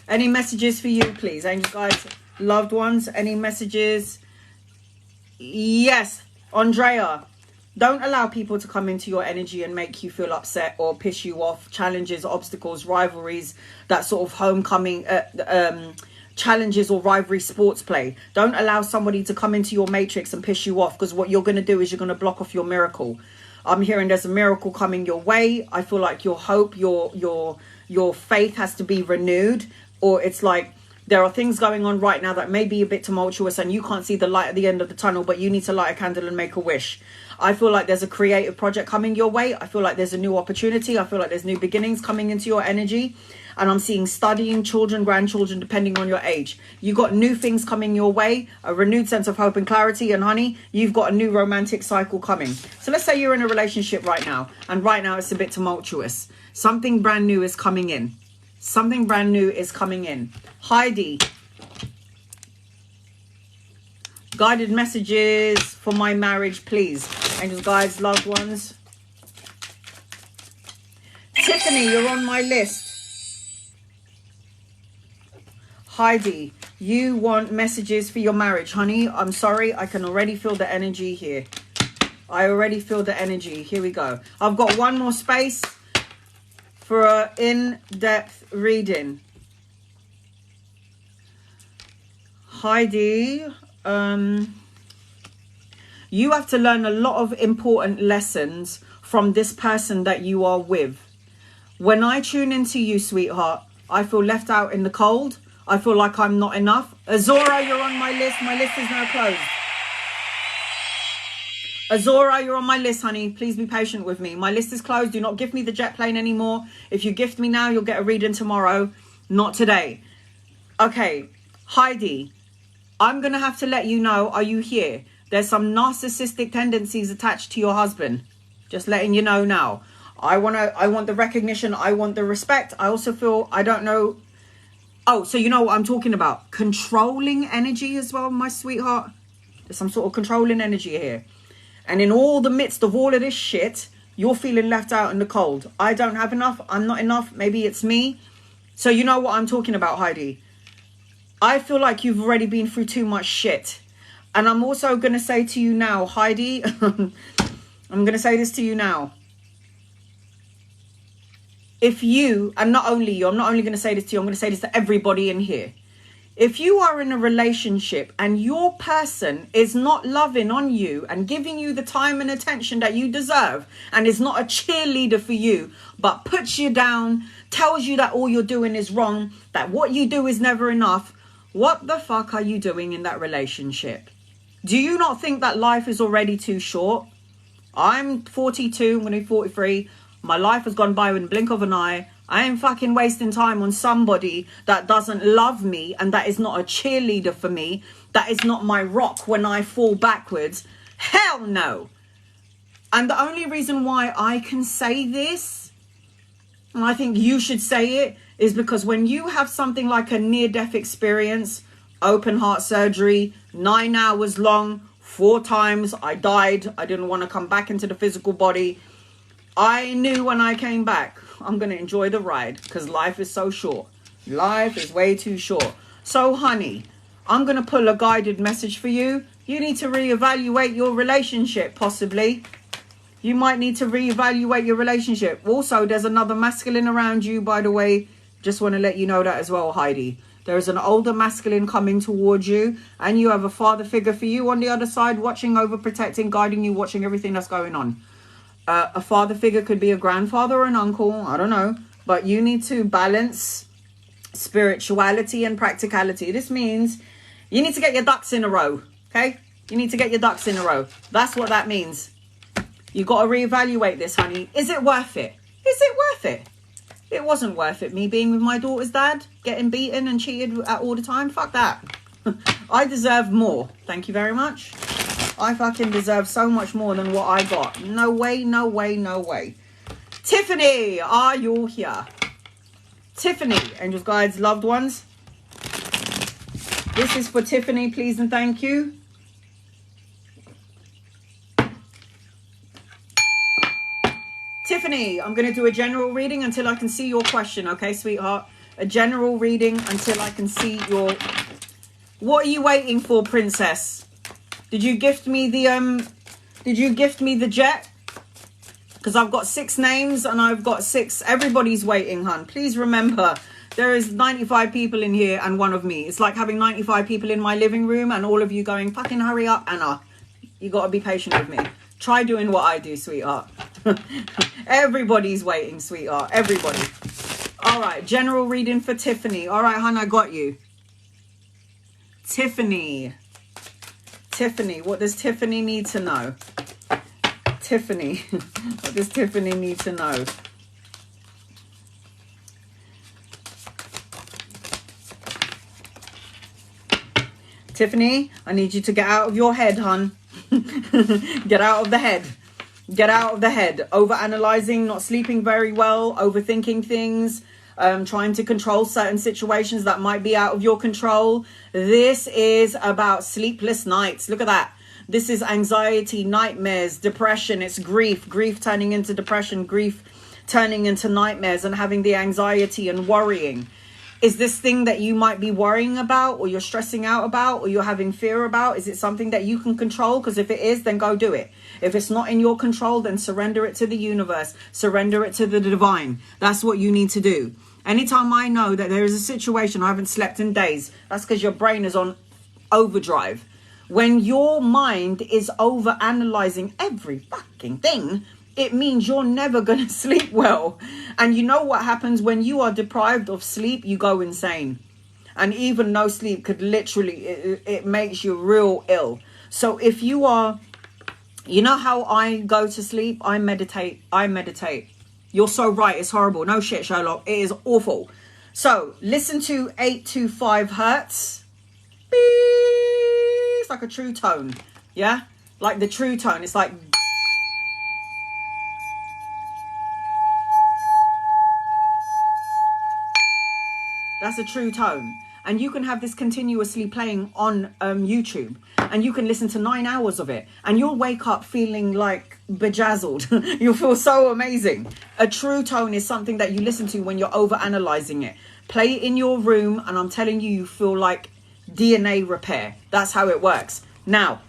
Any messages for you, please? Angels, guys, loved ones. Any messages? Yes. Andrea. Don't allow people to come into your energy and make you feel upset or piss you off. Challenges, obstacles, rivalries, that sort of homecoming... challenges or rivalry sports play. Don't allow somebody to come into your matrix and piss you off, because what you're going to do is you're going to block off your miracle. I'm hearing there's a miracle coming your way. I feel like your hope, your faith has to be renewed, or it's like there are things going on right now that may be a bit tumultuous and you can't see the light at the end of the tunnel, but you need to light a candle and make a wish. I feel like there's a creative project coming your way. I feel like there's a new opportunity. I feel like there's new beginnings coming into your energy. And I'm seeing studying, children, grandchildren, depending on your age. You got new things coming your way, a renewed sense of hope and clarity. And honey, you've got a new romantic cycle coming. So let's say you're in a relationship right now, and right now it's a bit tumultuous. Something brand new is coming in. Something brand new is coming in. Heidi. Guided messages for my marriage, please. Angels, guides, loved ones. Tiffany, you're on my list. Heidi, you want messages for your marriage, honey. I'm sorry, I can already feel the energy here. I already feel the energy. Here we go. I've got one more space for an in-depth reading. Heidi, you have to learn a lot of important lessons from this person that you are with. When I tune into you, sweetheart, I feel left out in the cold. I feel like I'm not enough. Azora, you're on my list. My list is now closed. Azora, you're on my list, honey. Please be patient with me. My list is closed. Do not gift me the jet plane anymore. If you gift me now, you'll get a reading tomorrow. Not today. Okay, Heidi, I'm going to have to let you know, are you here? There's some narcissistic tendencies attached to your husband. Just letting you know now. I want the recognition. I want the respect. I also feel, I don't know. Oh, so you know what I'm talking about. Controlling energy as well, my sweetheart. There's some sort of controlling energy here. And in all the midst of all of this shit, you're feeling left out in the cold. I don't have enough. I'm not enough. Maybe it's me. So you know what I'm talking about, Heidi. I feel like you've already been through too much shit. And I'm also going to say to you now, Heidi, I'm going to say this to you now. If you, and not only you, I'm not only going to say this to you, I'm going to say this to everybody in here. If you are in a relationship and your person is not loving on you and giving you the time and attention that you deserve and is not a cheerleader for you, but puts you down, tells you that all you're doing is wrong, that what you do is never enough, what the fuck are you doing in that relationship? Do you not think that life is already too short? I'm 42, I'm going to be 43. My life has gone by in the blink of an eye. I ain't fucking wasting time on somebody that doesn't love me and that is not a cheerleader for me. That is not my rock when I fall backwards. Hell no. And the only reason why I can say this, and I think you should say it, is because when you have something like a near-death experience, open heart surgery, 9 hours long, 4 times, I died. I didn't want to come back into the physical body. I knew when I came back, I'm going to enjoy the ride because life is so short. Life is way too short. So, honey, I'm going to pull a guided message for you. You need to reevaluate your relationship, possibly. You might need to reevaluate your relationship. Also, there's another masculine around you, by the way. Just want to let you know that as well, Heidi. There is an older masculine coming towards you, and you have a father figure for you on the other side, watching over, protecting, guiding you, watching everything that's going on. A father figure could be a grandfather or an uncle, I don't know. But you need to balance spirituality and practicality. This means you need to get your ducks in a row, okay? You need to get your ducks in a row. That's what that means. You got to reevaluate this, honey. Is it worth it? Is it worth it? It wasn't worth it, me being with my daughter's dad, getting beaten and cheated all the time. Fuck that. I deserve more. Thank you very much. I fucking deserve so much more than what I got. No way, no way, no way. Tiffany, are you here? Tiffany, angels, guides, loved ones. This is for Tiffany, please and thank you. Tiffany, I'm going to do a general reading until I can see your question, okay, sweetheart? A general reading until I can see your... What are you waiting for, princess? Did you gift me the jet? Because I've got 6 names and I've got 6. Everybody's waiting, hun. Please remember, there is 95 people in here and one of me. It's like having 95 people in my living room and all of you going, fucking hurry up, Anna. You got to be patient with me. Try doing what I do, sweetheart. Everybody's waiting, sweetheart. Everybody. All right, general reading for Tiffany. All right, hun, I got you. Tiffany, what does Tiffany need to know? Tiffany, what does Tiffany need to know? Tiffany, I need you to get out of your head, hun. Get out of the head. Get out of the head. Overanalyzing, not sleeping very well, overthinking things, trying to control certain situations that might be out of your control. This is about sleepless nights. Look at that. This is anxiety, nightmares, depression. It's grief. Grief turning into depression. Grief turning into nightmares and having the anxiety and worrying. Is this thing that you might be worrying about, or you're stressing out about, or you're having fear about, is it something that you can control? Because if it is, then go do it. If it's not in your control, then surrender it to the universe. Surrender it to the divine. That's what you need to do. Anytime I know that there is a situation, I haven't slept in days, that's because your brain is on overdrive. When your mind is over analyzing every fucking thing, it means you're never going to sleep well. And you know what happens when you are deprived of sleep? You go insane. And even no sleep could literally, it makes you real ill. So if you are, you know how I go to sleep? I meditate. You're so right. It's horrible. No shit, Sherlock. It is awful. So listen to 825 hertz. It's like a true tone. Yeah? Like the true tone. It's like... That's a true tone. And you can have this continuously playing on YouTube. And you can listen to 9 hours of it. And you'll wake up feeling like bejazzled. You'll feel so amazing. A true tone is something that you listen to when you're over-analyzing it. Play it in your room, and I'm telling you, you feel like DNA repair. That's how it works. Now,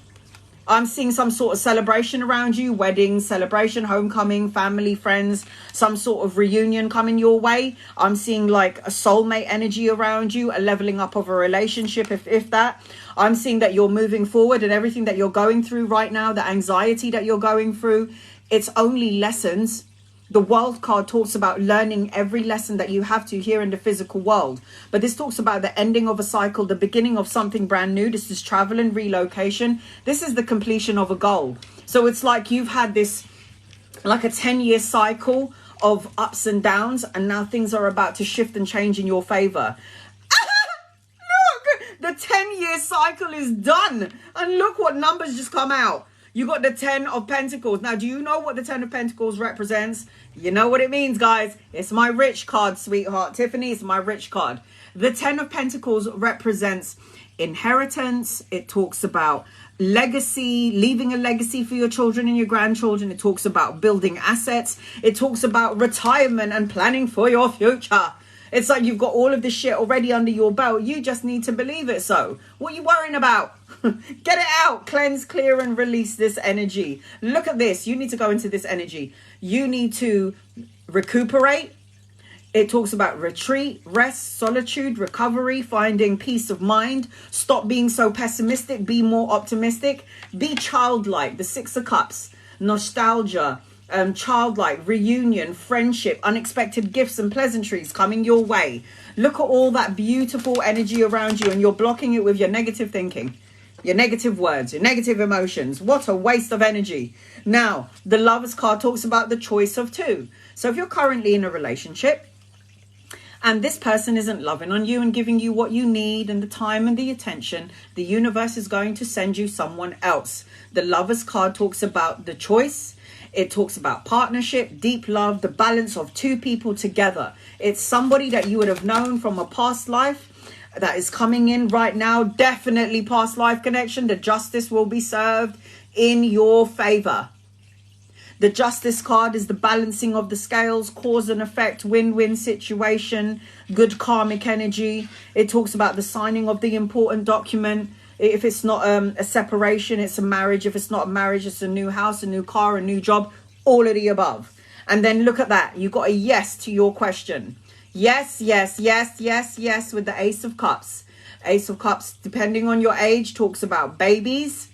I'm seeing some sort of celebration around you, wedding, celebration, homecoming, family, friends, some sort of reunion coming your way. I'm seeing like a soulmate energy around you, a leveling up of a relationship, if that. I'm seeing that you're moving forward, and everything that you're going through right now, the anxiety that you're going through, it's only lessons. The world card talks about learning every lesson that you have to here in the physical world. But this talks about the ending of a cycle, the beginning of something brand new. This is travel and relocation. This is the completion of a goal. So it's like you've had this, like a 10-year cycle of ups and downs, and now things are about to shift and change in your favor. Look, the 10-year cycle is done. And look what numbers just come out. You got the 10 of Pentacles. Now, do you know what the 10 of Pentacles represents? You know what it means, guys. It's my rich card, sweetheart. Tiffany, it's my rich card. The 10 of Pentacles represents inheritance. It talks about legacy, leaving a legacy for your children and your grandchildren. It talks about building assets. It talks about retirement and planning for your future. It's like you've got all of this shit already under your belt. You just need to believe it so. What are you worrying about? Get it out. Cleanse, clear, and release this energy. Look at this. You need to go into this energy. You need to recuperate. It talks about retreat, rest, solitude, recovery, finding peace of mind. Stop being so pessimistic. Be more optimistic. Be childlike. The 6 of Cups. Nostalgia. Childlike, reunion, friendship, unexpected gifts and pleasantries coming your way. Look at all that beautiful energy around you, and you're blocking it with your negative thinking, your negative words, your negative emotions. What a waste of energy. Now, the Lovers card talks about the choice of 2. So if you're currently in a relationship and this person isn't loving on you and giving you what you need and the time and the attention, the universe is going to send you someone else. The Lovers card talks about the choice. It talks about partnership, deep love, the balance of 2 people together. It's somebody that you would have known from a past life that is coming in right now. Definitely past life connection. The justice will be served in your favor. The Justice card is the balancing of the scales, cause and effect, win-win situation, good karmic energy. It talks about the signing of the important document. If it's not a separation, it's a marriage. If it's not a marriage, it's a new house, a new car, a new job, all of the above. And then look at that. You got a yes to your question. Yes, yes, yes, yes, yes, with the Ace of Cups. Ace of Cups, depending on your age, talks about babies,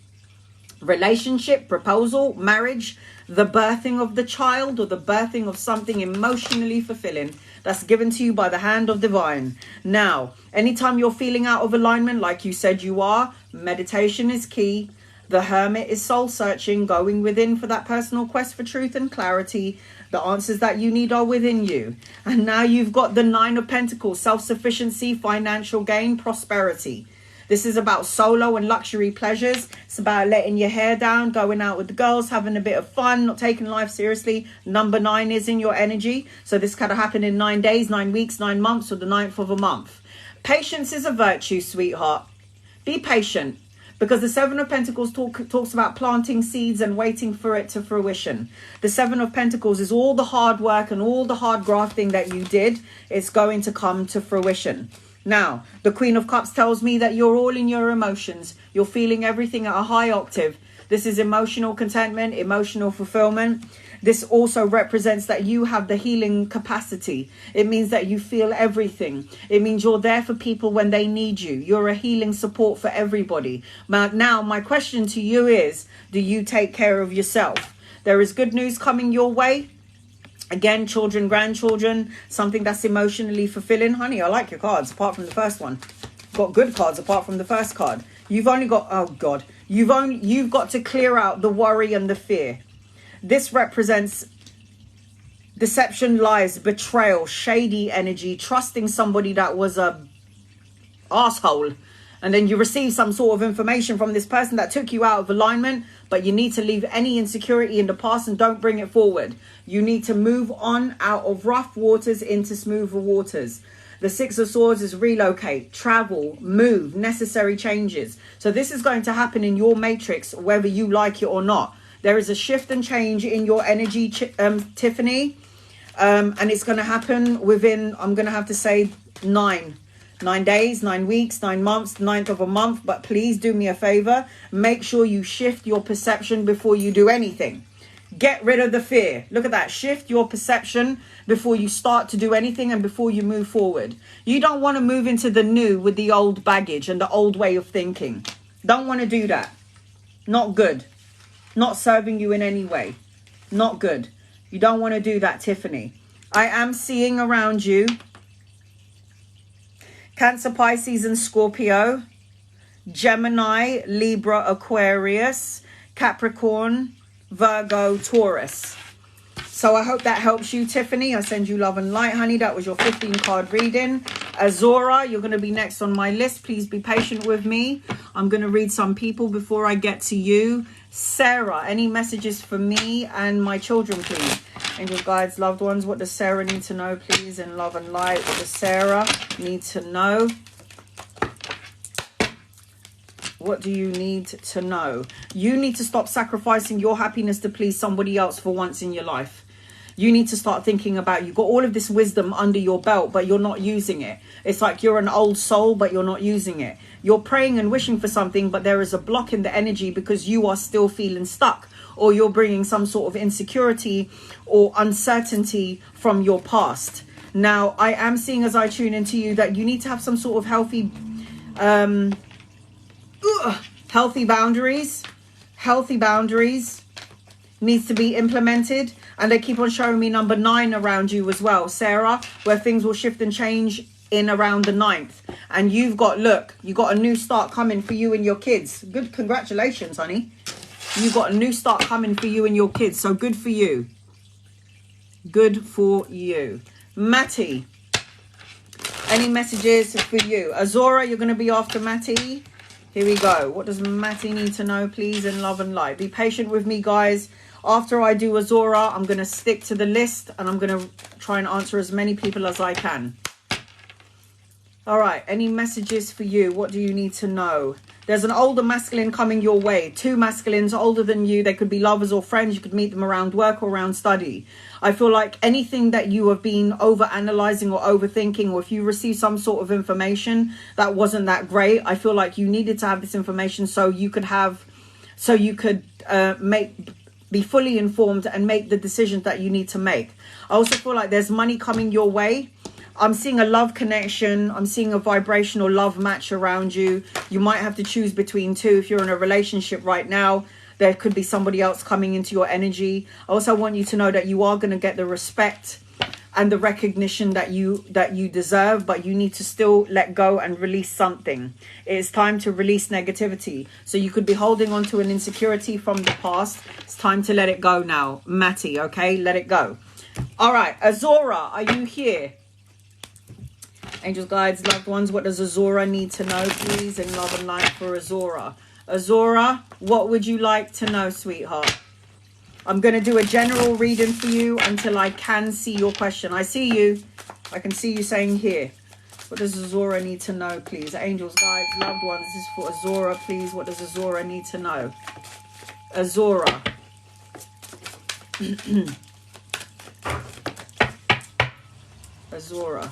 relationship, proposal, marriage, the birthing of the child, or the birthing of something emotionally fulfilling that's given to you by the hand of divine. Now, anytime you're feeling out of alignment, like you said you are, meditation is key. The Hermit is soul searching, going within for that personal quest for truth and clarity. The answers that you need are within you. And now you've got the 9 of Pentacles, self-sufficiency, financial gain, prosperity. This is about solo and luxury pleasures. It's about letting your hair down, going out with the girls, having a bit of fun, not taking life seriously. Number 9 is in your energy. So this could happen in 9 days, 9 weeks, 9 months, or the 9th of a month. Patience is a virtue, sweetheart. Be patient. Because the Seven of Pentacles talks about planting seeds and waiting for it to fruition. The Seven of Pentacles is all the hard work and all the hard grafting that you did. It's going to come to fruition. Now, the Queen of Cups tells me that you're all in your emotions. You're feeling everything at a high octave. This is emotional contentment, emotional fulfillment. This also represents that you have the healing capacity. It means that you feel everything. It means you're there for people when they need you. You're a healing support for everybody. Now, my question to you is, do you take care of yourself? There is good news coming your way. Again, children, grandchildren, something that's emotionally fulfilling. Honey, I like your cards, apart from the first one. Got good cards apart from the first card. You've only got, oh God, you've got to clear out the worry and the fear. This represents deception, lies, betrayal, shady energy, trusting somebody that was a asshole. And then you receive some sort of information from this person that took you out of alignment, but you need to leave any insecurity in the past and don't bring it forward. You need to move on out of rough waters into smoother waters. The Six of Swords is relocate, travel, move, necessary changes. So this is going to happen in your matrix, whether you like it or not. There is a shift and change in your energy, Tiffany. And it's going to happen within, I'm going to have to say 9 days, 9 weeks, 9 months, 9th of a month. But please do me a favor. Make sure you shift your perception before you do anything. Get rid of the fear. Look at that. Shift your perception before you start to do anything and before you move forward. You don't want to move into the new with the old baggage and the old way of thinking. Don't want to do that. Not good. Not serving you in any way. Not good. You don't want to do that, Tiffany. I am seeing around you Cancer, Pisces and Scorpio, Gemini, Libra, Aquarius, Capricorn, Virgo, Taurus. So I hope that helps you, Tiffany. I send you love and light, honey. That was your 15 card reading. Azora, you're going to be next on my list. Please be patient with me. I'm going to read some people before I get to you. Sarah, any messages for me and my children, please? Angels, guides, loved ones, what does Sarah need to know, please? In love and light, what does Sarah need to know? What do you need to know? You need to stop sacrificing your happiness to please somebody else for once in your life. You need to start thinking about, you've got all of this wisdom under your belt, but you're not using it. It's like you're an old soul, but you're not using it. You're praying and wishing for something, but there is a block in the energy because you are still feeling stuck, or you're bringing some sort of insecurity or uncertainty from your past. Now, I am seeing as I tune into you that you need to have some sort of healthy boundaries. Healthy boundaries needs to be implemented. And they keep on showing me number 9 around you as well, Sarah, where things will shift and change in around the 9th. And you've got, look, you got a new start coming for you and your kids. Good, congratulations, honey. You've got a new start coming for you and your kids. So good for you. Good for you. Matty, any messages for you? Azora, you're going to be after Matty. Here we go. What does Matty need to know, please, in love and light? Be patient with me, guys. After I do Azora, I'm going to stick to the list and I'm going to try and answer as many people as I can. All right. Any messages for you? What do you need to know? There's an older masculine coming your way. 2 masculines older than you. They could be lovers or friends. You could meet them around work or around study. I feel like anything that you have been over-analyzing or overthinking, or if you receive some sort of information that wasn't that great, I feel like you needed to have this information so you could be fully informed and make the decisions that you need to make. I also feel like there's money coming your way. I'm seeing a love connection. I'm seeing a vibrational love match around you. You might have to choose between 2. If you're in a relationship right now, there could be somebody else coming into your energy. I also want you to know that you are going to get the respect and the recognition that you deserve, but you need to still let go and release something. It's time to release negativity. So you could be holding on to an insecurity from the past. It's time to let it go now. Matty, okay? Let it go. All right. Azora, are you here? Angels, guides, loved ones, what does Azora need to know, please, in love and light for Azora? Azora, what would you like to know, sweetheart? I'm going to do a general reading for you until I can see your question. I see you. I can see you saying here. What does Azura need to know, please? Angels, guides, loved ones. This is for Azura, please. What does Azura need to know? Azura. Azura.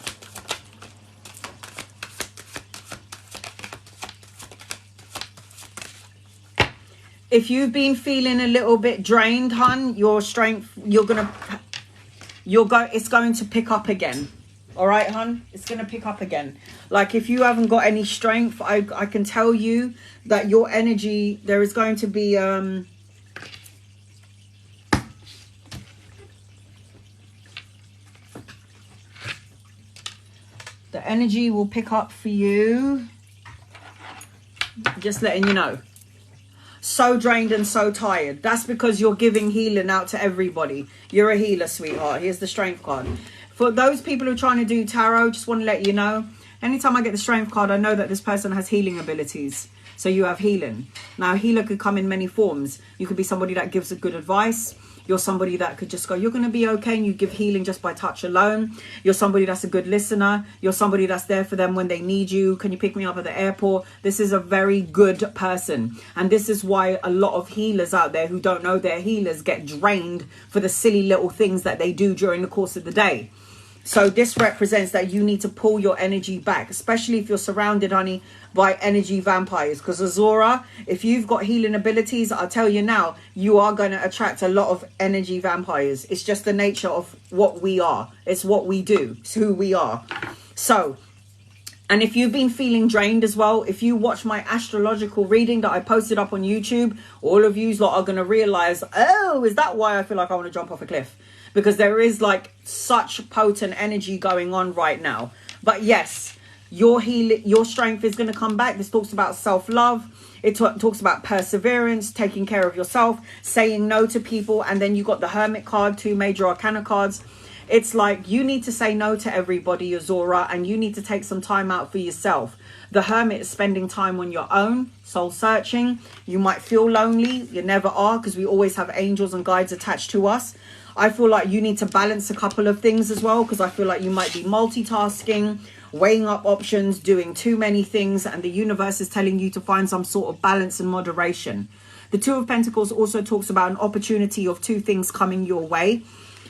If you've been feeling a little bit drained, hun, your strength, it's going to pick up again. All right, hun, it's going to pick up again. Like, if you haven't got any strength, I can tell you that your energy, there is going to be the energy will pick up for you. Just letting you know. So drained and so tired. That's because you're giving healing out to everybody. You're a healer, sweetheart. Here's the strength card. For those people who are trying to do tarot, just want to let you know, anytime I get the strength card, I know that this person has healing abilities. So you have healing. Now, a healer could come in many forms. You could be somebody that gives a good advice. You're somebody that could just go, you're going to be okay, and you give healing just by touch alone. You're somebody that's a good listener. You're somebody that's there for them when they need you. Can you pick me up at the airport? This is a very good person. And this is why a lot of healers out there who don't know they're healers get drained for the silly little things that they do during the course of the day. So this represents that you need to pull your energy back, especially if you're surrounded, honey, by energy vampires. Because Azura, if you've got healing abilities, I'll tell you now, you are going to attract a lot of energy vampires. It's just the nature of what we are. It's what we do. It's who we are. So, and if you've been feeling drained as well, if you watch my astrological reading that I posted up on YouTube, all of you lot are going to realize, oh, is that why I feel like I want to jump off a cliff? Because there is like such potent energy going on right now. But yes, your strength is going to come back. This talks about self-love. It talks about perseverance, taking care of yourself, saying no to people. And then you got the Hermit card, 2 major arcana cards. It's like you need to say no to everybody, Azura, and you need to take some time out for yourself. The Hermit is spending time on your own, soul searching. You might feel lonely. You never are, because we always have angels and guides attached to us. I feel like you need to balance a couple of things as well, because I feel like you might be multitasking, weighing up options, doing too many things, and the universe is telling you to find some sort of balance and moderation. The 2 of Pentacles also talks about an opportunity of 2 things coming your way.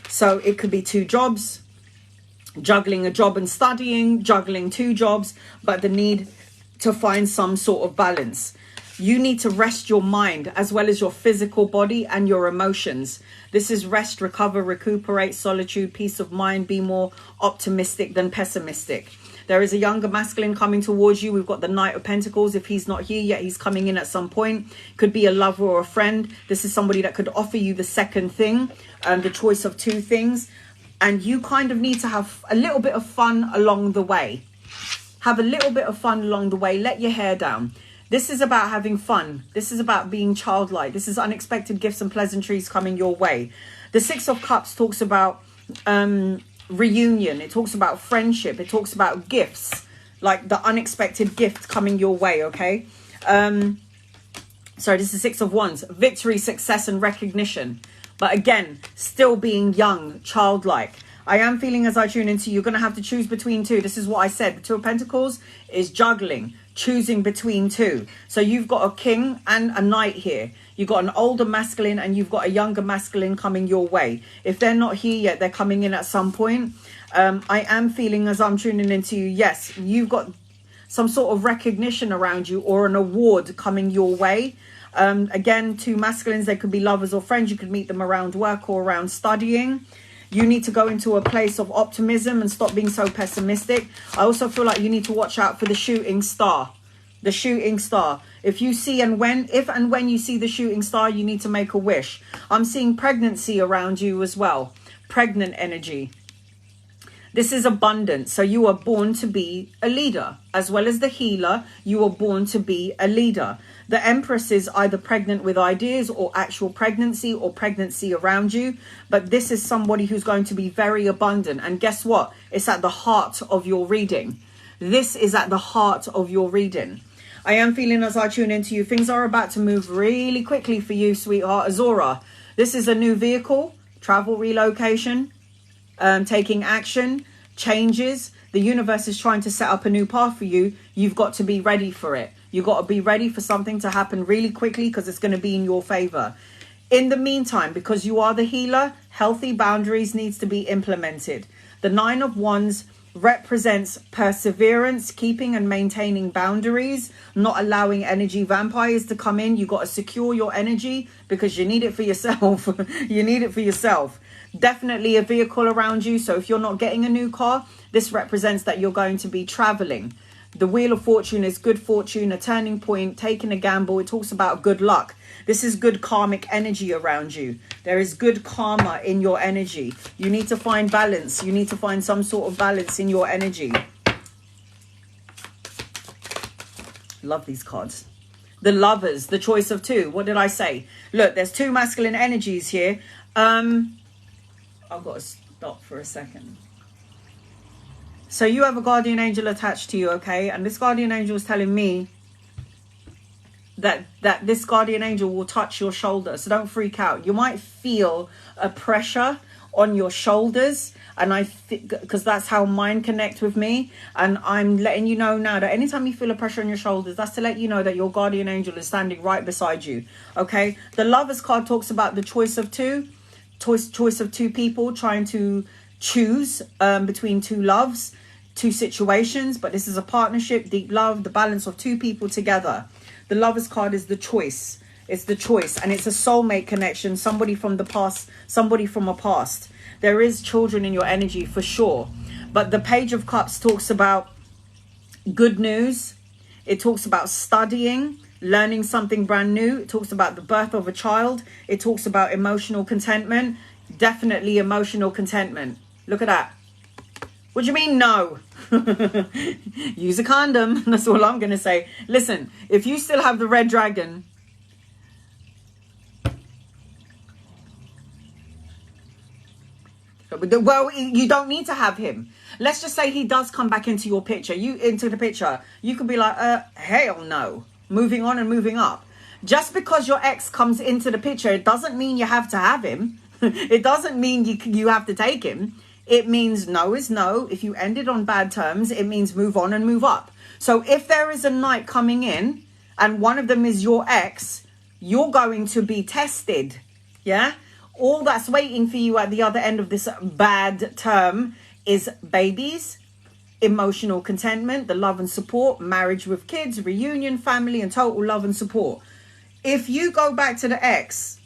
So it could be 2 jobs, juggling a job and studying, juggling 2 jobs, but the need to find some sort of balance. You need to rest your mind as well as your physical body and your emotions. This is rest, recover, recuperate, solitude, peace of mind, be more optimistic than pessimistic. There is a younger masculine coming towards you. We've got the Knight of Pentacles. If he's not here yet, he's coming in at some point. Could be a lover or a friend. This is somebody that could offer you the second thing, the choice of 2 things. And you kind of need to have a little bit of fun along the way. Have a little bit of fun along the way. Let your hair down. This is about having fun. This is about being childlike. This is unexpected gifts and pleasantries coming your way. The 6 of Cups talks about reunion. It talks about friendship. It talks about gifts, like the unexpected gift coming your way, okay? Sorry, this is 6 of Wands. Victory, success, and recognition. But again, still being young, childlike. I am feeling as I tune into you, you're going to have to choose between 2. This is what I said. The 2 of Pentacles is juggling, choosing between 2. So you've got a king and a knight here. You've got an older masculine and you've got a younger masculine coming your way. If they're not here yet, they're coming in at some point. I am feeling as I'm tuning into you, yes, you've got some sort of recognition around you or an award coming your way. Again, 2 masculines, they could be lovers or friends. You could meet them around work or around studying. You need to go into a place of optimism and stop being so pessimistic. I also feel like you need to watch out for the shooting star. The shooting star. If and when you see the shooting star, you need to make a wish. I'm seeing pregnancy around you as well. Pregnant energy. This is abundance. So you are born to be a leader. As well as the healer, you are born to be a leader. The Empress is either pregnant with ideas or actual pregnancy or pregnancy around you. But this is somebody who's going to be very abundant. And guess what? It's at the heart of your reading. This is at the heart of your reading. I am feeling as I tune into you, things are about to move really quickly for you, sweetheart. Azura, this is a new vehicle, travel relocation, taking action, changes. The universe is trying to set up a new path for you. You've got to be ready for it. You've got to be ready for something to happen really quickly because it's going to be in your favor. In the meantime, because you are the healer, healthy boundaries needs to be implemented. The Nine of Wands represents perseverance, keeping and maintaining boundaries, not allowing energy vampires to come in. You got to secure your energy because you need it for yourself. You need it for yourself. Definitely a vehicle around you. So if you're not getting a new car, this represents that you're going to be traveling. The Wheel of Fortune is good fortune, a turning point, taking a gamble. It talks about good luck. This is good karmic energy around you. There is good karma in your energy. You need to find balance. You need to find some sort of balance in your energy. Love these cards. The Lovers, the choice of two. What did I say? Look, there's two masculine energies here. I've got to stop for a second. So you have a guardian angel attached to you, okay? And this guardian angel is telling me that this guardian angel will touch your shoulder. So don't freak out. You might feel a pressure on your shoulders. And I think, because that's how mine connect with me. And I'm letting you know now that anytime you feel a pressure on your shoulders, that's to let you know that your guardian angel is standing right beside you, okay? The Lovers card talks about the choice of two. Choice of two people trying to choose between two loves, two situations, but this is a partnership, deep love, the balance of two people together. The Lovers card is the choice. It's the choice, and it's a soulmate connection, somebody from the past, somebody from a past. There is children in your energy for sure, but the Page of Cups talks about good news. It talks about studying, learning something brand new. It talks about the birth of a child. It talks about emotional contentment. Definitely emotional contentment. Look at that. What do you mean no? Use a condom. That's all I'm going to say. Listen, if you still have the red dragon, well, you don't need to have him. Let's just say he does come back into your picture. Into the picture. You could be like, hell no. Moving on and moving up. Just because your ex comes into the picture, it doesn't mean you have to have him. It doesn't mean you have to take him. It means no is no. If you ended on bad terms, it means move on and move up. So if there is a knight coming in and one of them is your ex, you're going to be tested. Yeah? All that's waiting for you at the other end of this bad term is babies, emotional contentment, the love and support, marriage with kids, reunion, family, and total love and support. If you go back to the ex,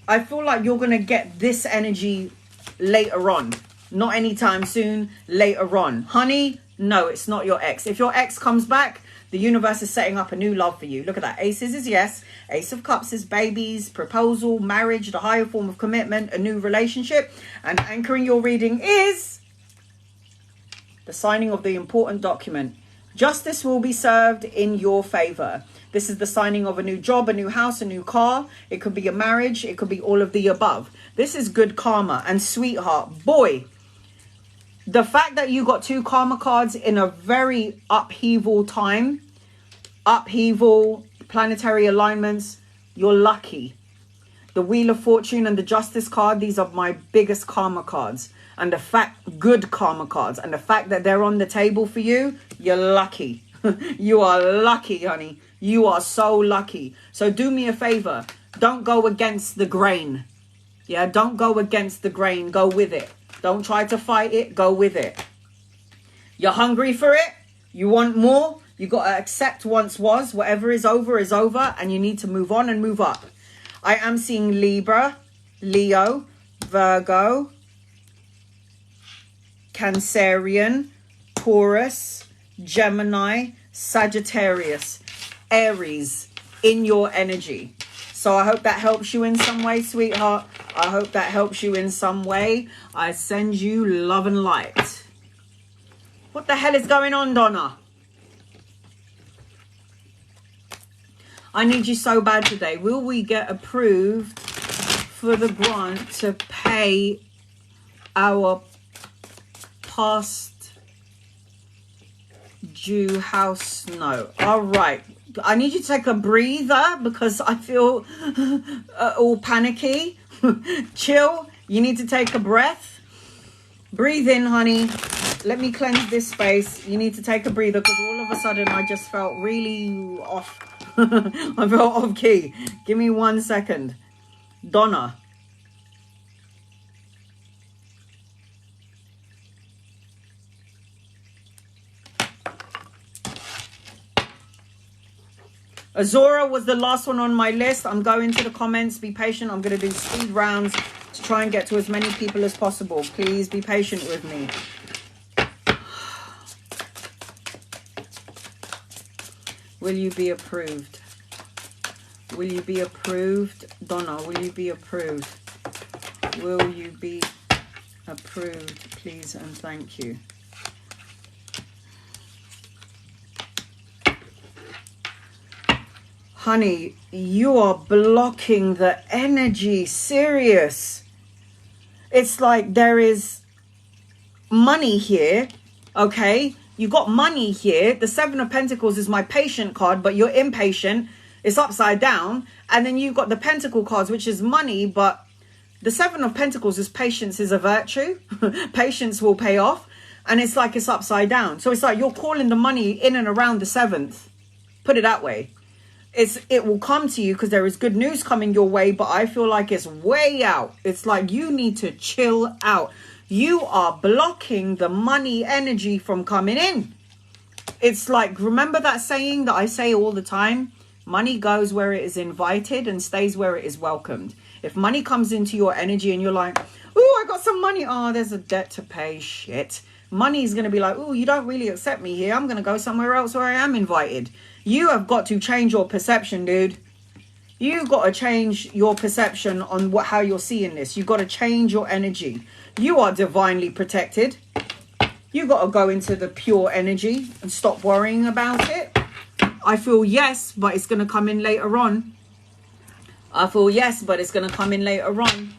I feel like you're going to get this energy later on. Not anytime soon, later on. Honey, no, it's not your ex. If your ex comes back, the universe is setting up a new love for you. Look at that. Aces is yes. Ace of Cups is babies, proposal, marriage, the higher form of commitment, a new relationship. And anchoring your reading is the signing of the important document. Justice will be served in your favor. This is the signing of a new job, a new house, a new car. It could be a marriage. It could be all of the above. This is good karma. And sweetheart, boy, the fact that you got two karma cards in a very upheaval time, upheaval, planetary alignments, you're lucky. The Wheel of Fortune and the Justice card, these are my biggest karma cards. And the fact, good karma cards. And the fact that they're on the table for you, you're lucky. You are lucky, honey. You are so lucky. So do me a favor. Don't go against the grain. Yeah, don't go against the grain. Go with it. Don't try to fight it. Go with it. You're hungry for it. You want more. You got to accept once was. Whatever is over, and you need to move on and move up. I am seeing Libra, Leo, Virgo, Cancerian, Taurus, Gemini, Sagittarius, Aries in your energy. So I hope that helps you in some way, sweetheart. I hope that helps you in some way. I send you love and light. What the hell is going on, Donna? I need you so bad today. Will we get approved for the grant to pay our past due house note? All right. I need you to take a breather because I feel all panicky. Chill. You need to take a breath. Breathe in, honey. let me cleanse this space. You need to take a breather because all of a sudden I just felt really off. I felt off key. Give me 1 second. Donna. Azora was the last one on my list. I'm going to the comments. Be patient. I'm going to do speed rounds to try and get to as many people as possible. Please be patient with me. Will you be approved? Will you be approved? Donna, will you be approved? Will you be approved, please and thank you. Honey, you are blocking the energy. Serious. It's like there is money here, okay? You got money here. The Seven of Pentacles is my patient card, but you're impatient. It's upside down. And then you've got the Pentacle cards, which is money, but the Seven of Pentacles is patience is a virtue. Patience will pay off. And it's like it's upside down. So it's like you're calling the money in and around the 7th. Put it that way. It will come to you because there is good news coming your way, but I feel like it's way out. It's like you need to chill out. You are blocking the money energy from coming in. It's like, remember that saying that I say all the time? Money goes where it is invited and stays where it is welcomed. If money comes into your energy and you're like, oh, I got some money. Oh, there's a debt to pay. Shit. Money is going to be like, oh, you don't really accept me here. I'm going to go somewhere else where I am invited. You have got to change your perception, dude. You've got to change your perception on how you're seeing this. You've got to change your energy. You are divinely protected. You've got to go into the pure energy and stop worrying about it. I feel yes, but it's going to come in later on. I feel yes, but it's going to come in later on.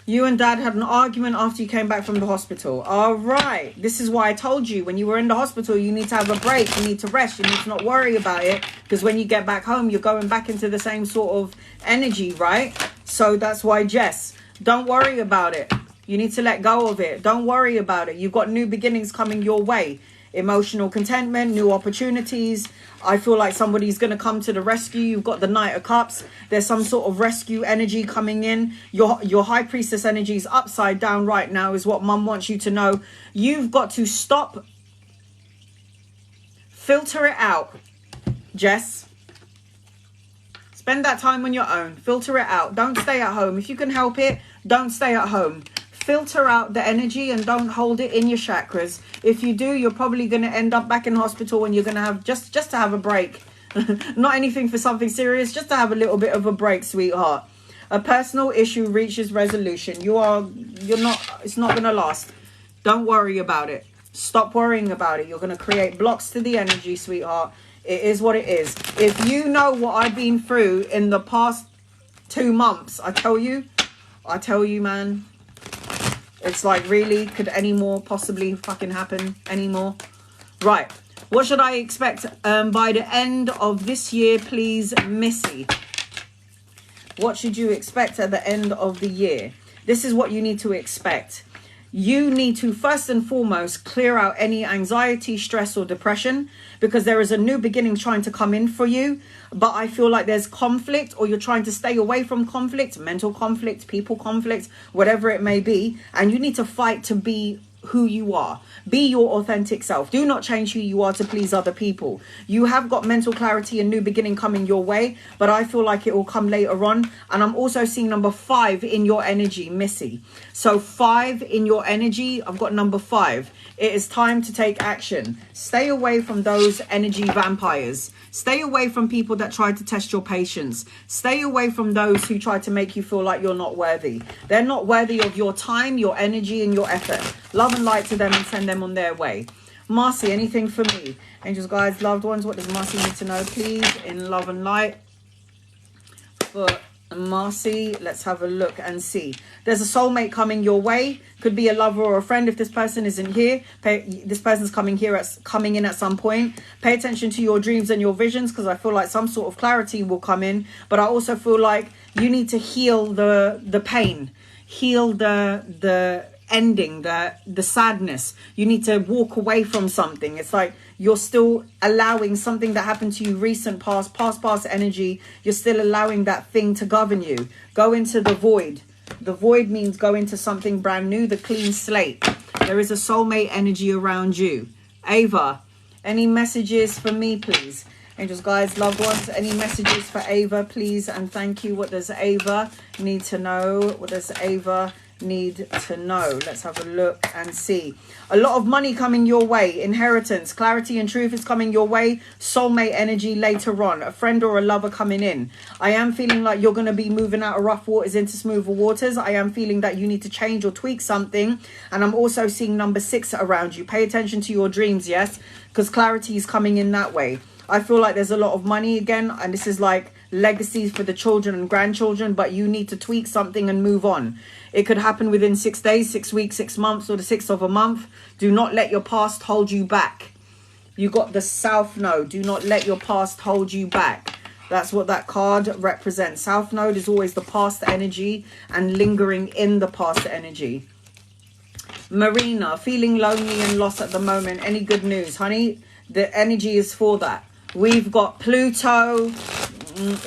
You and Dad had an argument after you came back from the hospital. All right. This is why I told you when you were in the hospital, you need to have a break. You need to rest. You need to not worry about it. Because when you get back home, you're going back into the same sort of energy, right? So that's why, Jess, don't worry about it. You need to let go of it. Don't worry about it. You've got new beginnings coming your way. Emotional contentment, new opportunities. I feel like somebody's going to come to the rescue. You've got the Knight of Cups. There's some sort of rescue energy coming in. Your High Priestess energy is upside down right now is what Mum wants you to know. You've got to stop. Filter it out, Jess. Spend that time on your own. Filter it out. Don't stay at home. If you can help it, don't stay at home. Filter out the energy and don't hold it in your chakras. If you do, you're probably going to end up back in hospital and you're going to have just to have a break. Not anything for something serious, just to have a little bit of a break, sweetheart. A personal issue reaches resolution. It's not going to last. Don't worry about it. Stop worrying about it. You're going to create blocks to the energy, sweetheart. It is what it is. If you know what I've been through in the past 2 months, I tell you, man. It's like, really, could any more possibly fucking happen anymore? Right. What should I expect by the end of this year, please, Missy? What should you expect at the end of the year? This is what you need to expect. You need to first and foremost clear out any anxiety, stress or depression because there is a new beginning trying to come in for you. But I feel like there's conflict or you're trying to stay away from conflict, mental conflict, people conflict, whatever it may be. And you need to fight to be who you are. Be your authentic self. Do not change who you are to please other people. You have got mental clarity and new beginning coming your way, but I feel like it will come later on. And I'm also seeing number 5 in your energy, Missy. So 5 in your energy, I've got number 5. It is time to take action. Stay away from those energy vampires. Stay away from people that try to test your patience. Stay away from those who try to make you feel like you're not worthy. They're not worthy of your time, your energy and your effort. Love and light to them and send them on their way. Marcy, anything for me? Angels, guides, loved ones, what does Marcy need to know, please, in love and light for Marcy, let's have a look and see. There's a soulmate coming your way. Could be a lover or a friend if this person isn't here. This person's coming in at some point. Pay attention to your dreams and your visions, because I feel like some sort of clarity will come in. But I also feel like you need to heal the pain, heal the ending, the sadness. You need to walk away from something. It's like you're still allowing something that happened to you recent past energy. You're still allowing that thing to govern you. Go into the void. The void means go into something brand new, the clean slate. There is a soulmate energy around you. Ava, any messages for me, please? Angels, guides, loved ones, any messages for Ava, please? And thank you. What does Ava need to know? What does Ava need to know? Let's have a look and see. A lot of money coming your way. Inheritance, clarity and truth is coming your way. Soulmate energy later on. A friend or a lover coming in. I am feeling like you're going to be moving out of rough waters into smoother waters. I am feeling that you need to change or tweak something. And I'm also seeing number 6 around you. Pay attention to your dreams, yes? Because clarity is coming in that way. I feel like there's a lot of money again, and this is like legacies for the children and grandchildren, but you need to tweak something and move on. It could happen within 6 days, 6 weeks, 6 months, or the 6th of a month. Do not let your past hold you back. You got the South Node. Do not let your past hold you back. That's what that card represents. South Node is always the past energy and lingering in the past energy. Marina, feeling lonely and lost at the moment. Any good news, honey? The energy is for that. We've got Pluto.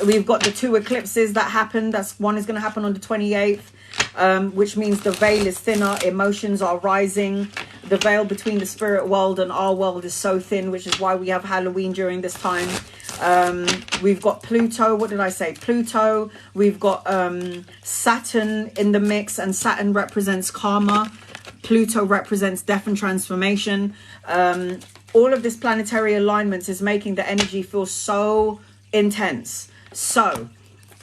We've got the 2 eclipses that happened. One is going to happen on the 28th, which means the veil is thinner. Emotions are rising. The veil between the spirit world and our world is so thin, which is why we have Halloween during this time. We've got Pluto. What did I say? Pluto. We've got Saturn in the mix, and Saturn represents karma. Pluto represents death and transformation. All of this planetary alignments is making the energy feel so intense. So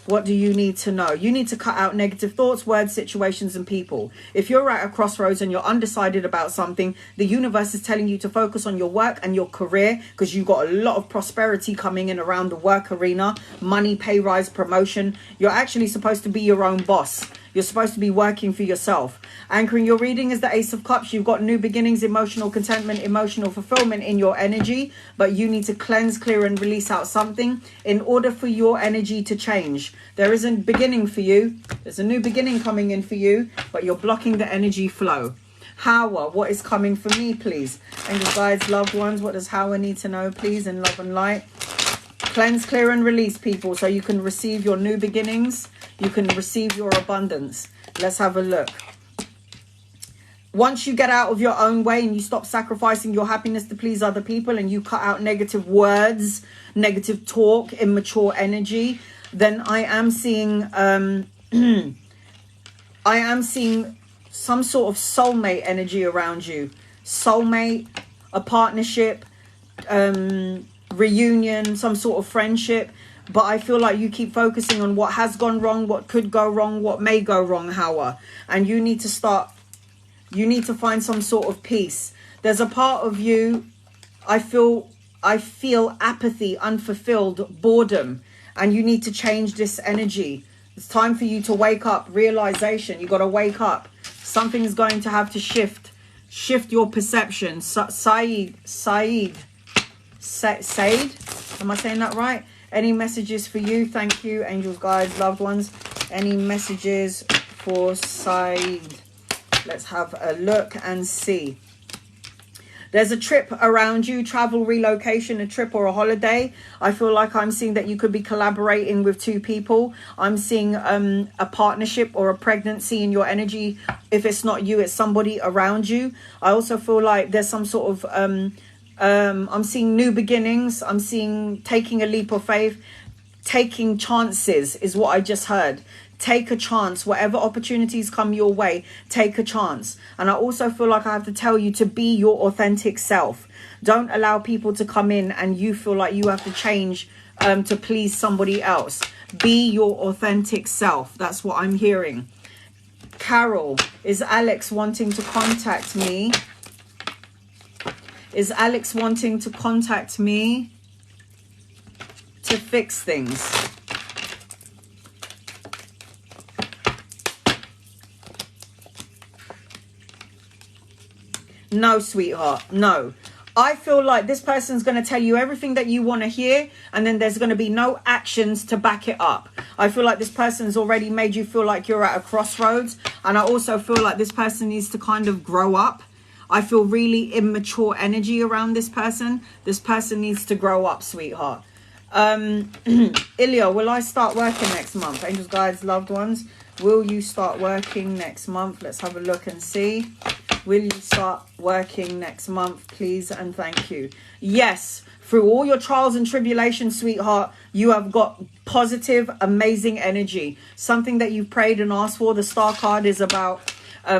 what do you need to know? You need to cut out negative thoughts, words, situations, and people. If you're at a crossroads and you're undecided about something, the universe is telling you to focus on your work and your career, because you've got a lot of prosperity coming in around the work arena. Money, pay rise, promotion. You're actually supposed to be your own boss. You're supposed to be working for yourself. Anchoring your reading is the Ace of Cups. You've got new beginnings, emotional contentment, emotional fulfillment in your energy. But you need to cleanse, clear, and release out something in order for your energy to change. There is a beginning for you. There's a new beginning coming in for you, but you're blocking the energy flow. Hawa, what is coming for me, please? Angels, guides, loved ones, what does Hawa need to know, please, in love and light? Cleanse, clear, and release, people, so you can receive your new beginnings. You can receive your abundance. Let's have a look. Once you get out of your own way and you stop sacrificing your happiness to please other people, and you cut out negative words, negative talk, immature energy, then I am seeing I am seeing some sort of soulmate energy around you. Soulmate, a partnership, reunion, some sort of friendship. But I feel like you keep focusing on what has gone wrong, what could go wrong, what may go wrong, Hawa. And you need to find some sort of peace. There's a part of you, I feel apathy, unfulfilled, boredom. And you need to change this energy. It's time for you to wake up. Realization. You got to wake up. Something is going to have to shift. Shift your perception. Said. Am I saying that right? Any messages for you? Thank you, angels, guides, loved ones. Any messages for Said? Let's have a look and see. There's a trip around you, travel, relocation, a trip or a holiday. I feel like I'm seeing that you could be collaborating with 2 people. I'm seeing a partnership or a pregnancy in your energy. If it's not you, it's somebody around you. I also feel like there's some sort of I'm seeing new beginnings. I'm seeing taking a leap of faith. Taking chances is what I just heard. Take a chance. Whatever opportunities come your way, take a chance. And I also feel like I have to tell you to be your authentic self. Don't allow people to come in and you feel like you have to change to please somebody else. Be your authentic self. That's what I'm hearing. Carol, is Alex wanting to contact me? Is Alex wanting to contact me to fix things? No, sweetheart, no. I feel like this person's going to tell you everything that you want to hear, and then there's going to be no actions to back it up. I feel like this person's already made you feel like you're at a crossroads, and I also feel like this person needs to kind of grow up. I feel really immature energy around this person. This person needs to grow up, sweetheart. Ilya, will I start working next month? Angels, guides, loved ones, will you start working next month? Let's have a look and see. Will you start working next month, please and thank you? Yes, through all your trials and tribulations, sweetheart, you have got positive, amazing energy. Something that you've prayed and asked for. The star card is about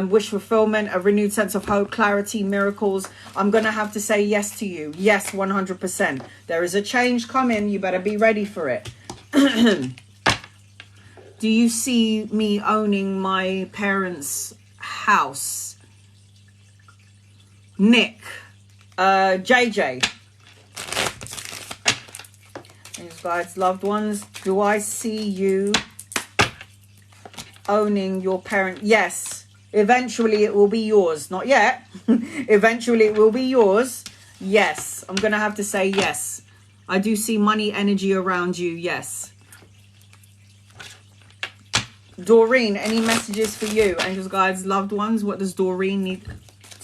wish fulfillment, a renewed sense of hope, clarity, miracles. I'm going to have to say yes to you. Yes, 100%. There is a change coming. You better be ready for it. Do you see me owning my parents' house? Nick, JJ, these guys, loved ones, do I see you owning your parent? Yes, eventually it will be yours. Not yet. Eventually it will be yours. Yes, I'm gonna have to say yes. I do see money energy around you. Yes. Doreen, any messages for you? Angels, guides, loved ones, what does Doreen need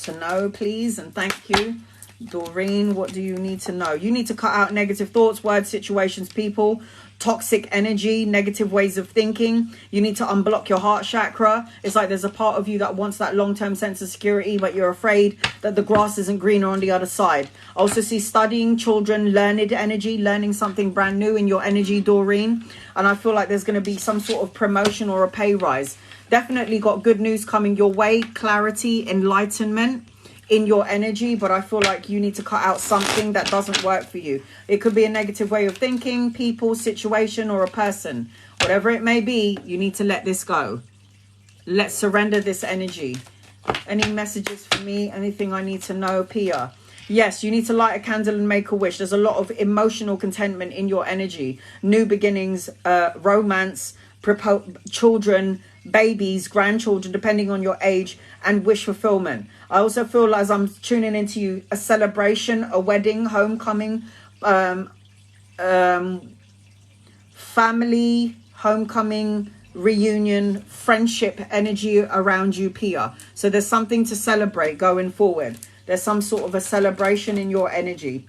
to know, please and thank you? Doreen, what do you need to know? You need to cut out negative thoughts, words, situations, people, toxic energy, negative ways of thinking. You need to unblock your heart chakra. It's like there's a part of you that wants that long-term sense of security, but you're afraid that the grass isn't greener on the other side. I also see studying, children, learned energy, learning something brand new in your energy, Doreen. And I feel like there's going to be some sort of promotion or a pay rise. Definitely got good news coming your way, clarity, enlightenment in your energy, but I feel like you need to cut out something that doesn't work for you. It could be a negative way of thinking, people, situation, or a person. Whatever it may be, you need to let this go. Let's surrender this energy. Any messages for me? Anything I need to know? Pia. Yes, you need to light a candle and make a wish. There's a lot of emotional contentment in your energy. New beginnings, romance, children, babies, grandchildren, depending on your age, and wish fulfillment. I also feel, as I'm tuning into you, a celebration, a wedding, homecoming, family, homecoming, reunion, friendship energy around you, Pia. So there's something to celebrate going forward. There's some sort of a celebration in your energy.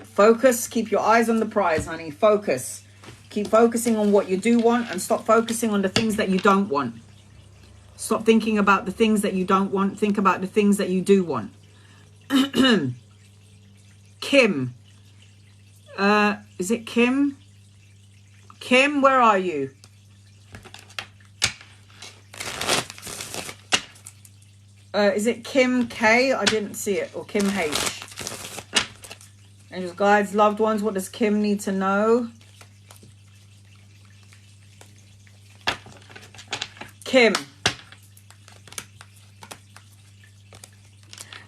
Focus. Keep your eyes on the prize, honey. Focus. Keep focusing on what you do want and stop focusing on the things that you don't want. Stop thinking about the things that you don't want. Think about the things that you do want. Kim. Is it Kim? Kim, where are you? Is it Kim K? I didn't see it. Or Kim H. Angels, guides, loved ones, what does Kim need to know? Kim.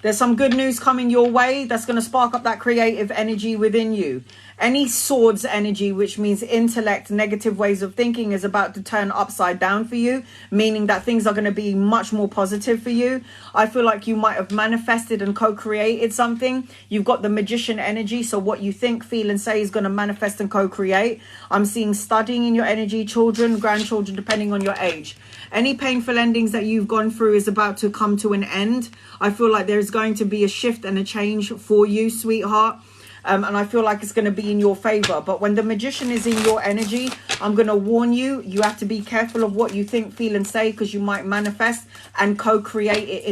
There's some good news coming your way that's going to spark up that creative energy within you. Any swords energy, which means intellect, negative ways of thinking, is about to turn upside down for you, meaning that things are going to be much more positive for you. I feel like you might have manifested and co-created something. You've got the magician energy, so what you think, feel and say is going to manifest and co-create. I'm seeing studying in your energy, children, grandchildren, depending on your age. Any painful endings that you've gone through is about to come to an end. I feel like there's going to be a shift and a change for you, sweetheart. And I feel like it's going to be in your favor. But when the magician is in your energy, I'm going to warn you, you have to be careful of what you think, feel and say, because you might manifest and co-create it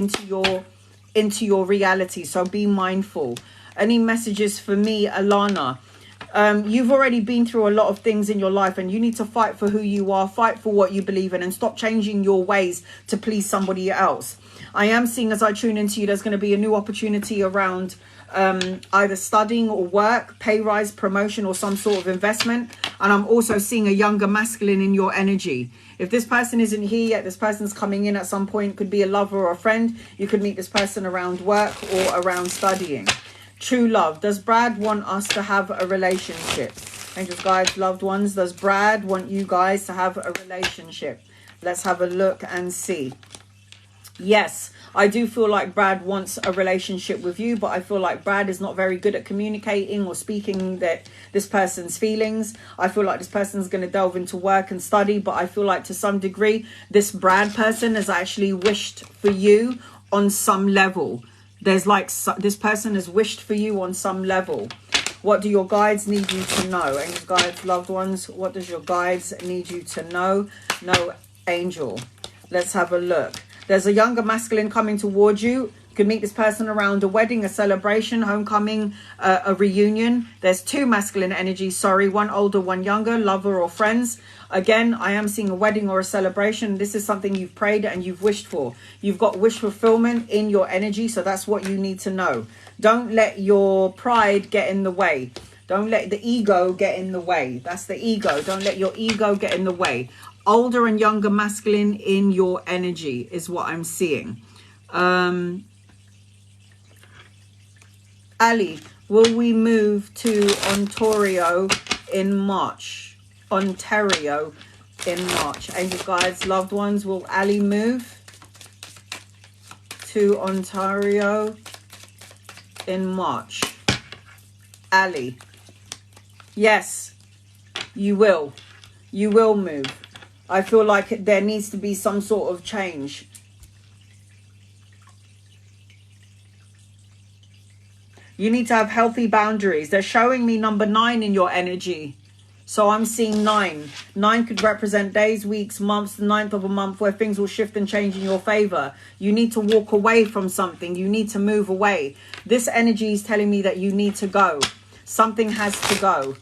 into your reality. So be mindful. Any messages for me, Alana? You've already been through a lot of things in your life, and you need to fight for who you are, fight for what you believe in, and stop changing your ways to please somebody else. I am seeing, as I tune into you, there's going to be a new opportunity around either studying or work, pay rise, promotion, or some sort of investment. And I'm also seeing a younger masculine in your energy. If this person isn't here yet, this person's coming in at some point. Could be a lover or a friend. You could meet this person around work or around studying. True love. Does Brad want us to have a relationship? Angels, guides, loved ones, does Brad want you guys to have a relationship? Let's have a look and see. Yes, I do feel like Brad wants a relationship with you, but I feel like Brad is not very good at communicating or speaking that this person's feelings. I feel like this person's going to delve into work and study, but I feel like to some degree, this Brad person has actually wished for you on some level. There's like, this person has wished for you on some level. What do your guides need you to know? Angels, guides, loved ones, what does your guides need you to know? No, angel. Let's have a look. There's a younger masculine coming towards you. You could meet this person around a wedding, a celebration, homecoming, a reunion. There's two masculine energies, sorry, one older, one younger, lover or friends. Again, I am seeing a wedding or a celebration. This is something you've prayed and you've wished for. You've got wish fulfillment in your energy, so that's what you need to know. Don't let your pride get in the way. Don't let the ego get in the way. That's the ego. Don't let your ego get in the way. Older and younger masculine in your energy is what I'm seeing. Ali, will we move to Ontario in March? Ontario in March. Angel guides, loved ones, will Ali move to Ontario in March? Ali. Yes, you will. You will move. I feel like there needs to be some sort of change. You need to have healthy boundaries. They're showing me number 9 in your energy. So I'm seeing 9. 9 could represent days, weeks, months, the 9th of a month where things will shift and change in your favor. You need to walk away from something. You need to move away. This energy is telling me that you need to go. Something has to go.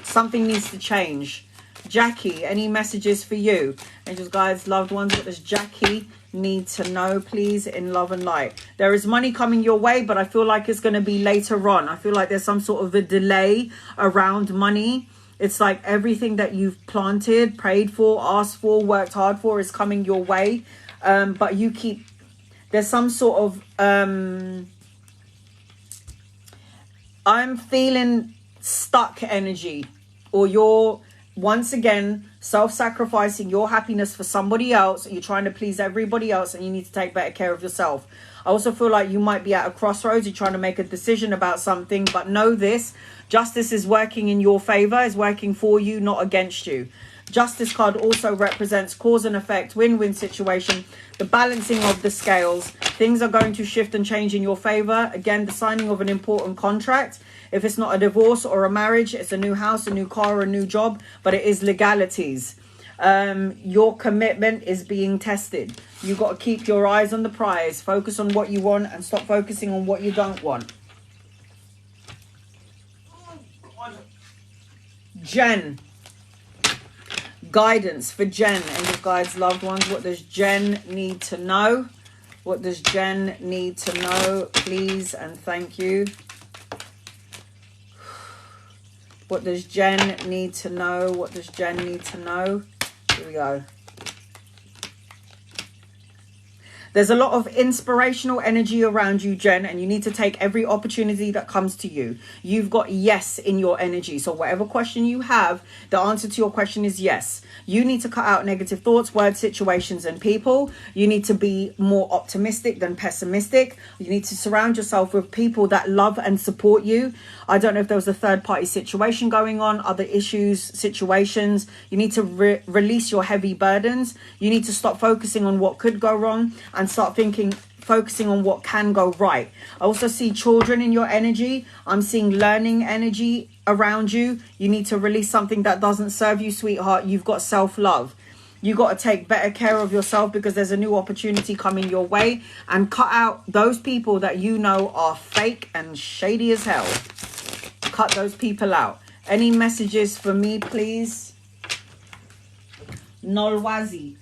Something needs to change. Jackie, any messages for you? Angels, guides, loved ones, what does Jackie need to know, please, in love and light? There is money coming your way, but I feel like it's going to be later on. I feel like there's some sort of a delay around money. It's like everything that you've planted, prayed for, asked for, worked hard for is coming your way. But you keep, there's some sort of, I'm feeling stuck energy, or you're once again self-sacrificing your happiness for somebody else. You're trying to please everybody else and you need to take better care of yourself. I also feel like you might be at a crossroads. You're trying to make a decision about something, but know this: justice is working in your favor, is working for you, not against you. Justice card also represents cause and effect, win-win situation, the balancing of the scales. Things are going to shift and change in your favor. Again, the signing of an important contract. If it's not a divorce or a marriage, it's a new house, a new car, or a new job, but it is legalities. Your commitment is being tested. You got to keep your eyes on the prize. Focus on what you want and stop focusing on what you don't want. Jen. Guidance for Jen and your guides, loved ones. What does Jen need to know? What does Jen need to know, please, and thank you. What does Jen need to know? What does Jen need to know? Here we go. There's a lot of inspirational energy around you, Jen, and you need to take every opportunity that comes to you. You've got yes in your energy. So whatever question you have, the answer to your question is yes. You need to cut out negative thoughts, words, situations, and people. You need to be more optimistic than pessimistic. You need to surround yourself with people that love and support you. I don't know if there was a third-party situation going on, other issues, situations. You need to release your heavy burdens. You need to stop focusing on what could go wrong and start focusing on what can go right. I also see children in your energy. I'm seeing learning energy around you. You need to release something that doesn't serve you, sweetheart. You've got self-love. You got to take better care of yourself because there's a new opportunity coming your way, and cut out those people that you know are fake and shady as hell. Cut those people out. Any messages for me, please? Nolwazi.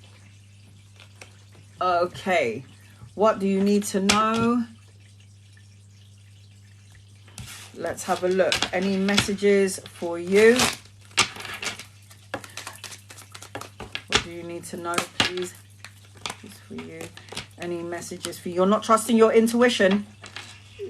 Okay. What do you need to know? Let's have a look. Any messages for you? What do you need to know, please? It's for you. Any messages for you? You're not trusting your intuition.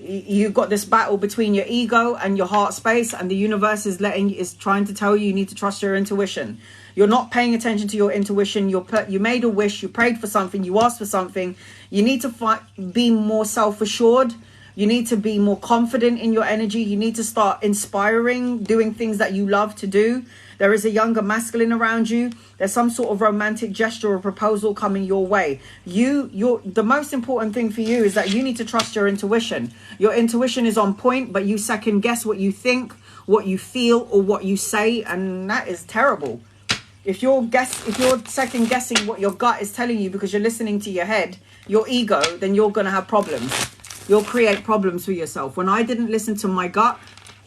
you've got this battle between your ego and your heart space, and the universe is trying to tell you need to trust your intuition. You're not paying attention to your intuition. You made a wish, you prayed for something, you asked for something. You need to be more self-assured. You need to be more confident in your energy. You need to start inspiring, doing things that you love to do. There is a younger masculine around you. There's some sort of romantic gesture or proposal coming your way. The most important thing for you is that you need to trust your intuition. Your intuition is on point, but you second guess what you think, what you feel, or what you say, and that is terrible. If you're second guessing what your gut is telling you because you're listening to your head, your ego, then you're going to have problems. You'll create problems for yourself. When I didn't listen to my gut,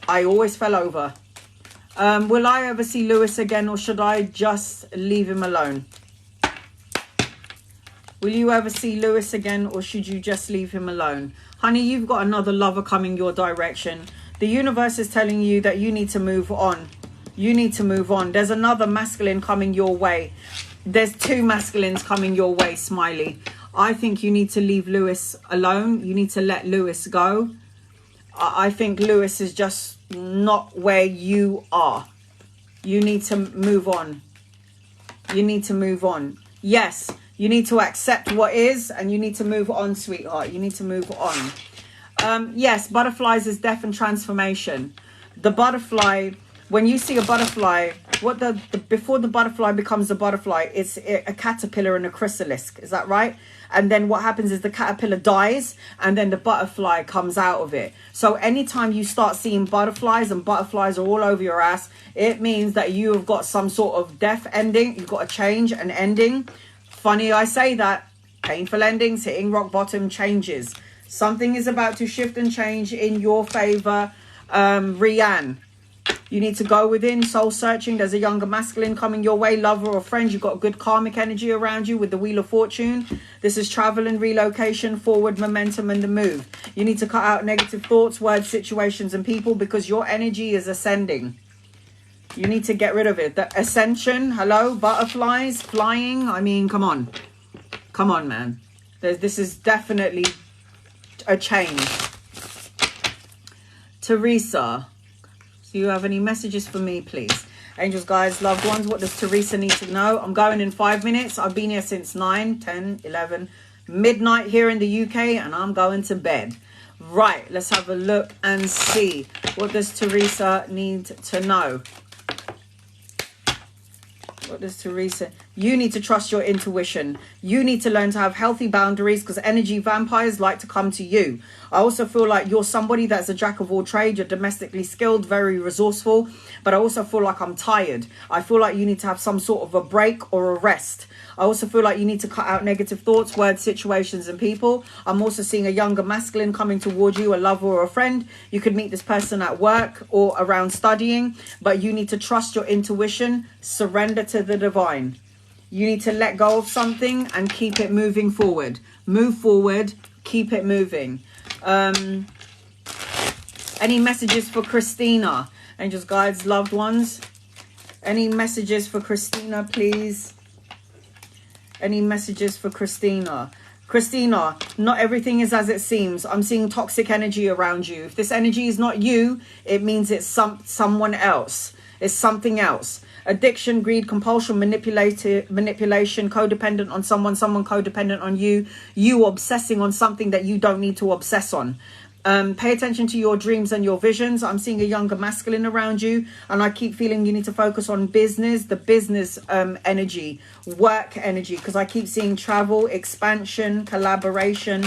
I always fell over. Will I ever see Lewis again, or should I just leave him alone? Will you ever see Lewis again, or should you just leave him alone? Honey, you've got another lover coming your direction. The universe is telling you that you need to move on. You need to move on. There's another masculine coming your way. There's two masculines coming your way, Smiley. I think you need to leave Lewis alone. You need to let Lewis go. I think Lewis is just not where you are. You need to move on. You need to move on. Yes, you need to accept what is, and you need to move on, sweetheart. You need to move on. Yes, butterflies is death and transformation. The butterfly, when you see a butterfly, before the butterfly becomes a butterfly, it's a caterpillar and a chrysalis. Is that right? And then what happens is the caterpillar dies, and then the butterfly comes out of it. So anytime you start seeing butterflies, and butterflies are all over your ass, it means that you have got some sort of death ending. You've got a change, an ending. Funny I say that. Painful endings, hitting rock bottom, changes. Something is about to shift and change in your favor, Rianne. You need to go within, soul searching. There's a younger masculine coming your way, lover or friend. You've got good karmic energy around you with the Wheel of Fortune. This is travel and relocation, forward momentum and the move. You need to cut out negative thoughts, words, situations and people, because your energy is ascending. You need to get rid of it. The ascension, hello, butterflies, flying. I mean, come on. Come on, man. This is definitely a change. Teresa. Do you have any messages for me, please? Angels, guides, loved ones, what does Teresa need to know? I'm going in 5 minutes. I've been here since 9, 10, 11, midnight here in the UK, and I'm going to bed. Right, let's have a look and see. What does Teresa need to know? What does Teresa... You need to trust your intuition. You need to learn to have healthy boundaries, because energy vampires like to come to you. I also feel like you're somebody that's a jack of all trades. You're domestically skilled, very resourceful. But I also feel like I'm tired. I feel like you need to have some sort of a break or a rest. I also feel like you need to cut out negative thoughts, words, situations and people. I'm also seeing a younger masculine coming towards you, a lover or a friend. You could meet this person at work or around studying. But you need to trust your intuition. Surrender to the divine. You need to let go of something and keep it moving forward. Move forward. Keep it moving. Any messages for Christina? Angels, guides, loved ones. Any messages for Christina, please? Any messages for Christina? Christina, not everything is as it seems. I'm seeing toxic energy around you. If this energy is not you, it means it's someone else. It's something else. Addiction, greed, compulsion, manipulation, codependent on someone codependent on you. You obsessing on something that you don't need to obsess on. Pay attention to your dreams and your visions. I'm seeing a younger masculine around you, and I keep feeling you need to focus on business, the business energy, work energy, because I keep seeing travel, expansion, collaboration,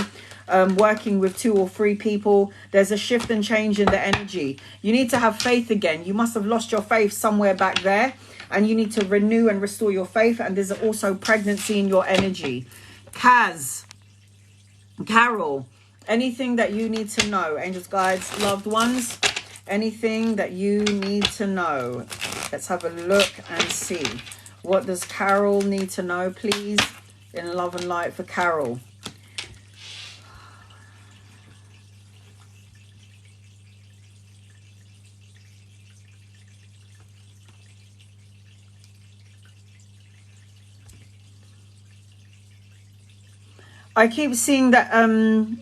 working with 2 or 3 people. There's a shift and change in the energy. You need to have faith again. You must have lost your faith somewhere back there, and you need to renew and restore your faith. And there's also pregnancy in your energy. Carol, anything that you need to know, angels, guides, loved ones, anything that you need to know. Let's have a look and see. What does Carol need to know, please? In love and light for Carol. I keep seeing that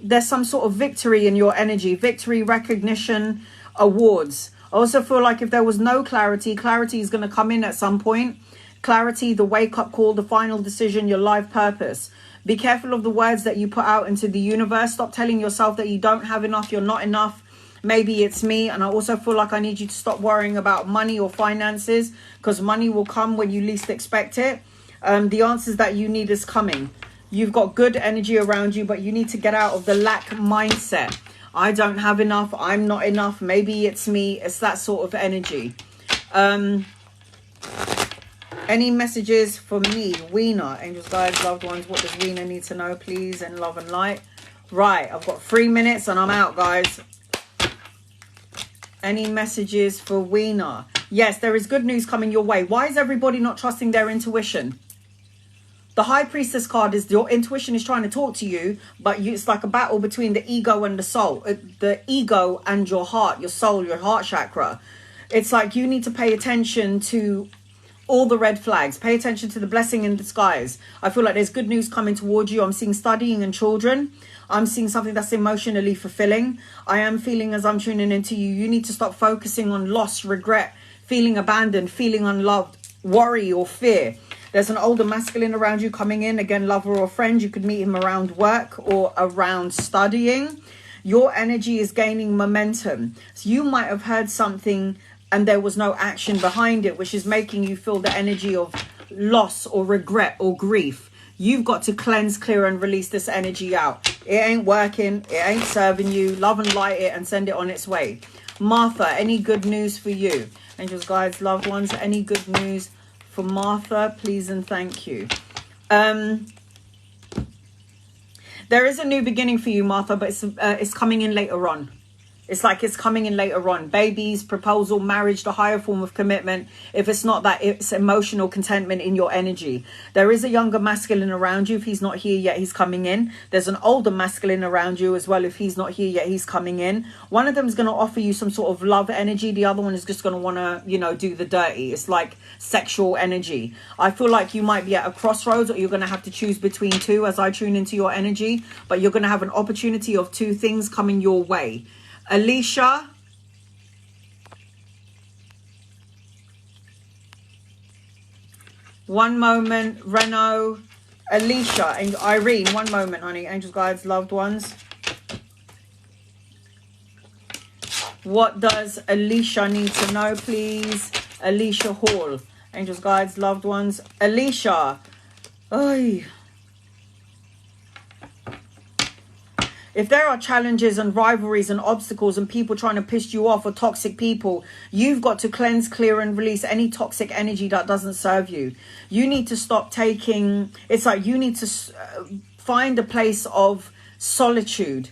there's some sort of victory in your energy, victory, recognition, awards. I also feel like if there was no clarity, clarity is going to come in at some point. Clarity, the wake-up call, the final decision, your life purpose. Be careful of the words that you put out into the universe. Stop telling yourself that you don't have enough, you're not enough. Maybe it's me. And I also feel like I need you to stop worrying about money or finances, because money will come when you least expect it. The answers that you need is coming. You've got good energy around you, but you need to get out of the lack mindset. I don't have enough. I'm not enough. Maybe it's me. It's that sort of energy. Any messages for me? Weena, angels, guides, loved ones. What does Weena need to know, please? And love and light. Right, I've got 3 minutes and I'm out, guys. Any messages for Weena? Yes, there is good news coming your way. Why is everybody not trusting their intuition? The High Priestess card is your intuition is trying to talk to you, but it's like a battle between the ego and the soul. The ego and your heart, your soul, your heart chakra. It's like you need to pay attention to all the red flags. Pay attention to the blessing in disguise. I feel like there's good news coming towards you. I'm seeing studying and children. I'm seeing something that's emotionally fulfilling. I am feeling, as I'm tuning into you, you need to stop focusing on loss, regret, feeling abandoned, feeling unloved, worry or fear. There's an older masculine around you coming in. Again, lover or friend. You could meet him around work or around studying. Your energy is gaining momentum. So you might have heard something and there was no action behind it, which is making you feel the energy of loss or regret or grief. You've got to cleanse, clear and release this energy out. It ain't working. It ain't serving you. Love and light it and send it on its way. Martha, any good news for you? Angels, guides, loved ones, any good news for Martha, please and thank you. There is a new beginning for you, Martha, but it's coming in later on. It's like it's coming in later on. Babies, proposal, marriage, the higher form of commitment. If it's not that, it's emotional contentment in your energy. There is a younger masculine around you. If he's not here yet, he's coming in. There's an older masculine around you as well. If he's not here yet, he's coming in. One of them is going to offer you some sort of love energy. The other one is just going to want to, you know, do the dirty. It's like sexual energy. I feel like you might be at a crossroads, or you're going to have to choose between two as I tune into your energy. But you're going to have an opportunity of two things coming your way. Alicia, one moment. Renault, Alicia, and Irene, one moment, honey. Angels, guides, loved ones. What does Alicia need to know, please? Alicia Hall, angels, guides, loved ones. Alicia, oy. If there are challenges and rivalries and obstacles and people trying to piss you off or toxic people, you've got to cleanse, clear and release any toxic energy that doesn't serve you. You need to stop taking, it's like you need to find a place of solitude,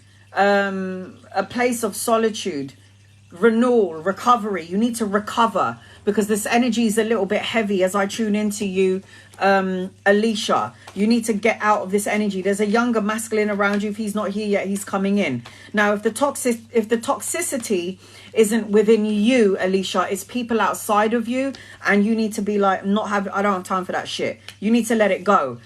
renewal, recovery. You need to recover because this energy is a little bit heavy as I tune into you. Alicia, you need to get out of this energy. There's a younger masculine around you. If he's not here yet, he's coming in. Now, if the toxicity isn't within you, Alicia, it's people outside of you, and you need to be like, I don't have time for that shit. You need to let it go.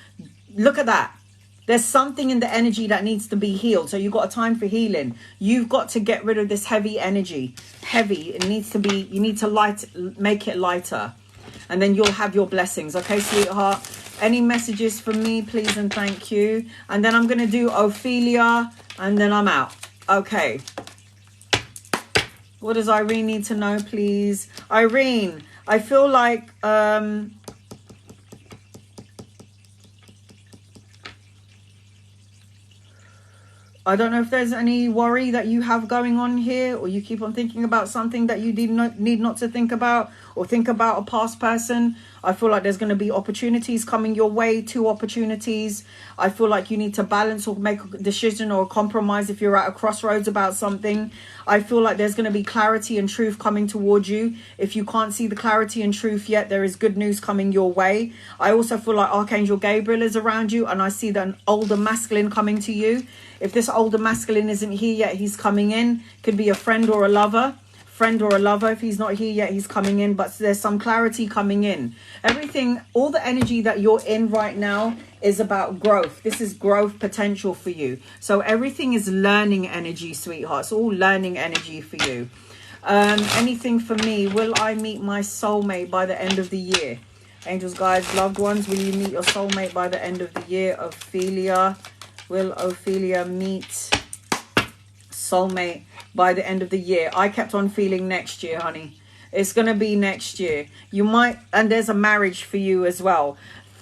Look at that. There's something in the energy that needs to be healed. So you've got a time for healing. You've got to get rid of this heavy energy. Heavy. It needs to be, you need to make it lighter. And then you'll have your blessings. Okay, sweetheart? Any messages for me, please and thank you. And then I'm going to do Ophelia. And then I'm out. Okay. What does Irene need to know, please? Irene, I feel like... I don't know if there's any worry that you have going on here, or you keep on thinking about something that you need not to think about, or think about a past person. I feel like there's going to be opportunities coming your way, 2 opportunities. I feel like you need to balance or make a decision or a compromise if you're at a crossroads about something. I feel like there's going to be clarity and truth coming towards you. If you can't see the clarity and truth yet, there is good news coming your way. I also feel like Archangel Gabriel is around you, and I see that an older masculine coming to you. If this older masculine isn't here yet, he's coming in. Could be a friend or a lover. If he's not here yet, he's coming in. But there's some clarity coming in. Everything, all the energy that you're in right now is about growth. This is growth potential for you. So everything is learning energy, sweethearts. All learning energy for you. Anything for me? Will I meet my soulmate by the end of the year? Angels, guides, loved ones, will you meet your soulmate by the end of the year? Ophelia, will Ophelia meet soulmate by the end of the year? I kept on feeling next year, honey. It's going to be next year. You might, and there's a marriage for you as well.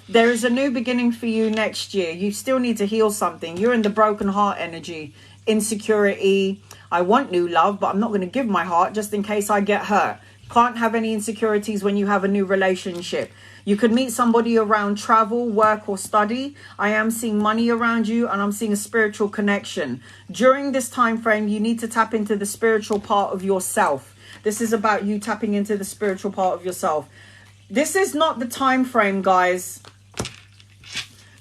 There is a new beginning for you next year. You still need to heal something. You're in the broken heart energy, insecurity. I want new love, but I'm not going to give my heart just in case I get hurt. Can't have any insecurities when you have a new relationship. You could meet somebody around travel, work, or study. I am seeing money around you, and I'm seeing a spiritual connection. During this time frame, you need to tap into the spiritual part of yourself. This is about you tapping into the spiritual part of yourself. This is not the time frame, guys.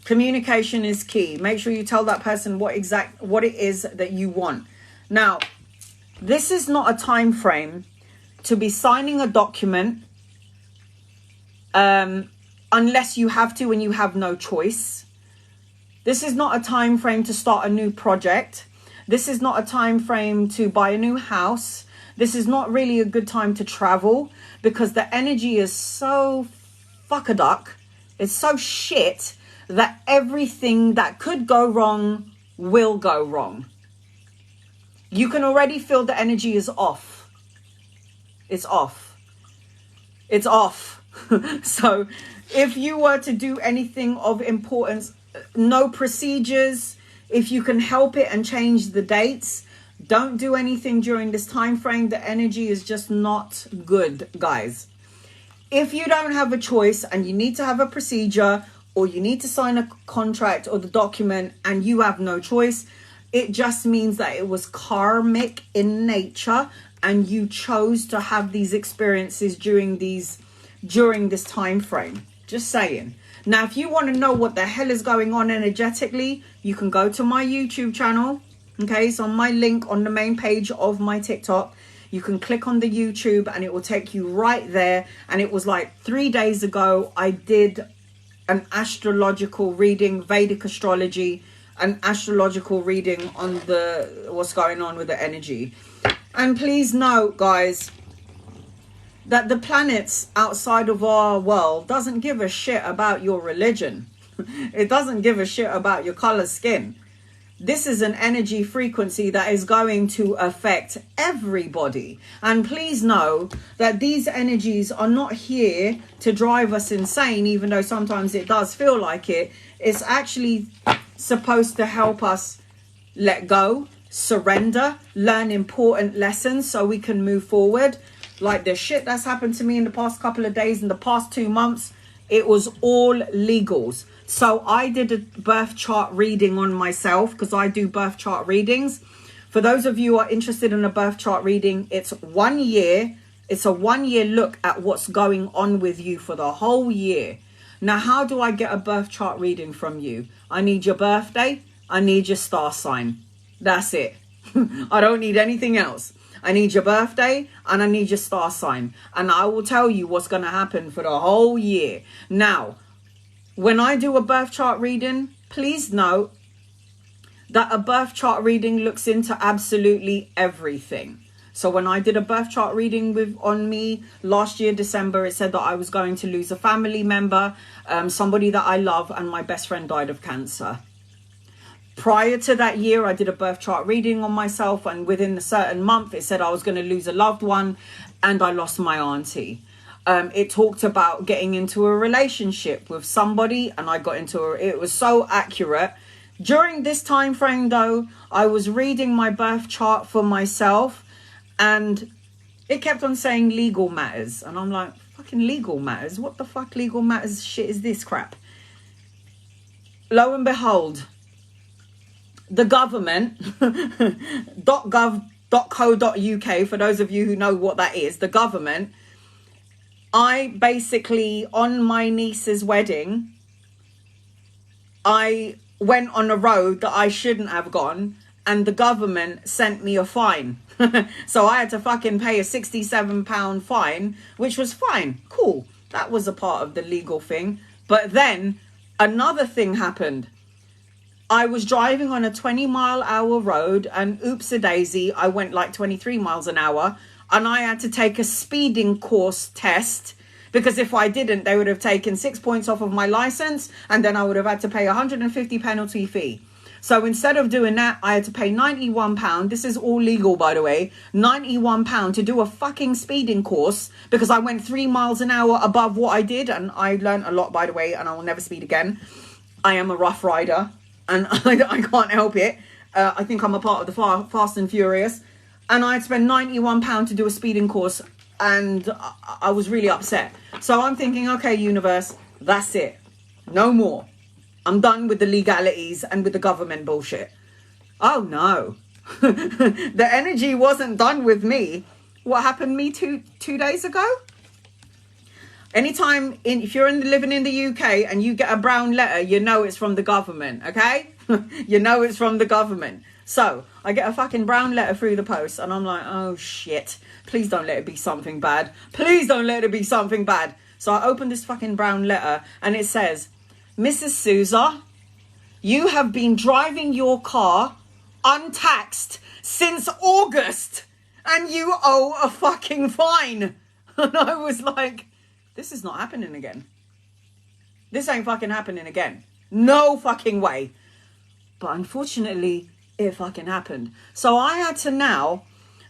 Communication is key. Make sure you tell that person what it is that you want. Now, this is not a time frame to be signing a document unless you have to and you have no choice. This is not a time frame to start a new project. This is not a time frame to buy a new house. This is not really a good time to travel because the energy is so fuck-a-duck. It's so shit that everything that could go wrong will go wrong. You can already feel the energy is off. It's off. It's off. So if you were to do anything of importance, no procedures. If you can help it and change the dates, don't do anything during this time frame. The energy is just not good, guys. If you don't have a choice and you need to have a procedure or you need to sign a contract or the document and you have no choice, it just means that it was karmic in nature and you chose to have these experiences during this time frame. Just saying. Now, if you want to know what the hell is going on energetically, you can go to my YouTube channel. Okay, it's on my link on the main page of my TikTok. You can click on the YouTube and it will take you right there. And it was like 3 days ago, I did an astrological reading, Vedic astrology, an astrological reading on what's going on with the energy. And please note, guys, that the planets outside of our world doesn't give a shit about your religion. It doesn't give a shit about your color skin. This is an energy frequency that is going to affect everybody. And please know that these energies are not here to drive us insane, even though sometimes it does feel like it. It's actually supposed to help us let go, surrender, learn important lessons so we can move forward. Like the shit that's happened to me in the past couple of days, in the past 2 months, it was all legals. So I did a birth chart reading on myself because I do birth chart readings. For those of you who are interested in a birth chart reading, it's 1 year. It's a 1 year look at what's going on with you for the whole year. Now, how do I get a birth chart reading from you? I need your birthday. I need your star sign. That's it. I don't need anything else. I need your birthday and I need your star sign. And I will tell you what's going to happen for the whole year. Now, when I do a birth chart reading, please note that a birth chart reading looks into absolutely everything. So when I did a birth chart reading on me last year, December, it said that I was going to lose a family member, somebody that I love, and my best friend died of cancer. Prior to that year, I did a birth chart reading on myself, and within a certain month, it said I was going to lose a loved one, and I lost my auntie. It talked about getting into a relationship with somebody, and I got into it was so accurate. During this time frame, though, I was reading my birth chart for myself, and it kept on saying legal matters, and I'm like, fucking legal matters? What the fuck legal matters shit is this crap? Lo and behold, the government, .gov.co.uk, for those of you who know what that is, the government, I basically, on my niece's wedding, I went on a road that I shouldn't have gone, and the government sent me a fine. So I had to fucking pay a £67 fine, which was fine. Cool. That was a part of the legal thing. But then Another thing happened. I was driving on a 20-mile-an-hour road, and oops-a-daisy, I went like 23 miles an hour, and I had to take a speeding course test, because if I didn't, they would have taken 6 points off of my license, and then I would have had to pay £150 penalty fee. So instead of doing that, I had to pay £91. This is all legal, by the way. £91 to do a fucking speeding course because I went 3 miles an hour above what I did. And I learned a lot, by the way, and I will never speed again. I am a rough rider and I can't help it. I think I'm a part of the Fast and Furious. And I had spent £91 to do a speeding course, and I was really upset. So I'm thinking, okay, universe, that's it. No more. I'm done with the legalities and with the government bullshit. Oh no. The energy wasn't done with me. What happened to me two days ago? Anytime, if you're living in the UK and you get a brown letter, you know it's from the government, okay? You know it's from the government. So, I get a fucking brown letter through the post, and I'm like, oh shit. Please don't let it be something bad. Please don't let it be something bad. So I open this fucking brown letter, and it says, Mrs. Souza, you have been driving your car untaxed since August, and you owe a fucking fine. And I was like, this is not happening again. This ain't fucking happening again. No fucking way. But unfortunately, it fucking happened. So I had to now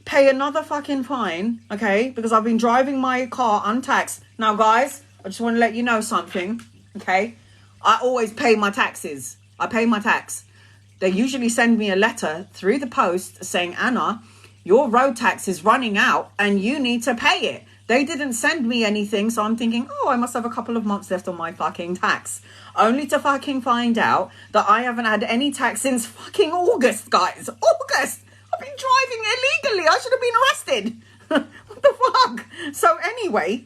pay another fucking fine, okay? Because I've been driving my car untaxed. Now, guys, I just want to let you know something, okay? I always pay my taxes. I pay my tax. They usually send me a letter through the post saying, Anna, your road tax is running out and you need to pay it. They didn't send me anything, so I'm thinking, oh, I must have a couple of months left on my fucking tax. Only to fucking find out that I haven't had any tax since fucking August, guys. August! I've been driving illegally. I should have been arrested. What the fuck? So anyway,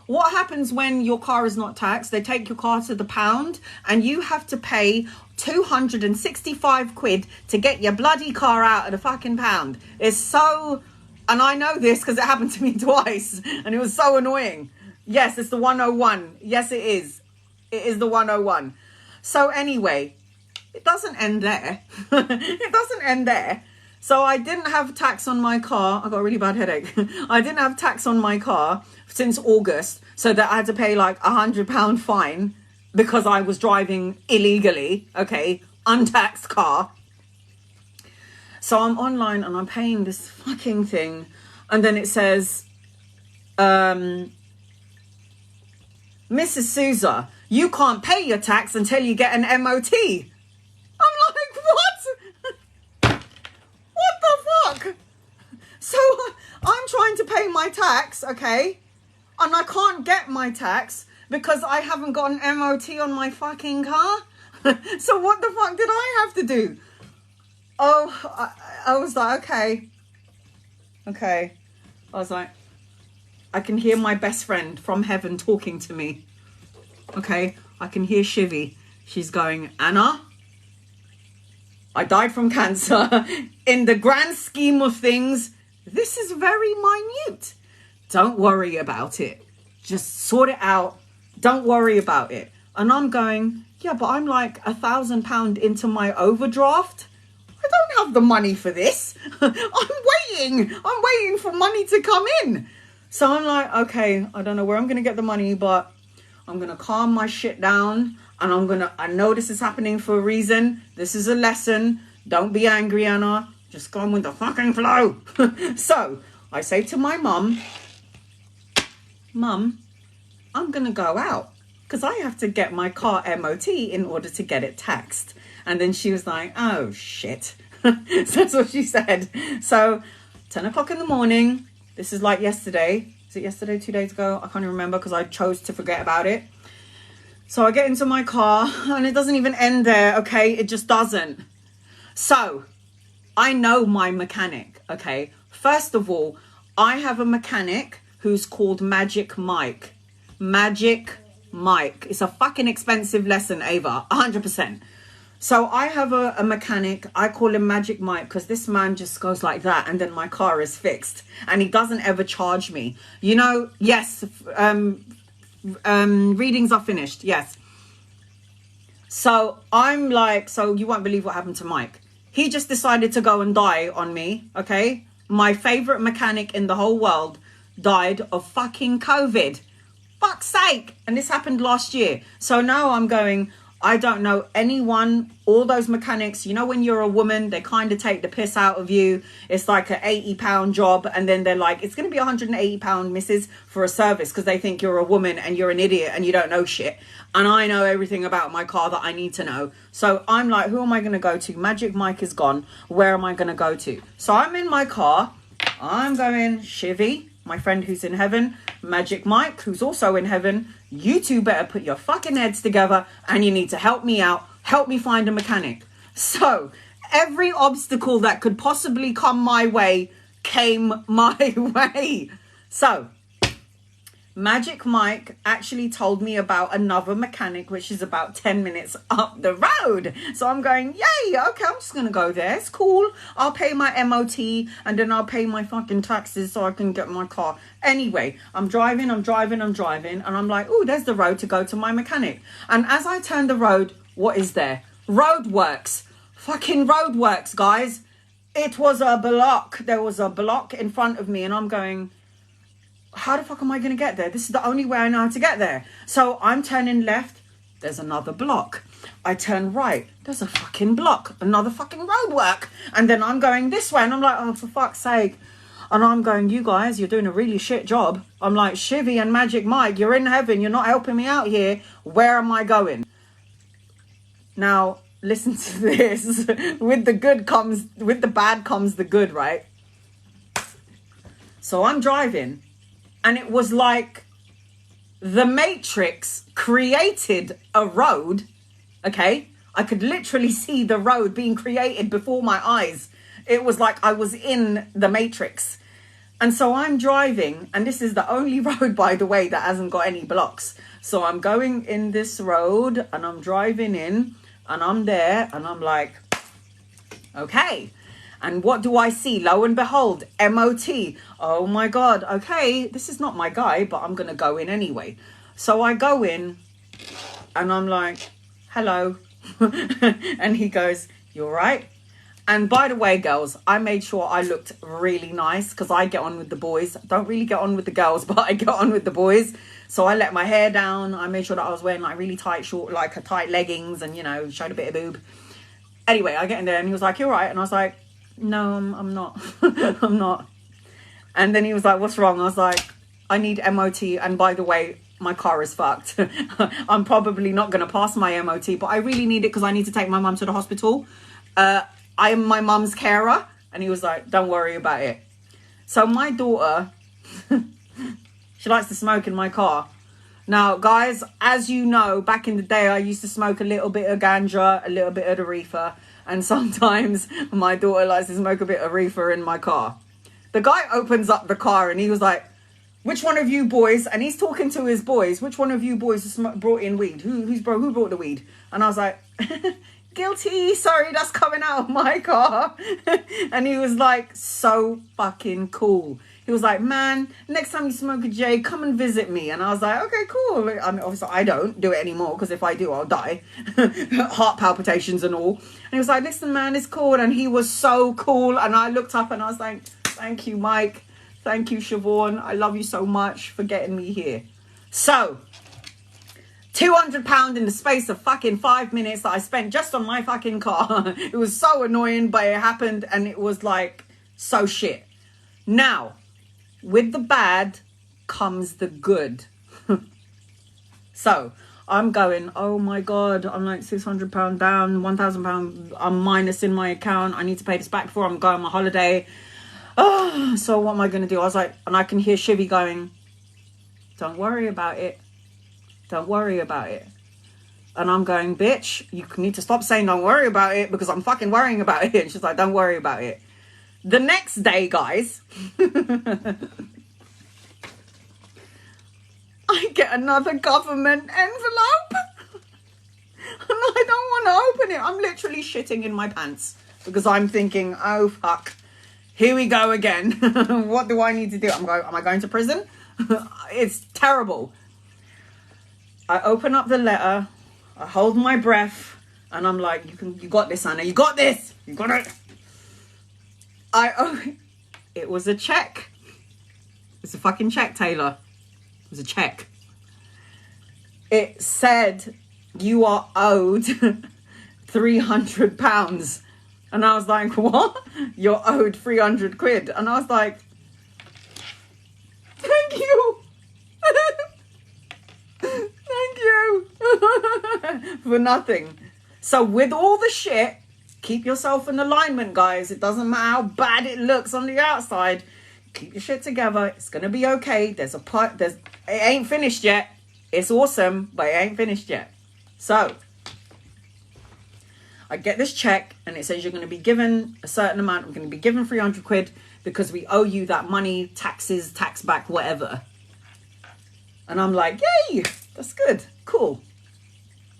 what happens when your car is not taxed? They take your car to the pound and you have to pay 265 quid to get your bloody car out of the fucking pound. It's so... And I know this because it happened to me twice and it was so annoying. Yes, it's the 101. Yes, it is. It is the 101. So anyway, it doesn't end there. It doesn't end there. So I didn't have tax on my car. I got a really bad headache. I didn't have tax on my car since August, so that I had to pay like £100 fine because I was driving illegally. Okay, untaxed car. So I'm online and I'm paying this fucking thing. And then it says, Mrs. Souza, you can't pay your tax until you get an MOT. I'm like, what? What the fuck? So I'm trying to pay my tax, okay? And I can't get my tax because I haven't got an MOT on my fucking car. So what the fuck did I have to do? Oh, I was like, okay. I was like, I can hear my best friend from heaven talking to me. Okay, I can hear Shivy. She's going, Anna, I died from cancer. In the grand scheme of things, this is very minute. Don't worry about it. Just sort it out. Don't worry about it. And I'm going, yeah, but I'm like £1,000 into my overdraft. I don't have the money for this. I'm waiting for money to come in. So I'm like, okay, I don't know where I'm going to get the money, but I'm going to calm my shit down. And I know this is happening for a reason. This is a lesson. Don't be angry, Anna. Just go on with the fucking flow. So I say to my mum, Mum, I'm going to go out because I have to get my car MOT in order to get it taxed. And then she was like, oh, shit. So that's what she said. So 10 o'clock in the morning. This is like yesterday. Is it yesterday, 2 days ago? I can't even remember because I chose to forget about it. So I get into my car and it doesn't even end there, okay? It just doesn't. So I know my mechanic, okay? First of all, I have a mechanic who's called Magic Mike. Magic Mike. It's a fucking expensive lesson, Ava. 100%. So I have a mechanic. I call him Magic Mike because this man just goes like that and then my car is fixed. And he doesn't ever charge me. You know, yes, readings are finished. Yes. So I'm like, so you won't believe what happened to Mike. He just decided to go and die on me, okay? My favorite mechanic in the whole world died of fucking COVID. Fuck's sake. And this happened last year. So now I'm going, I don't know anyone, all those mechanics, you know, when you're a woman, they kind of take the piss out of you. It's like an £80 job. And then they're like, it's going to be £180, Mrs. for a service, because they think you're a woman and you're an idiot and you don't know shit. And I know everything about my car that I need to know. So I'm like, who am I going to go to? Magic Mike is gone. Where am I going to go to? So I'm in my car. I'm going, Shivy, my friend who's in heaven, Magic Mike, who's also in heaven. You two better put your fucking heads together and you need to help me out. Help me find a mechanic. So every obstacle that could possibly come my way came my way. So Magic Mike actually told me about another mechanic, which is about 10 minutes up the road. So I'm going, yay, okay, I'm just going to go there. It's cool. I'll pay my MOT and then I'll pay my fucking taxes so I can get my car. Anyway, I'm driving. And I'm like, oh, there's the road to go to my mechanic. And as I turn the road, what is there? Roadworks. Fucking roadworks, guys. It was a block. There was a block in front of me and I'm going, how the fuck am I going to get there? This is the only way I know how to get there. So I'm turning left. There's another block. I turn right. There's a fucking block. Another fucking roadwork. And then I'm going this way. And I'm like, oh, for fuck's sake. And I'm going, you guys, you're doing a really shit job. I'm like, Shivy and Magic Mike, you're in heaven. You're not helping me out here. Where am I going? Now, listen to this. With the bad comes the good, right? So I'm driving. And it was like the Matrix created a road, okay? I could literally see the road being created before my eyes. It was like I was in the Matrix. And so I'm driving, and this is the only road, by the way, that hasn't got any blocks. So I'm going in this road, and I'm driving in, and I'm there, and I'm like, okay. And what do I see? Lo and behold, MOT. Oh my God. Okay, this is not my guy, but I'm going to go in anyway. So I go in and I'm like, hello. And he goes, you all right? And by the way, girls, I made sure I looked really nice because I get on with the boys. I don't really get on with the girls, but I get on with the boys. So I let my hair down. I made sure that I was wearing like really tight short, like a tight leggings and, you know, showed a bit of boob. Anyway, I get in there and he was like, you all right? And I was like, no, I'm not. I'm not. And then he was like, what's wrong? I was like, I need MOT. And by the way, my car is fucked. I'm probably not going to pass my MOT, but I really need it because I need to take my mum to the hospital. I am my mum's carer. And he was like, don't worry about it. So my daughter, she likes to smoke in my car. Now, guys, as you know, back in the day, I used to smoke a little bit of ganja, a little bit of the reefer. And sometimes my daughter likes to smoke a bit of reefer in my car. The guy opens up the car and he was like, which one of you boys, and he's talking to his boys, which one of you boys brought in weed? Who brought the weed? And I was like, guilty, sorry, that's coming out of my car. And he was like, so fucking cool. He was like, man, next time you smoke a J, come and visit me. And I was like, okay, cool. I mean, obviously, I don't do it anymore because if I do, I'll die. Heart palpitations and all. And he was like, listen, man, it's cool. And he was so cool. And I looked up and I was like, thank you, Mike. Thank you, Siobhan. I love you so much for getting me here. So, £200 in the space of fucking 5 minutes that I spent just on my fucking car. It was so annoying, but it happened and it was like so shit. Now, with the bad comes the good. So I'm going, oh my God, I'm like £600 down, £1,000 I'm minus in my account. I need to pay this back before I'm going on my holiday. Oh, so what am I going to do? I was like, and I can hear Shivy going, don't worry about it. Don't worry about it. And I'm going, bitch, you need to stop saying don't worry about it because I'm fucking worrying about it. And she's like, don't worry about it. The next day, guys, I get another government envelope. And I don't want to open it. I'm literally shitting in my pants because I'm thinking, oh, fuck. Here we go again. What do I need to do? Am I going to prison? It's terrible. I open up the letter. I hold my breath and I'm like, you got this, Anna. You got this. You got it. It was a check. It's a fucking check, Taylor. It was a check. It said you are owed £300. And I was like, what? You're owed 300 quid. And I was like, thank you. Thank you. For nothing. So with all the shit, keep yourself in alignment, guys. It doesn't matter how bad it looks on the outside. Keep your shit together. It's going to be okay. It ain't finished yet. It's awesome, but it ain't finished yet. So I get this check and it says you're going to be given a certain amount. I'm going to be given 300 quid because we owe you that money, taxes, tax back, whatever. And I'm like, yay, that's good. Cool.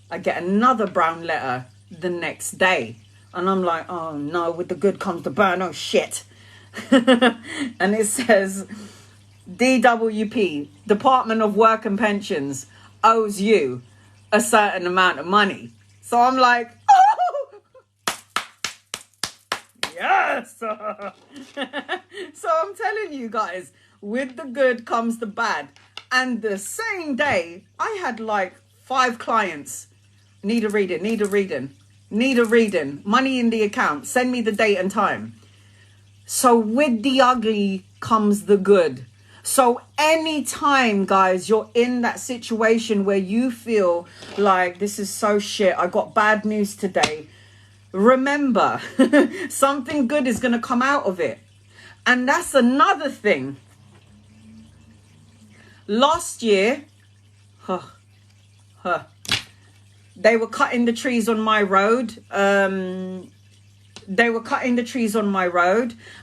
I get another brown letter the next day. And I'm like, oh no, with the good comes the bad. Oh shit. And it says, DWP, Department of Work and Pensions, owes you a certain amount of money. So I'm like, oh, yes. So I'm telling you guys, with the good comes the bad. And the same day, I had like 5 clients. Need a reading. Money in the account. Send me the date and time. So with the ugly comes the good. So anytime, guys, you're in that situation where you feel like this is so shit, I got bad news today, remember, something good is going to come out of it. And that's another thing. Last year, they were cutting the trees on my road.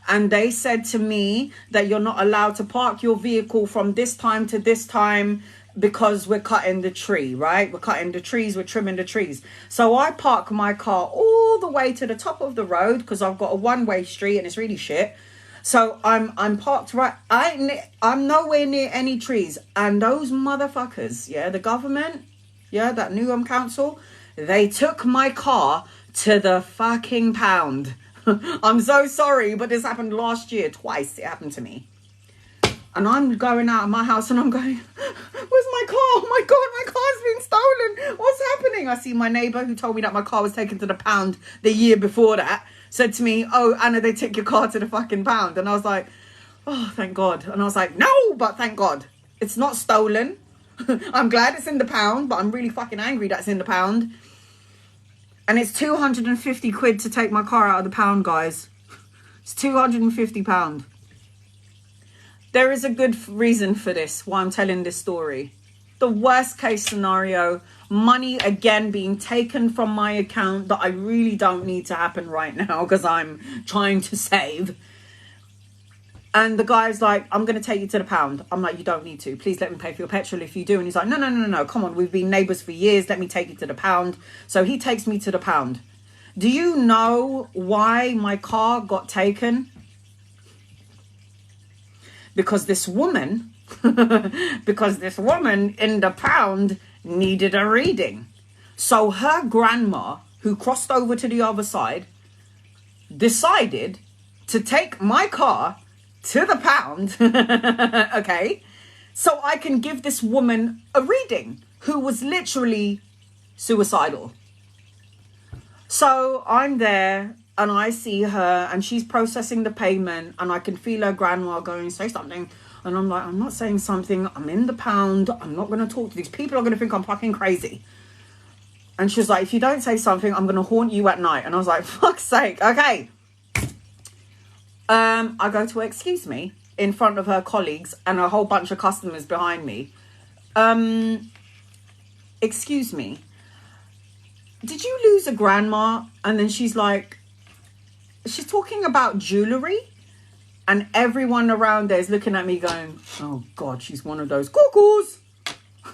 And they said to me that you're not allowed to park your vehicle from this time to this time because we're cutting the tree, right? We're cutting the trees, we're trimming the trees. So I park my car all the way to the top of the road because I've got a one-way street and it's really shit. So I'm parked right, I'm nowhere near any trees. And those motherfuckers, yeah, the government, yeah, that Newham Council, they took my car to the fucking pound. I'm so sorry, but this happened last year. Twice it happened to me. And I'm going out of my house and I'm going, where's my car? Oh my God, my car's been stolen. What's happening? I see my neighbour who told me that my car was taken to the pound the year before that, said to me, oh, Anna, they took your car to the fucking pound. And I was like, oh, thank God. And I was like, no, but thank God. It's not stolen. I'm glad it's in the pound, but I'm really fucking angry that it's in the pound. And it's 250 quid to take my car out of the pound, guys. It's £250. There is a good reason for this, why I'm telling this story. The worst case scenario, money again being taken from my account that I really don't need to happen right now because I'm trying to save. And the guy's like, I'm going to take you to the pound. I'm like, you don't need to. Please let me pay for your petrol if you do. And he's like, no. Come on, we've been neighbours for years. Let me take you to the pound. So he takes me to the pound. Do you know why my car got taken? Because this woman in the pound needed a reading. So her grandma, who crossed over to the other side, decided to take my car to the pound, okay, so I can give this woman a reading who was literally suicidal. So I'm there and I see her and she's processing the payment and I can feel her grandma going, say something. And I'm like, I'm not saying something. I'm in the pound. I'm not going to talk to these people. Are going to think I'm fucking crazy. And she's like, if you don't say something, I'm going to haunt you at night. And I was like, fuck's sake. Okay. I go to excuse me in front of her colleagues and a whole bunch of customers behind me. Excuse me. Did you lose a grandma? And then she's like, she's talking about jewellery. And everyone around there is looking at me going, oh God, she's one of those cuckoos.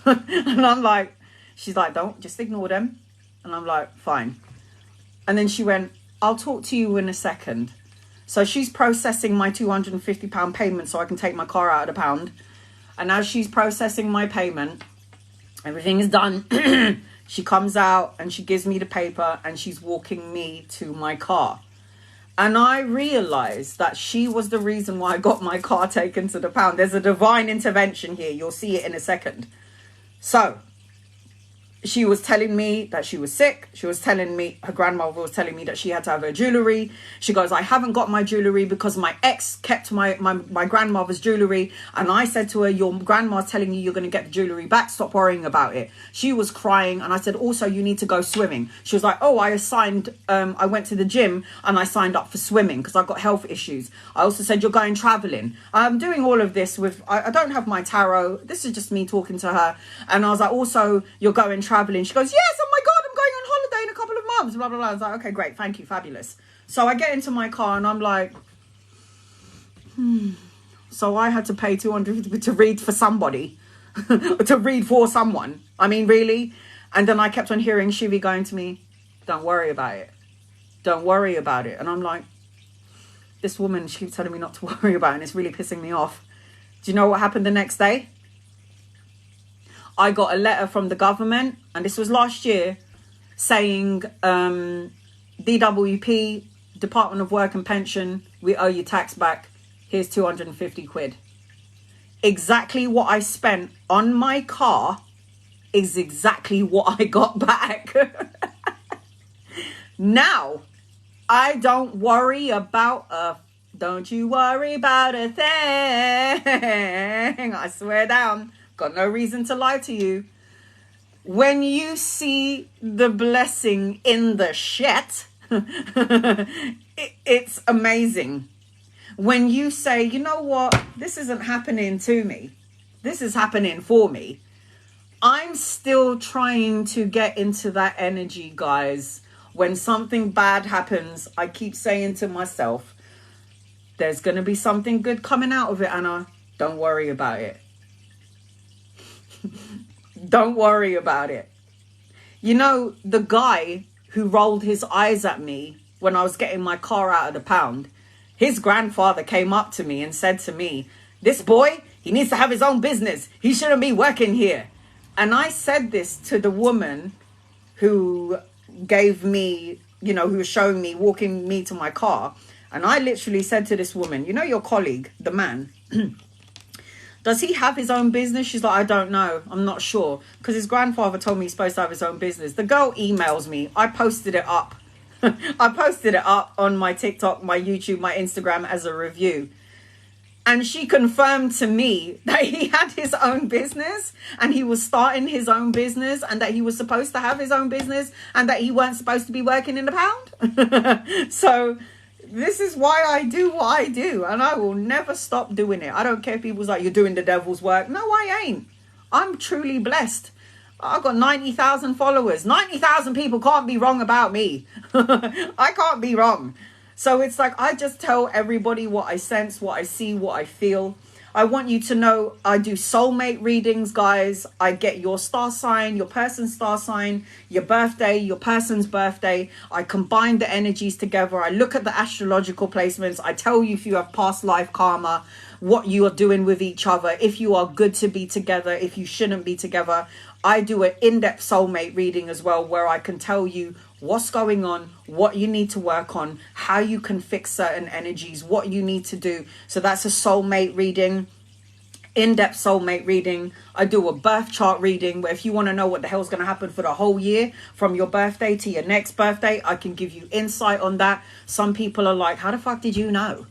And I'm like, she's like, don't, just ignore them. And I'm like, fine. And then she went, I'll talk to you in a second. So she's processing my £250 payment so I can take my car out of the pound. And as she's processing my payment, everything is done. She comes out and she gives me the paper and she's walking me to my car. And I realized that she was the reason why I got my car taken to the pound. There's a divine intervention here. You'll see it in a second. So she was telling me that she was sick. She was telling me, her grandmother was telling me that she had to have her jewelry. She goes, I haven't got my jewelry because my ex kept my grandmother's jewelry. And I said to her, your grandma's telling you you're going to get the jewelry back. Stop worrying about it. She was crying. And I said, also, you need to go swimming. She was like, oh, I went to the gym and I signed up for swimming because I've got health issues. I also said, you're going traveling. I'm doing all of this with, I don't have my tarot. This is just me talking to her. And I was like, also, you're going traveling. She goes, yes, oh my God, I'm going on holiday in a couple of months, blah, blah, blah. I was like, okay, great, thank you, fabulous. So I get into my car and I'm like, So I had to pay 200 to read for somebody, to read for someone. I mean, really? And then I kept on hearing Shivi going to me, don't worry about it. Don't worry about it. And I'm like, this woman, she keeps telling me not to worry about it and it's really pissing me off. Do you know what happened the next day? I got a letter from the government, and this was last year, saying, DWP, Department of Work and Pension, we owe you tax back. Here's 250 quid. Exactly what I spent on my car is exactly what I got back. Now, I don't worry about don't you worry about a thing. I swear down. Got no reason to lie to you. When you see the blessing in the shit, it's amazing. When you say, you know what, this isn't happening to me. This is happening for me. I'm still trying to get into that energy, guys. When something bad happens, I keep saying to myself, there's going to be something good coming out of it, Anna. Don't worry about it. Don't worry about it. You know, the guy who rolled his eyes at me when I was getting my car out of the pound, his grandfather came up to me and said to me, this boy, he needs to have his own business. He shouldn't be working here. And I said this to the woman who gave me, you know, who was showing me, walking me to my car. And I literally said to this woman, you know, your colleague, the man, does he have his own business? She's like, I don't know. I'm not sure. Because his grandfather told me he's supposed to have his own business. The girl emails me. I posted it up. I posted it up on my TikTok, my YouTube, my Instagram as a review. And she confirmed to me that he had his own business and he was starting his own business and that he was supposed to have his own business and that he weren't supposed to be working in the pound. So this is why I do what I do, and I will never stop doing it. I don't care if people's like, you're doing the devil's work. No, I ain't. I'm truly blessed. I've got 90,000 followers. 90,000 people can't be wrong about me. I can't be wrong. So it's like, I just tell everybody what I sense, what I see, what I feel. I want you to know I do soulmate readings, guys. I get your star sign, your person's star sign, your birthday, your person's birthday. I combine the energies together. I look at the astrological placements. I tell you if you have past life karma, what you are doing with each other, if you are good to be together, if you shouldn't be together. I do an in-depth soulmate reading as well, where I can tell you what's going on, what you need to work on, how you can fix certain energies, what you need to do. So that's a soulmate reading, in-depth soulmate reading. I do a birth chart reading where if you want to know what the hell's going to happen for the whole year from your birthday to your next birthday, I can give you insight on that. Some people are like, how the fuck did you know?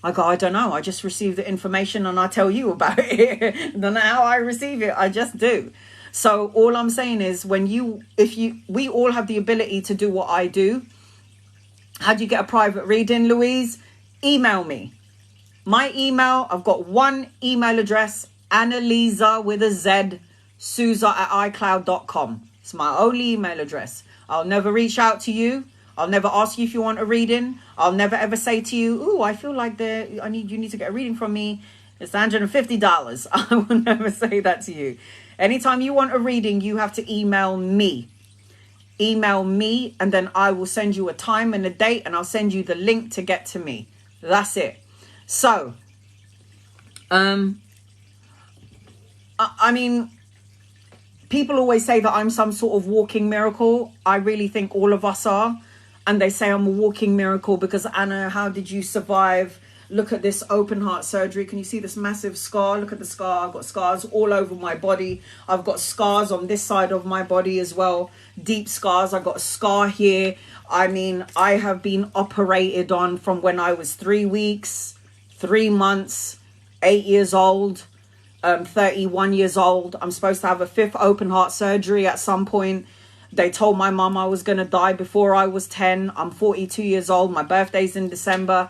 I go, I don't know. I just receive the information and I tell you about it. Don't know how I receive it. I just do. So all I'm saying is we all have the ability to do what I do. How do you get a private reading, Louise? Email me. My email, I've got one email address, Annalisa with a Z, Souza@icloud.com. It's my only email address. I'll never reach out to you. I'll never ask you if you want a reading. I'll never ever say to you, "Ooh, I feel like you need to get a reading from me. It's $150. I will never say that to you. Anytime you want a reading, you have to email me. Email me, and then I will send you a time and a date, and I'll send you the link to get to me. That's it. So, I mean, People always say that I'm some sort of walking miracle. I really think all of us are. And they say I'm a walking miracle because, Anna, how did you survive? Look at this open heart surgery. Can you see this massive scar? Look at the scar. I've got scars all over my body. I've got scars on this side of my body as well. Deep scars. I've got a scar here. I mean, I have been operated on from when I was 3 weeks, 3 months, 8 years old, 31 years old. I'm supposed to have a 5th open heart surgery at some point. They told my mum I was going to die before I was 10. I'm 42 years old. My birthday's in December.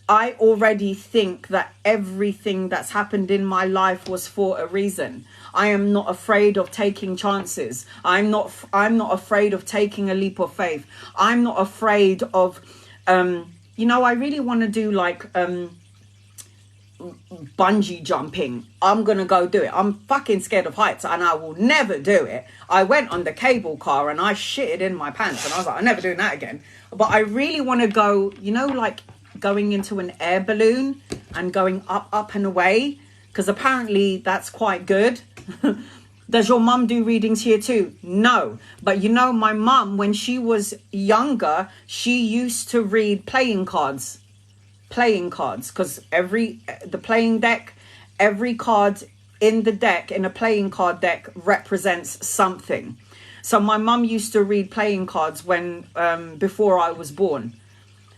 I already think that everything that's happened in my life was for a reason. I am not afraid of taking chances. I'm not afraid of taking a leap of faith. I'm not afraid of, I really want to do like, bungee jumping. I'm gonna go do it. I'm fucking scared of heights and I will never do it. I went on the cable car and I shitted in my pants and I was like, I'm never doing that again. But I really want to go, like going into an air balloon and going up and away, because apparently that's quite good. Does your mum do readings here too? No. But my mum, when she was younger, she used to read playing cards, because the playing deck, every card in the deck, in a playing card deck, represents something. So my mum used to read playing cards when before I was born.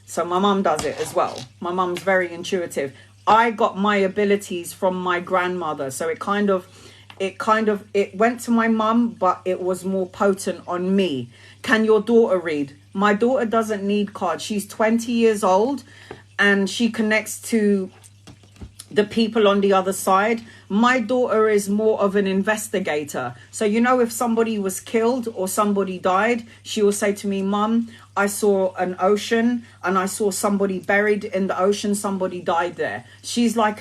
So my mum does it as well. My mum's very intuitive. I got my abilities from my grandmother, so it went to my mum, but it was more potent on me. Can your daughter read? My daughter doesn't need cards. She's 20 years old. And she connects to the people on the other side. My daughter is more of an investigator. So, if somebody was killed or somebody died, she will say to me, Mum, I saw an ocean and I saw somebody buried in the ocean. Somebody died there. She's like,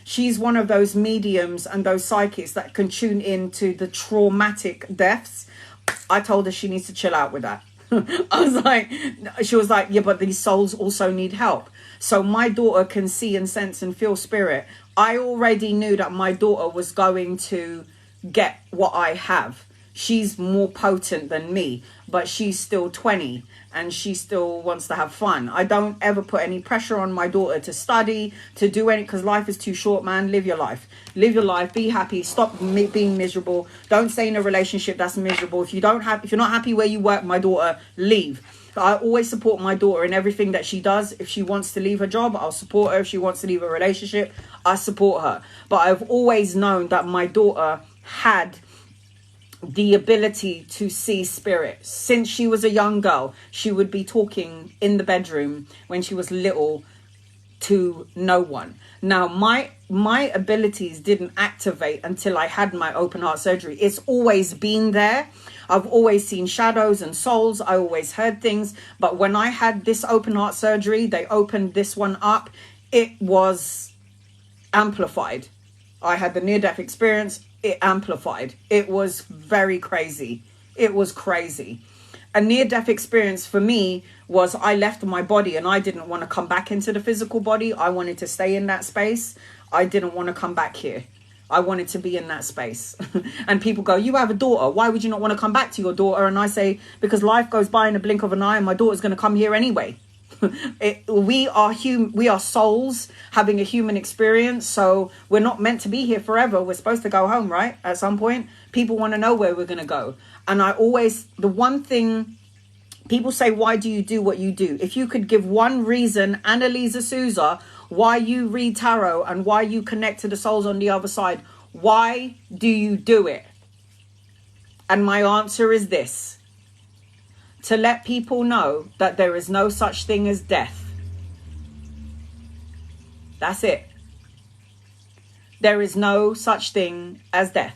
she's one of those mediums and those psychics that can tune into the traumatic deaths. I told her she needs to chill out with that. She was like, yeah, but these souls also need help. So my daughter can see and sense and feel spirit. I already knew that my daughter was going to get what I have. She's more potent than me, but she's still 20 and she still wants to have fun. I don't ever put any pressure on my daughter to study, to do any, because life is too short, man. Live your life. Live your life. Be happy. Stop being miserable. Don't stay in a relationship that's miserable. If you're not happy where you work, my daughter, leave. I always support my daughter in everything that she does. If she wants to leave her job, I'll support her. If she wants to leave a relationship, I support her. But I've always known that my daughter had the ability to see spirit. Since she was a young girl, she would be talking in the bedroom when she was little to no one. Now, my abilities didn't activate until I had my open heart surgery. It's always been there. I've always seen shadows and souls. I always heard things. But when I had this open heart surgery, they opened this one up. It was amplified. I had the near-death experience. It amplified. It was very crazy. It was crazy. A near-death experience for me was I left my body and I didn't want to come back into the physical body. I wanted to stay in that space. I didn't want to come back here. I wanted to be in that space. And people go, you have a daughter. Why would you not want to come back to your daughter? And I say, because life goes by in a blink of an eye and my daughter's going to come here anyway. We are souls having a human experience. So we're not meant to be here forever. We're supposed to go home, right? At some point, people want to know where we're going to go. And the one thing people say, why do you do what you do? If you could give one reason, Annalisa Souza, why you read tarot and why you connect to the souls on the other side, why do you do it? And my answer is this: to let people know that there is no such thing as death. That's it. There is no such thing as death.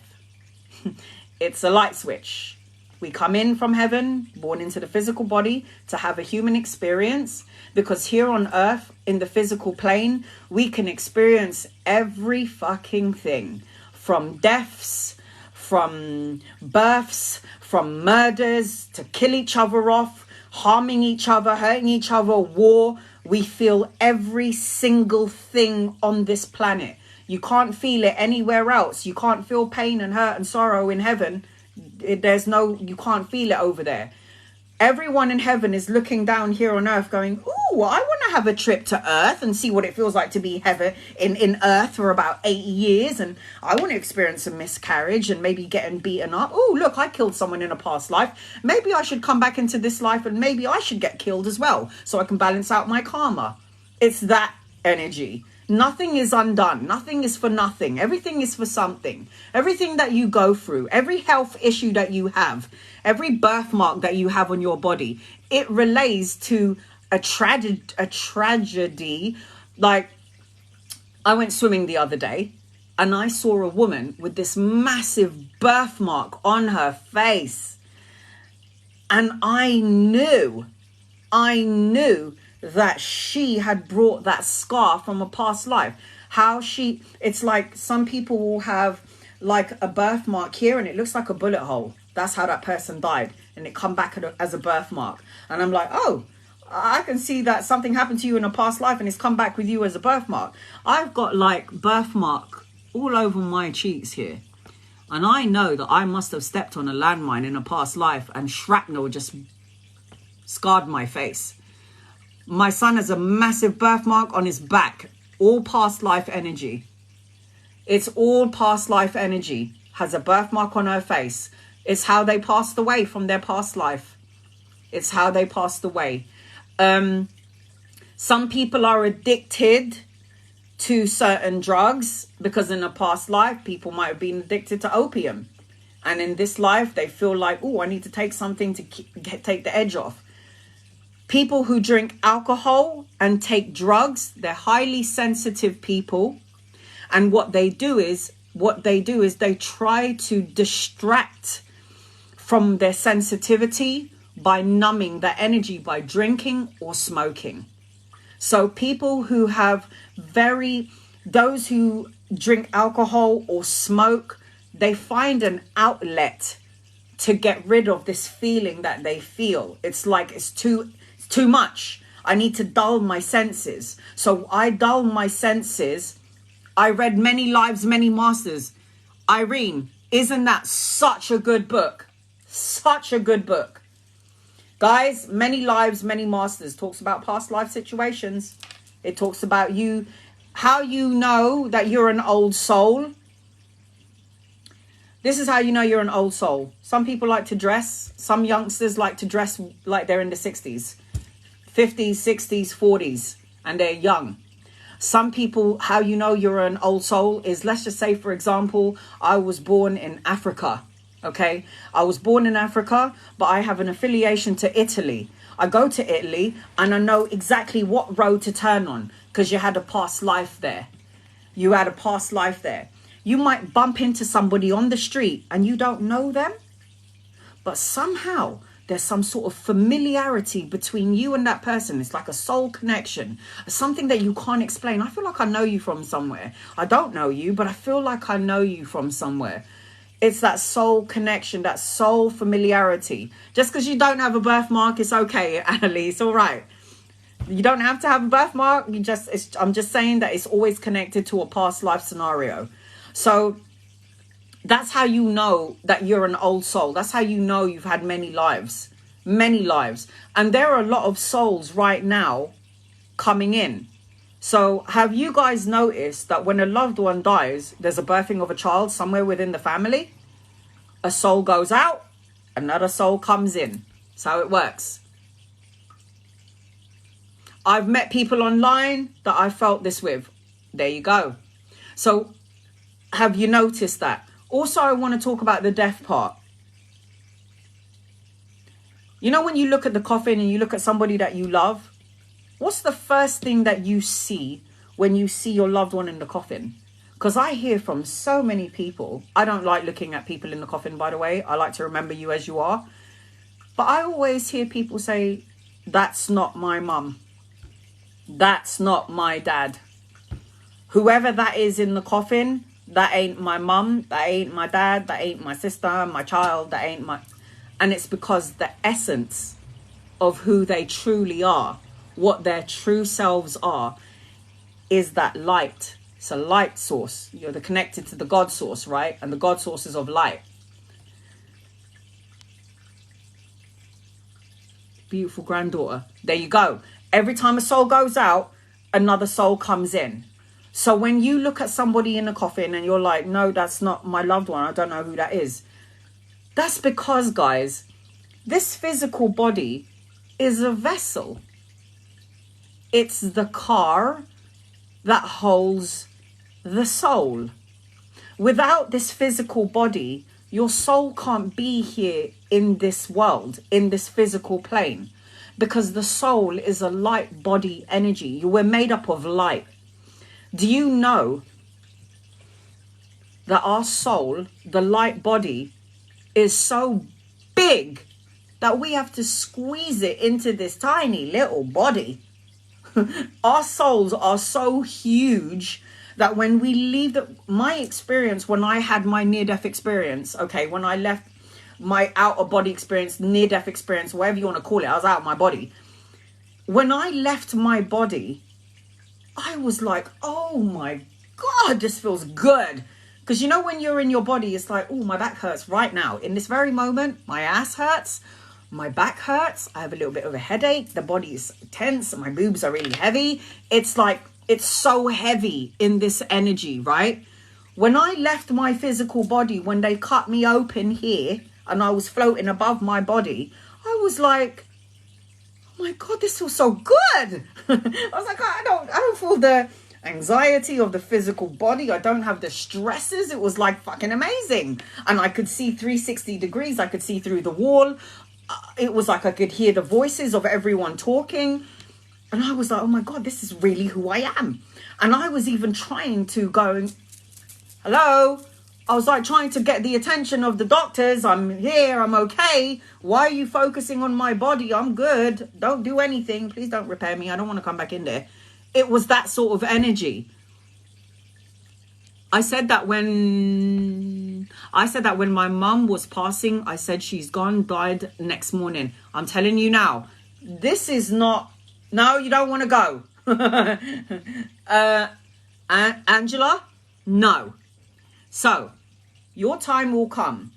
It's a light switch. We come in from heaven, born into the physical body, to have a human experience, because here on earth, in the physical plane, we can experience every fucking thing, from deaths, from births, from murders, to kill each other off, harming each other, hurting each other, war. We feel every single thing on this planet. You can't feel it anywhere else. You can't feel pain and hurt and sorrow in heaven. You can't feel it over there. Everyone in heaven is looking down here on earth going, ooh, I want to have a trip to earth and see what it feels like to be heaven in earth for about 80 years. And I want to experience a miscarriage and maybe getting beaten up. Oh, look, I killed someone in a past life. Maybe I should come back into this life and maybe I should get killed as well so I can balance out my karma. It's that energy. Nothing is undone. Nothing is for nothing. Everything is for something. Everything that you go through, every health issue that you have, every birthmark that you have on your body, it relates to a tragedy. Like, I went swimming the other day and I saw a woman with this massive birthmark on her face. And I knew that she had brought that scar from a past life. It's like some people will have like a birthmark here and it looks like a bullet hole. That's how that person died. And it come back as a birthmark. And I'm like, oh, I can see that something happened to you in a past life and it's come back with you as a birthmark. I've got like birthmark all over my cheeks here. And I know that I must have stepped on a landmine in a past life and shrapnel just scarred my face. My son has a massive birthmark on his back. All past life energy. It's all past life energy. Has a birthmark on her face. It's how they passed away from their past life. It's how they passed away. Some people are addicted to certain drugs because in a past life, people might have been addicted to opium. And in this life, they feel like, oh, I need to take something to take the edge off. People who drink alcohol and take drugs, they're highly sensitive people. And what they do is they try to distract from their sensitivity by numbing their energy by drinking or smoking. So people who have those who drink alcohol or smoke, they find an outlet to get rid of this feeling that they feel. It's like it's too much. I need to dull my senses. So I dull my senses. I read Many Lives, Many Masters. Irene, isn't that such a good book? Such a good book. Guys, Many Lives, Many Masters talks about past life situations. It talks about how you know that you're an old soul. This is how you know you're an old soul. Some people like to dress. Some youngsters like to dress like they're in the 60s. 50s, 60s, 40s, and they're young. Some people, how you know you're an old soul is, let's just say, for example, I was born in Africa, okay? I was born in Africa, but I have an affiliation to Italy. I go to Italy and I know exactly what road to turn on because you had a past life there. You had a past life there. You might bump into somebody on the street and you don't know them, but somehow there's some sort of familiarity between you and that person. It's like a soul connection, something that you can't explain. I feel like I know you from somewhere. I don't know you, but I feel like I know you from somewhere. It's that soul connection, that soul familiarity. Just because you don't have a birthmark, it's okay, Annalise, all right. You don't have to have a birthmark. I'm just saying that it's always connected to a past life scenario. So that's how you know that you're an old soul. That's how you know you've had many lives. Many lives. And there are a lot of souls right now coming in. So have you guys noticed that when a loved one dies, there's a birthing of a child somewhere within the family? A soul goes out, another soul comes in. That's how it works. I've met people online that I felt this with. There you go. So have you noticed that? Also, I want to talk about the death part. You know, when you look at the coffin and you look at somebody that you love, what's the first thing that you see when you see your loved one in the coffin? Because I hear from so many people. I don't like looking at people in the coffin, by the way. I like to remember you as you are. But I always hear people say, that's not my mum. That's not my dad. Whoever that is in the coffin, that ain't my mum, that ain't my dad, that ain't my sister, my child, that ain't my... And it's because the essence of who they truly are, what their true selves are, is that light. It's a light source. You're connected to the God source, right? And the God source is of light. Beautiful granddaughter. There you go. Every time a soul goes out, another soul comes in. So when you look at somebody in a coffin and you're like, no, that's not my loved one, I don't know who that is. That's because, guys, this physical body is a vessel. It's the car that holds the soul. Without this physical body, your soul can't be here in this world, in this physical plane, because the soul is a light body energy. You were made up of light. Do you know that our soul, the light body, is so big that we have to squeeze it into this tiny little body? Our souls are so huge that when we leave my experience, when I had my near-death experience, okay, when I left my out-of-body experience, near-death experience, whatever you want to call it, I was out of my body. When I left my body, I was like, oh my God, this feels good. Because you know when you're in your body, it's like, oh, my back hurts right now. In this very moment, my ass hurts. My back hurts. I have a little bit of a headache. The body is tense. My boobs are really heavy. It's like, it's so heavy in this energy, right? When I left my physical body, when they cut me open here and I was floating above my body, I was like, oh my God, this feels so good. I was like, I don't feel the anxiety of the physical body. I don't have the stresses. It was like fucking amazing. And I could see 360 degrees. I could see through the wall. It was like I could hear the voices of everyone talking. And I was like, oh my God, this is really who I am. And I was even trying to go, hello? I was like trying to get the attention of the doctors. I'm here. I'm okay. Why are you focusing on my body? I'm good. Don't do anything. Please don't repair me. I don't want to come back in there. It was that sort of energy. I said that when my mum was passing, I said she's gone, died next morning. I'm telling you now, this is not, no, you don't want to go. Angela, no. So, your time will come.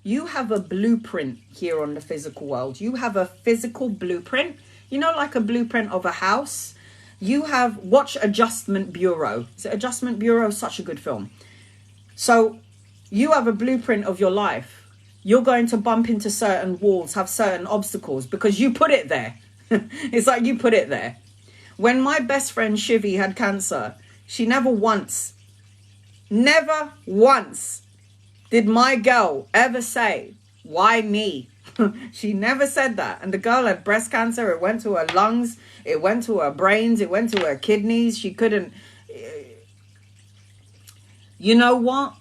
You have a blueprint here on the physical world. You have a physical blueprint, you know, like a blueprint of a house. You have, watch Adjustment Bureau. Is it Adjustment Bureau? Such a good film. So you have a blueprint of your life. You're going to bump into certain walls, have certain obstacles because you put it there. It's like you put it there. When my best friend Shivi had cancer, she never once did my girl ever say, why me? She never said that. And the girl had breast cancer. It went to her lungs. It went to her brains. It went to her kidneys. She couldn't. You know what?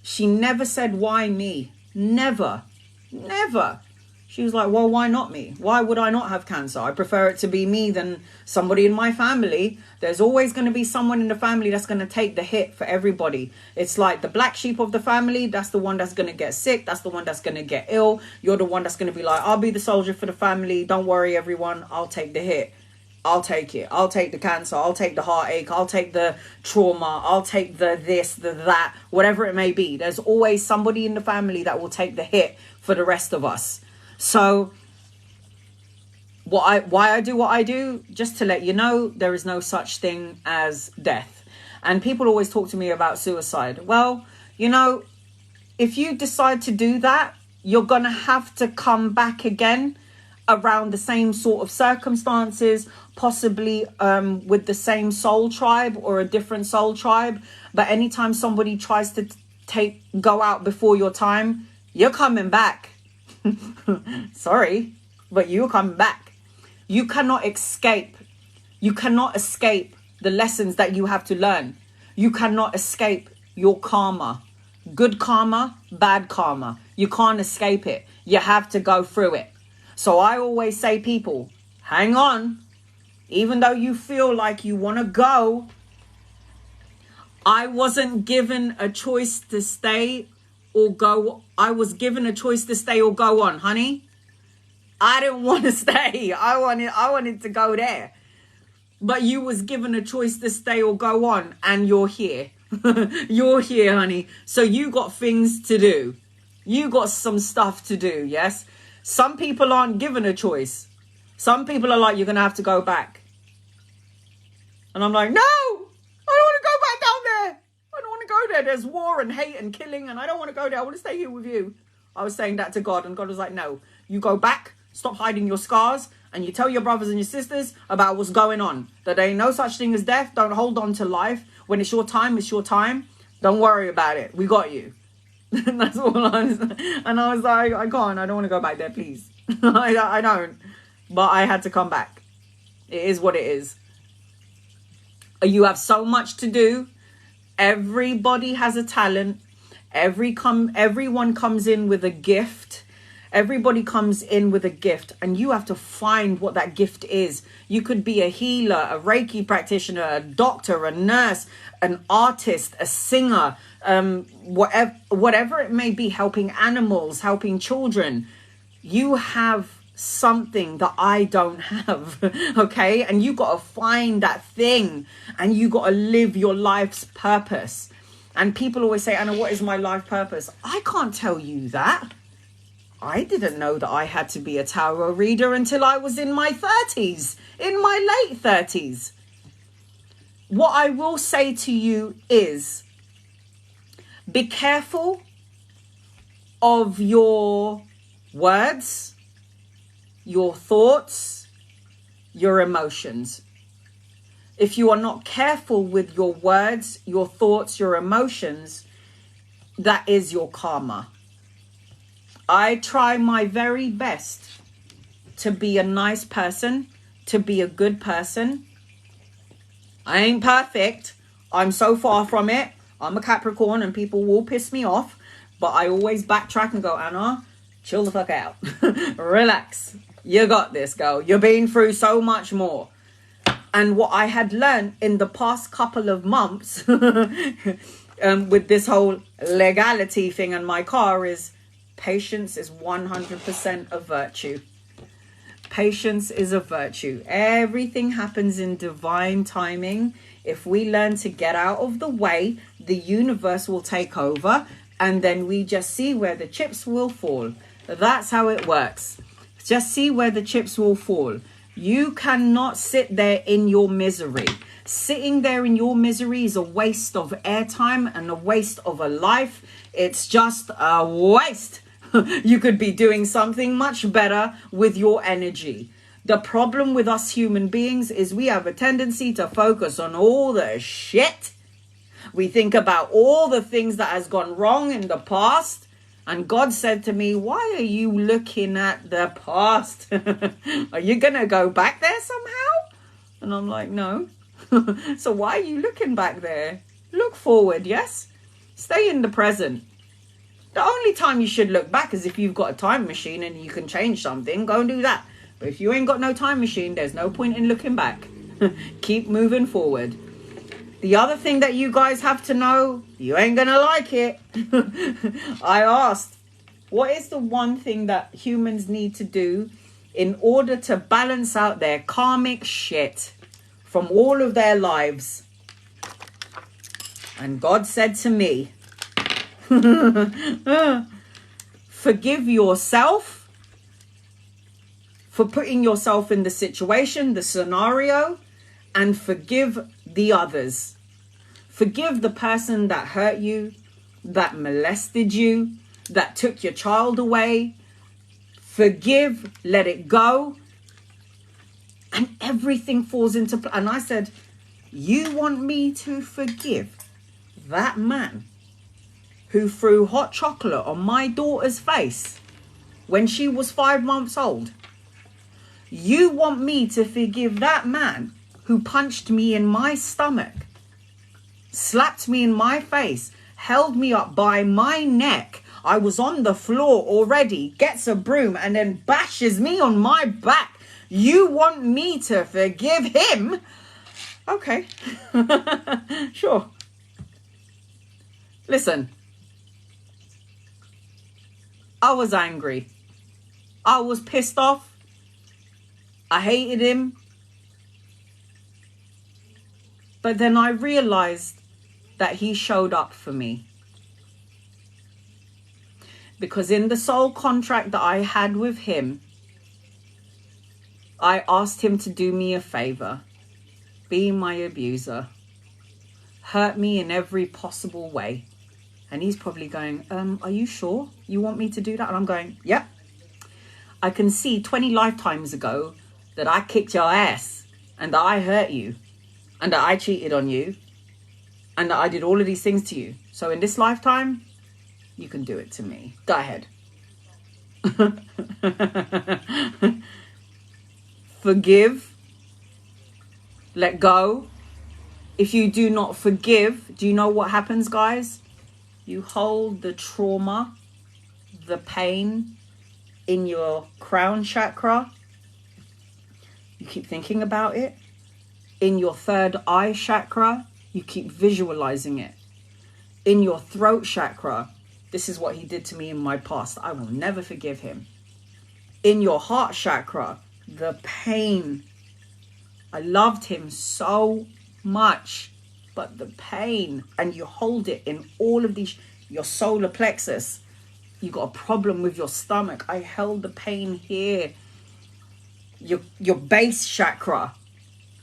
She never said, why me? Never. Never. She was like, well, why not me? Why would I not have cancer? I prefer it to be me than somebody in my family. There's always going to be someone in the family that's going to take the hit for everybody. It's like the black sheep of the family. That's the one that's going to get sick. That's the one that's going to get ill. You're the one that's going to be like, I'll be the soldier for the family. Don't worry, everyone. I'll take the hit. I'll take it. I'll take the cancer. I'll take the heartache. I'll take the trauma. I'll take the this, the that, whatever it may be. There's always somebody in the family that will take the hit for the rest of us. So why I do what I do, just to let you know, there is no such thing as death. And people always talk to me about suicide. Well, you know, if you decide to do that, you're going to have to come back again around the same sort of circumstances, possibly with the same soul tribe or a different soul tribe. But anytime somebody tries to go out before your time, you're coming back. Sorry, but you're coming back. You cannot escape. You cannot escape the lessons that you have to learn. You cannot escape your karma. Good karma, bad karma. You can't escape it. You have to go through it. So I always say, people, hang on. Even though you feel like you want to go, I wasn't given a choice to stay or go. I was given a choice to stay or go on, honey. I didn't want to stay. I wanted to go there. But you was given a choice to stay or go on, and you're here. You're here, honey. So you got things to do. You got some stuff to do, yes? Some people aren't given a choice. Some people are like, you're going to have to go back. And I'm like, no, I don't want to go back down there. I don't want to go there. There's war and hate and killing, and I don't want to go there. I want to stay here with you. I was saying that to God, and God was like, no, you go back, stop hiding your scars, and you tell your brothers and your sisters about what's going on. That there ain't no such thing as death. Don't hold on to life. When it's your time, it's your time. Don't worry about it. We got you. That's all I was. And I was like, I can't. I don't want to go back there, please. I don't. But I had to come back. It is what it is. You have so much to do. Everybody has a talent. Everyone comes in with a gift. Everybody comes in with a gift, and you have to find what that gift is. You could be a healer, a Reiki practitioner, a doctor, a nurse, an artist, a singer, whatever it may be, helping animals, helping children. You have something that I don't have, okay? And you got to find that thing, and you got to live your life's purpose. And people always say, Anna, what is my life purpose? I can't tell you that. I didn't know that I had to be a tarot reader until I was in my 30s, in my late 30s. What I will say to you is, be careful of your words, your thoughts, your emotions. If you are not careful with your words, your thoughts, your emotions, that is your karma. I try my very best to be a nice person, to be a good person. I ain't perfect. I'm so far from it. I'm a Capricorn and people will piss me off. But I always backtrack and go, Anna, chill the fuck out. Relax. You got this, girl. You've been through so much more. And what I had learned in the past couple of months with this whole legality thing in my car is, patience is 100% a virtue. Patience is a virtue. Everything happens in divine timing. If we learn to get out of the way, the universe will take over, and then we just see where the chips will fall. That's how it works. Just see where the chips will fall. You cannot sit there in your misery. Sitting there in your misery is a waste of airtime and a waste of a life. It's just a waste. You could be doing something much better with your energy. The problem with us human beings is we have a tendency to focus on all the shit. We think about all the things that has gone wrong in the past. And God said to me, why are you looking at the past? Are you going to go back there somehow? And I'm like, no. So why are you looking back there? Look forward, yes? Stay in the present. The only time you should look back is if you've got a time machine and you can change something. Go and do that. But if you ain't got no time machine, there's no point in looking back. Keep moving forward. The other thing that you guys have to know, you ain't gonna like it. I asked, what is the one thing that humans need to do in order to balance out their karmic shit from all of their lives? And God said to me, forgive yourself for putting yourself in the situation, the scenario, and forgive the others. Forgive the person that hurt you, that molested you, that took your child away. Forgive, let it go, and everything falls into place. And I said, you want me to forgive that man who threw hot chocolate on my daughter's face when she was 5 months old? You want me to forgive that man who punched me in my stomach, slapped me in my face, held me up by my neck? I was on the floor already, gets a broom and then bashes me on my back. You want me to forgive him? Okay. Sure. Listen. I was angry. I was pissed off. I hated him. But then I realized that he showed up for me. Because in the soul contract that I had with him, I asked him to do me a favor, be my abuser, hurt me in every possible way. And he's probably going, are you sure you want me to do that? And I'm going, yep. I can see 20 lifetimes ago that I kicked your ass and that I hurt you and that I cheated on you and that I did all of these things to you. So in this lifetime, you can do it to me. Go ahead. Forgive. Let go. If you do not forgive, do you know what happens, guys? You hold the trauma, the pain in your crown chakra. You keep thinking about it. In your third eye chakra, you keep visualizing it. In your throat chakra, this is what he did to me in my past. I will never forgive him. In your heart chakra, the pain. I loved him so much, but the pain, and you hold it in all of these, your solar plexus. You got a problem with your stomach. I held the pain here. Your base chakra.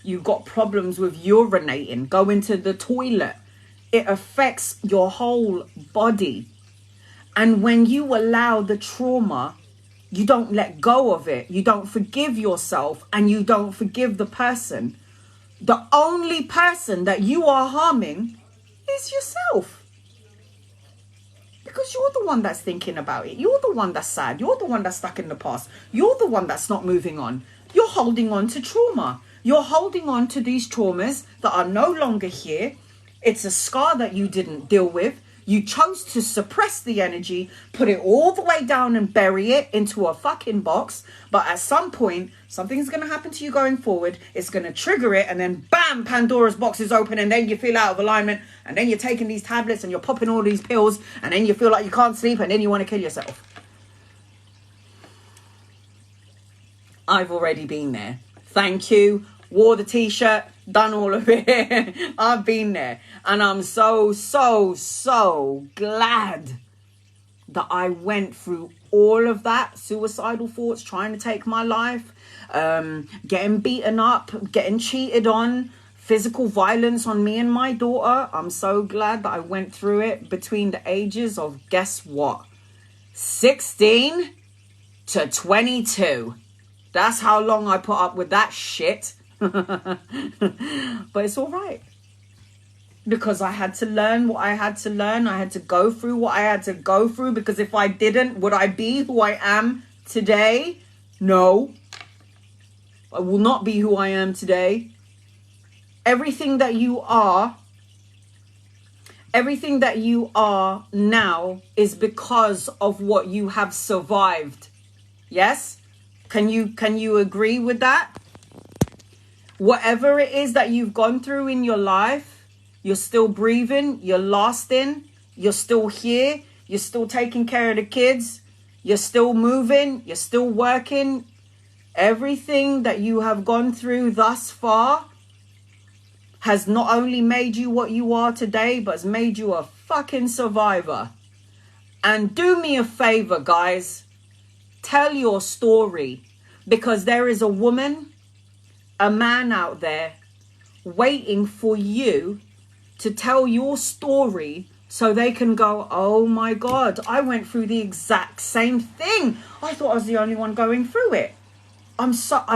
You got problems with urinating, going to the toilet. It affects your whole body. And when you allow the trauma, you don't let go of it. You don't forgive yourself and you don't forgive the person. The only person that you are harming is yourself. Because you're the one that's thinking about it. You're the one that's sad. You're the one that's stuck in the past. You're the one that's not moving on. You're holding on to trauma. You're holding on to these traumas that are no longer here. It's a scar that you didn't deal with. You chose to suppress the energy, put it all the way down and bury it into a fucking box. But at some point, something's going to happen to you going forward. It's going to trigger it. And then bam, Pandora's box is open. And then you feel out of alignment. And then you're taking these tablets and you're popping all these pills. And then you feel like you can't sleep. And then you want to kill yourself. I've already been there. Thank you. Wore the t-shirt. Done all of it. I've been there. And I'm so glad that I went through all of that. Suicidal thoughts, trying to take my life, getting beaten up, getting cheated on, physical violence on me and my daughter. I'm so glad that I went through it between the ages of, guess what? 16 to 22. That's how long I put up with that shit. But it's all right. Because I had to learn what I had to learn. I had to go through what I had to go through. Because if I didn't, would I be who I am today? No. I will not be who I am today. Everything that you are now is because of what you have survived. Yes? Can you agree with that? Whatever it is that you've gone through in your life, you're still breathing, you're lasting, you're still here, you're still taking care of the kids, you're still moving, you're still working. Everything that you have gone through thus far has not only made you what you are today, but has made you a fucking survivor. And do me a favor, guys. Tell your story. Because there is a woman, a man out there waiting for you to tell your story so they can go, oh my God, I went through the exact same thing. I thought I was the only one going through it. I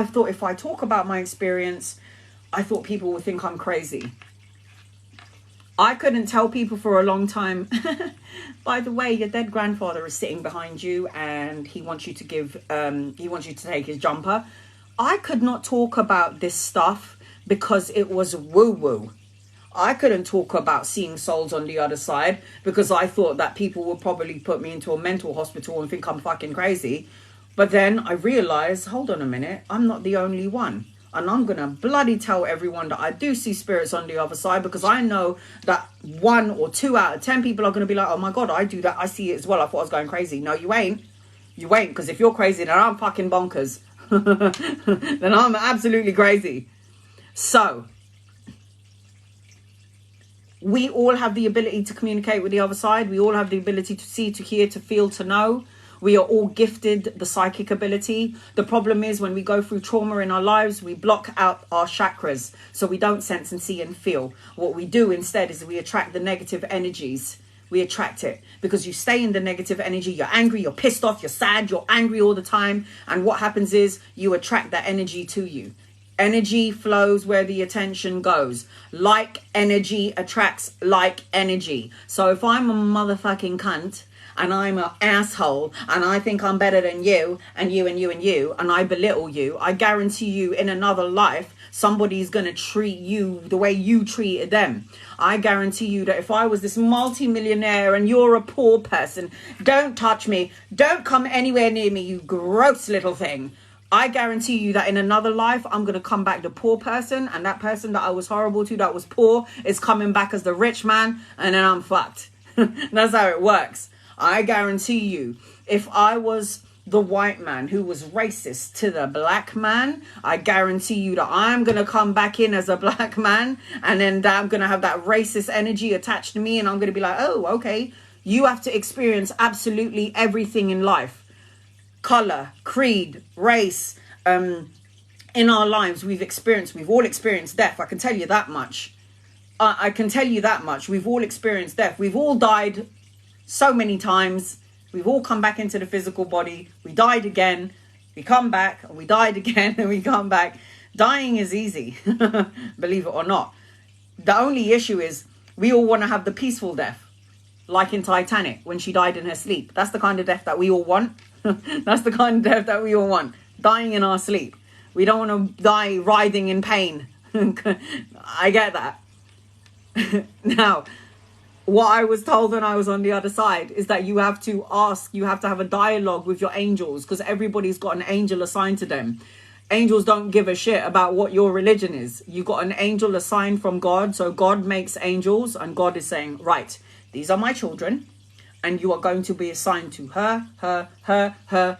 thought if I talk about my experience, I thought people would think I'm crazy. I couldn't tell people for a long time, by the way, your dead grandfather is sitting behind you and he wants you to take his jumper. I could not talk about this stuff because it was woo-woo. I couldn't talk about seeing souls on the other side because I thought that people would probably put me into a mental hospital and think I'm fucking crazy. But then I realized, hold on a minute, I'm not the only one. And I'm going to bloody tell everyone that I do see spirits on the other side, because I know that 1 or 2 out of 10 people are going to be like, oh my God, I do that. I see it as well. I thought I was going crazy. No, you ain't. You ain't, because if you're crazy, then I'm fucking bonkers. Then I'm absolutely crazy. So, We all have the ability to communicate with the other side. We all have the ability to see, to hear, to feel, to know. We are all gifted the psychic ability. The problem is when we go through trauma in our lives, we block out our chakras. So we don't sense and see and feel. What we do instead is we attract the negative energies. We attract it because you stay in the negative energy. You're angry, you're pissed off, you're sad, you're angry all the time. And what happens is you attract that energy to you. Energy flows where the attention goes. Like energy attracts like energy. So if I'm a motherfucking cunt and I'm an asshole and I think I'm better than you and you and you and you and I belittle you, I guarantee you in another life somebody's going to treat you the way you treated them. I guarantee you that if I was this multi-millionaire and you're a poor person, don't touch me, don't come anywhere near me, you gross little thing. I guarantee you that in another life, I'm going to come back the poor person, and that person that I was horrible to, that was poor, is coming back as the rich man, and then I'm fucked. That's how it works. I guarantee you, if I was the white man who was racist to the black man, I guarantee you that I'm going to come back in as a black man, and then I'm going to have that racist energy attached to me, and I'm going to be like, oh, okay, you have to experience absolutely everything in life. Color, creed, race, in our lives we've all experienced death. I can tell you that much. I can tell you that much. We've all experienced death. We've all died so many times. We've all come back into the physical body. We died again. We come back and we died again and we come back. Dying is easy, believe it or not. The only issue is we all want to have the peaceful death, like in Titanic when she died in her sleep. That's the kind of death that we all want. That's the kind of death that we all want. Dying in our sleep. We don't want to die writhing in pain. I get that. Now, what I was told when I was on the other side is that you have to ask, you have to have a dialogue with your angels, because everybody's got an angel assigned to them. Angels don't give a shit about what your religion is. You got an angel assigned from God. So God makes angels and God is saying, right, these are my children. And you are going to be assigned to her,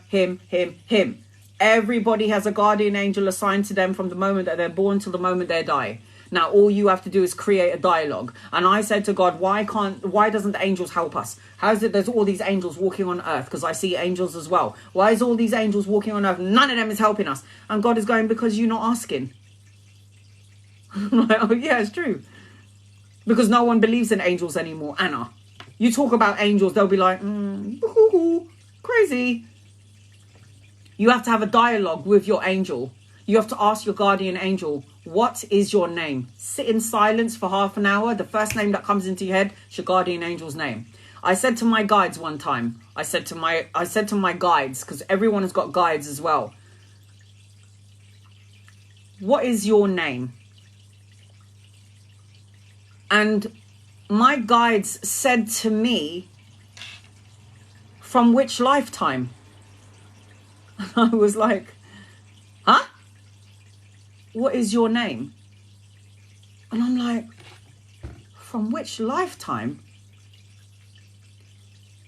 him. Everybody has a guardian angel assigned to them from the moment that they're born till the moment they die. Now, all you have to do is create a dialogue. And I said to God, why doesn't the angels help us? How is it there's all these angels walking on earth? Because I see angels as well. Why is all these angels walking on earth? None of them is helping us. And God is going, because you're not asking. I'm like, oh yeah, it's true. Because no one believes in angels anymore, Anna. You talk about angels, they'll be like, crazy. You have to have a dialogue with your angel. You have to ask your guardian angel, what is your name? Sit in silence for half an hour. The first name that comes into your head is your guardian angel's name. I said to my guides one time, I said to my guides, because everyone has got guides as well. What is your name? And my guides said to me, from which lifetime? I was like, huh? What is your name? And I'm like, from which lifetime?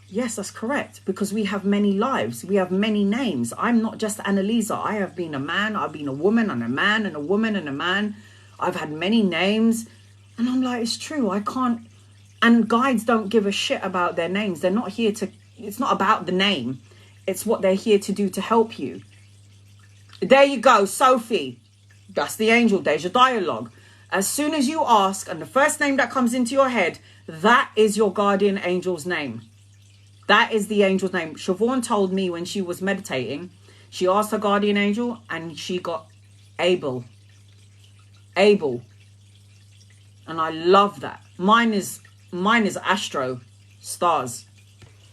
Yes, that's correct. Because we have many lives. We have many names. I'm not just Annalisa. I have been a man. I've been a woman and a man and a woman and a man. I've had many names. And I'm like, it's true. I can't. And guides don't give a shit about their names. They're not here to, it's not about the name. It's what they're here to do to help you. There you go, Sophie. That's the angel. There's your dialogue. As soon as you ask, and the first name that comes into your head, that is your guardian angel's name. That is the angel's name. Siobhan told me when she was meditating, she asked her guardian angel and she got Abel. Abel. And I love that. Mine is Astro, stars.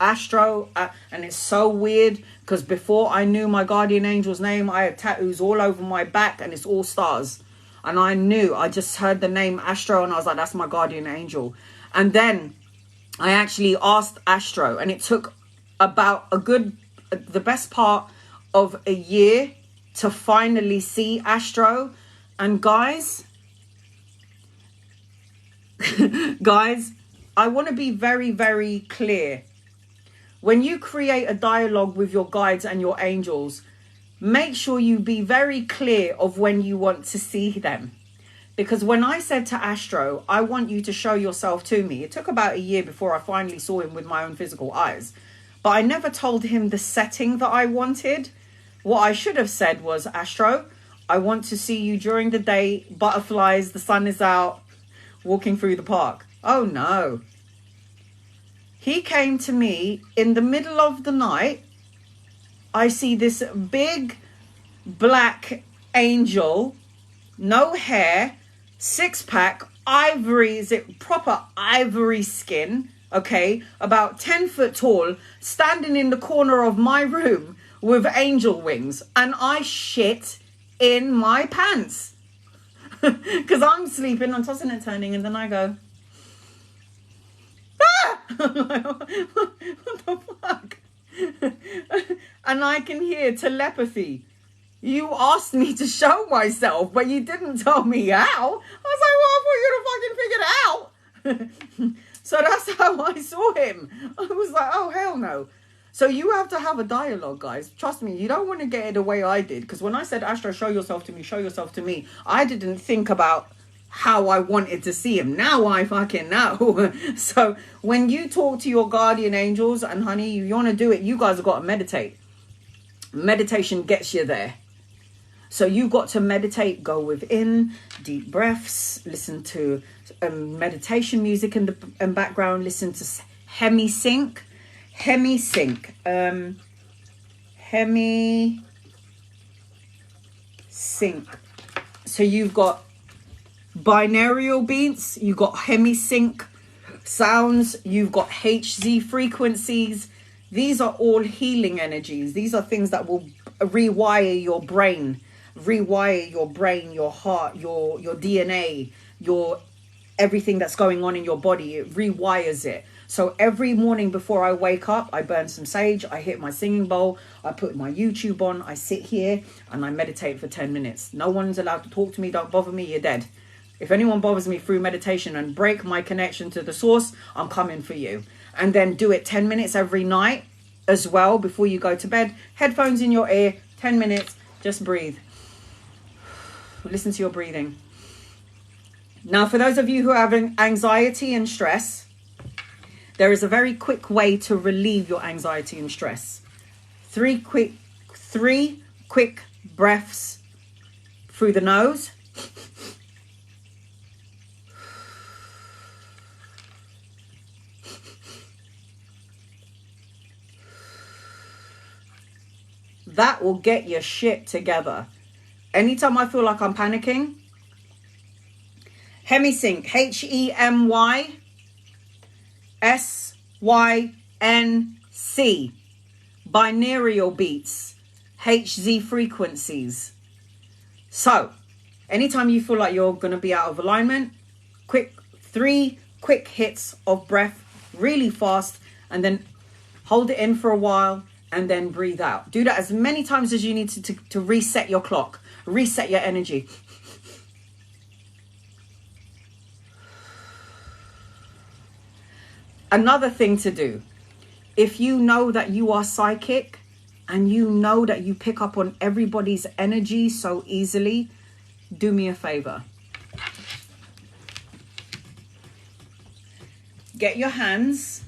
Astro, and it's so weird because before I knew my guardian angel's name, I had tattoos all over my back and it's all stars. And I just heard the name Astro and I was like, that's my guardian angel. And then I actually asked Astro, and it took about the best part of a year to finally see Astro. And guys, I want to be very, very clear. When you create a dialogue with your guides and your angels, make sure you be very clear of when you want to see them. Because when I said to Astro, I want you to show yourself to me, it took about a year before I finally saw him with my own physical eyes. But I never told him the setting that I wanted. What I should have said was, Astro, I want to see you during the day, butterflies, the sun is out, walking through the park. Oh no. He came to me in the middle of the night. I see this big black angel, no hair, 6-pack, ivory, is it proper ivory skin, okay, about 10 foot tall, standing in the corner of my room with angel wings. And I shit in my pants. Because I'm sleeping, I'm tossing and turning, and then I go, ah! What the fuck? And I can hear telepathy. You asked me to show myself, but you didn't tell me how. I was like, well, I thought you'd have fucking figured it out. So that's how I saw him. I was like, oh, hell no. So you have to have a dialogue, guys. Trust me, you don't want to get it the way I did. Because when I said, Astro, show yourself to me, I didn't think about how I wanted to see him. Now I fucking know. So when you talk to your guardian angels, and honey, you want to do it, you guys have got to meditate. Meditation gets you there. So you got to meditate, go within, deep breaths, listen to meditation music in the background, listen to Hemisync. So you've got binaural beats, you've got Hemisync sounds, you've got HZ frequencies. These are all healing energies. These are things that will rewire your brain, your heart, your DNA, your everything that's going on in your body. It rewires it. So every morning before I wake up, I burn some sage, I hit my singing bowl, I put my YouTube on, I sit here and I meditate for 10 minutes. No one's allowed to talk to me. Don't bother me. You're dead. If anyone bothers me through meditation and break my connection to the source, I'm coming for you. And then do it 10 minutes every night as well before you go to bed. Headphones in your ear, 10 minutes, just breathe. Listen to your breathing. Now, for those of you who have anxiety and stress, there is a very quick way to relieve your anxiety and stress. Three quick breaths through the nose. That will get your shit together. Anytime I feel like I'm panicking, Hemisync, HEMYSYNC, binaural beats, HZ frequencies. So, anytime you feel like you're going to be out of alignment, 3 quick hits of breath, really fast, and then hold it in for a while, and then breathe out. Do that as many times as you need to reset your clock, reset your energy. Another thing to do, if you know that you are psychic and you know that you pick up on everybody's energy so easily, do me a favor. Get your hands,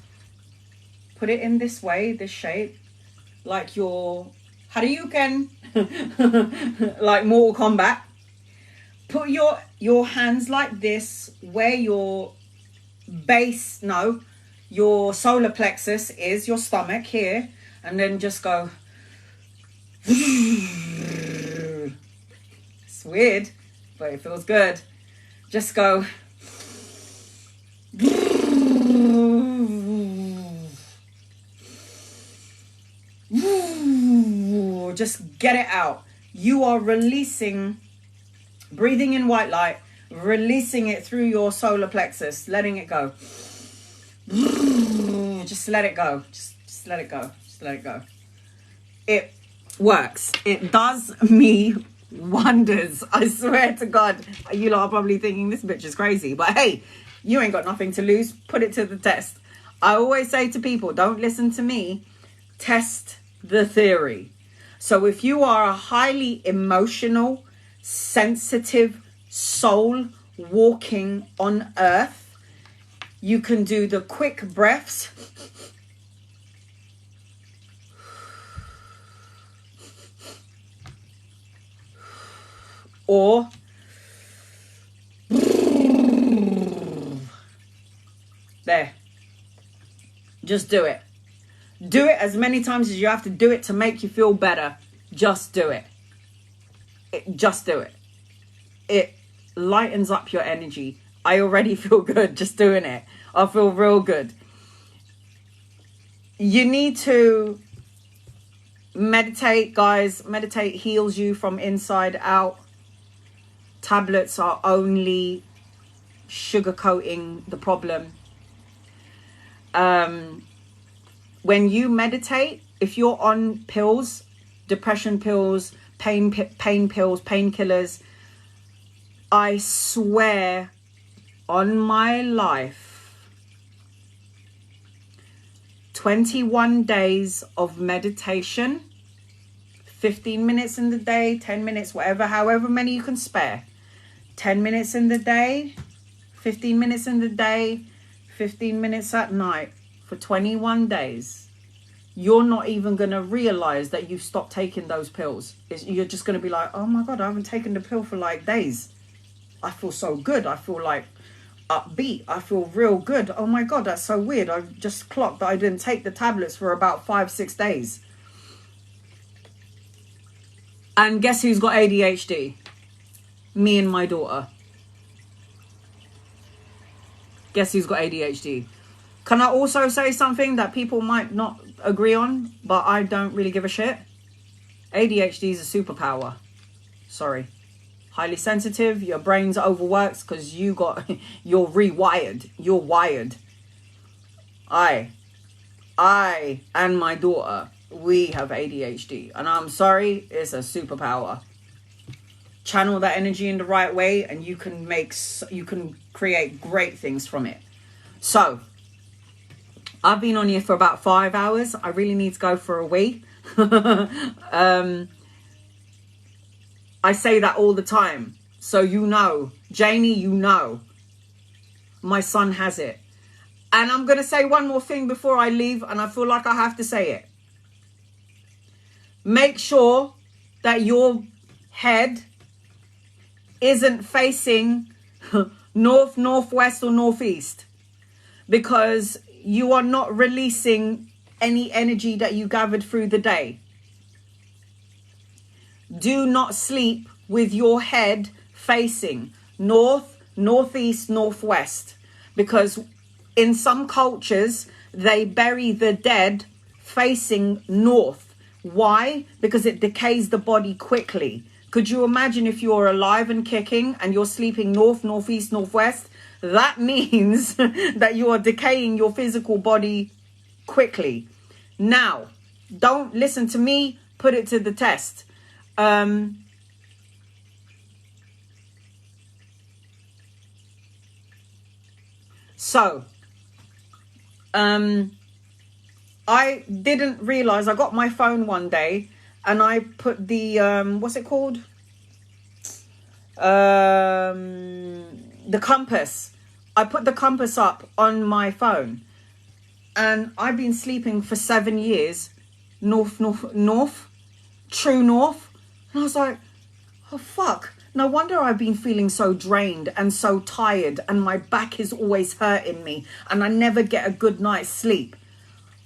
put it in this way, this shape, like your Hadouken, like Mortal Kombat. Put your hands like this, where your your solar plexus is, your stomach here, and then just go. It's weird, but it feels good. Just go. Just get it out. You are releasing, breathing in white light, releasing it through your solar plexus, letting it go. Just let it go. Just let it go. Just let it go. It works. It does me wonders. I swear to God. You lot are probably thinking this bitch is crazy, but hey, you ain't got nothing to lose. Put it to the test. I always say to people, don't listen to me. Test the theory. So if you are a highly emotional, sensitive soul walking on earth. You can do the quick breaths. Or there. Just do it. Do it as many times as you have to do it to make you feel better. Just do it. Just do it. It lightens up your energy. I already feel good just doing it. I feel real good. You need to meditate, guys. Meditate heals you from inside out. Tablets are only sugarcoating the problem. When you meditate, if you're on pills, depression pills, pain pills, painkillers, I swear on my life, 21 days of meditation, 15 minutes in the day, 10 minutes, whatever, however many you can spare. 10 minutes in the day, 15 minutes in the day, 15 minutes at night for 21 days. You're not even going to realize that you've stopped taking those pills. You're just going to be like, oh my God, I haven't taken the pill for like days. I feel so good. I feel like upbeat. I feel real good. Oh my God, that's so weird. I've just clocked that I didn't take the tablets for about 5-6 days. And guess who's got ADHD? Me and my daughter. Guess who's got ADHD? Can I also say something that people might not agree on, but I don't really give a shit? ADHD is a superpower. Sorry. Highly sensitive. Your brain's overworked because you're rewired. You're wired. I and my daughter, we have ADHD. And I'm sorry, it's a superpower. Channel that energy in the right way and you can create great things from it. So I've been on here for about 5 hours. I really need to go for a wee. I say that all the time. So you know, Janie, you know, my son has it. And I'm going to say one more thing before I leave, and I feel like I have to say it. Make sure that your head isn't facing north, northwest, or northeast, because you are not releasing any energy that you gathered through the day. Do not sleep with your head facing north, northeast, northwest, because in some cultures they bury the dead facing north. Why? Because it decays the body quickly. Could you imagine if you're alive and kicking and you're sleeping north, northeast, northwest? That means that you are decaying your physical body quickly. Now, don't listen to me. Put it to the test. I didn't realize, I got my phone one day and I put the, what's it called? The compass. I put the compass up on my phone and I've been sleeping for 7 years, north, true north. And I was like, oh fuck. No wonder I've been feeling so drained and so tired and my back is always hurting me and I never get a good night's sleep.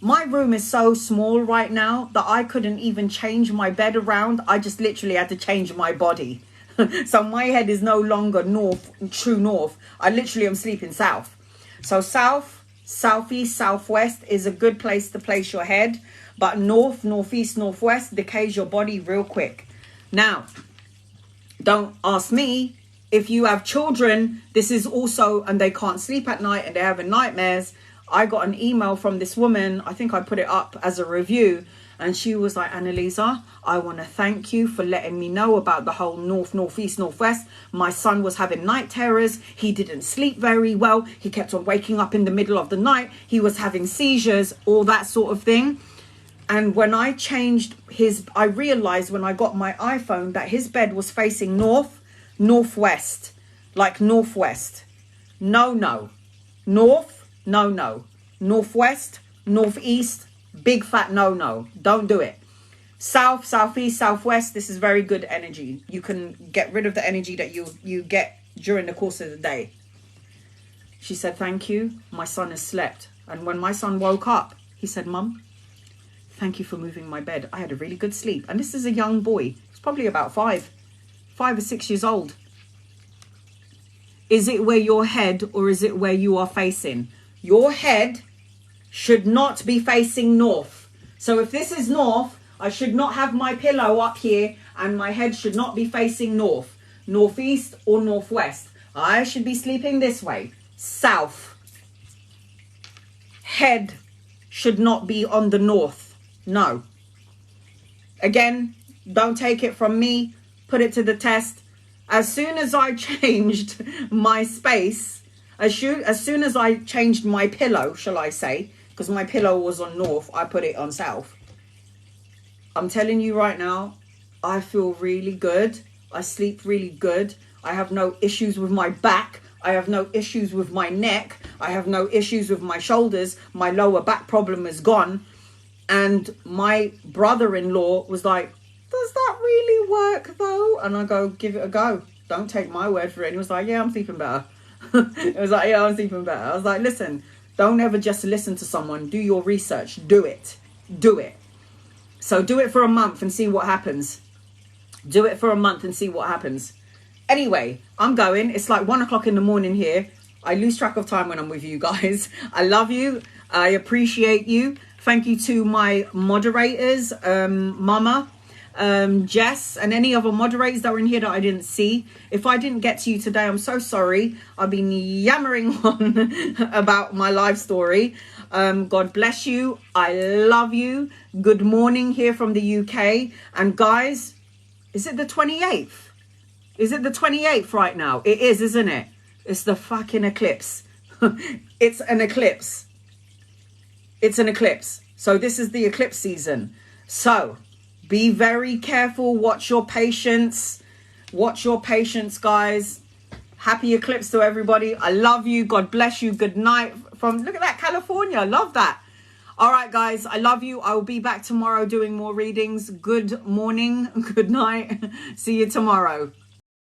My room is so small right now that I couldn't even change my bed around. I just literally had to change my body. So my head is no longer north, true north. I literally am sleeping south. So south, southeast, southwest is a good place to place your head. But north, northeast, northwest decays your body real quick. Now, don't ask me. If you have children, this is also, and they can't sleep at night and they're having nightmares. I got an email from this woman. I think I put it up as a review. And she was like, Annalisa, I want to thank you for letting me know about the whole north, northeast, northwest. My son was having night terrors. He didn't sleep very well. He kept on waking up in the middle of the night. He was having seizures, all that sort of thing. And when I changed I realized when I got my iPhone that his bed was facing north, northwest. like northwest. No, no. North, no, no. Northwest, northeast, big fat no, no. Don't do it. South, southeast, southwest, this is very good energy. You can get rid of the energy that you get during the course of the day. She said, thank you. My son has slept. And when my son woke up, he said, Mum, thank you for moving my bed. I had a really good sleep. And this is a young boy. He's probably about 5 or 6 years old. Is it where your head or is it where you are facing? Your head should not be facing north. So if this is north, I should not have my pillow up here and my head should not be facing north, northeast or northwest. I should be sleeping this way, south. Head should not be on the north. No. Again, don't take it from me. Put it to the test. As soon as I changed my space, as soon as I changed my pillow, shall I say, because my pillow was on north, I put it on south. I'm telling you right now, I feel really good. I sleep really good. I have no issues with my back. I have no issues with my neck. I have no issues with my shoulders. My lower back problem is gone. And my brother-in-law was like, does that really work though? And I go, give it a go. Don't take my word for it. And he was like, yeah, I'm sleeping better. It was like, yeah, I'm sleeping better. I was like, listen, don't ever just listen to someone. Do your research. Do it. Do it. So do it for a month and see what happens. Do it for a month and see what happens. Anyway, I'm going. It's like 1 o'clock in the morning here. I lose track of time when I'm with you guys. I love you. I appreciate you. Thank you to my moderators, Mama, Jess, and any other moderators that were in here that I didn't see. If I didn't get to you today, I'm so sorry. I've been yammering on about my life story. God bless you. I love you. Good morning here from the UK. And guys, is it the 28th? Is it the 28th right now? It is, isn't it? It's the fucking eclipse. It's an eclipse. It's an eclipse. So this is the eclipse season. So be very careful. Watch your patience. Watch your patience, guys. Happy eclipse to everybody. I love you. God bless you. Good night from, look at that, California. Love that. All right, guys. I love you. I will be back tomorrow doing more readings. Good morning. Good night. See you tomorrow.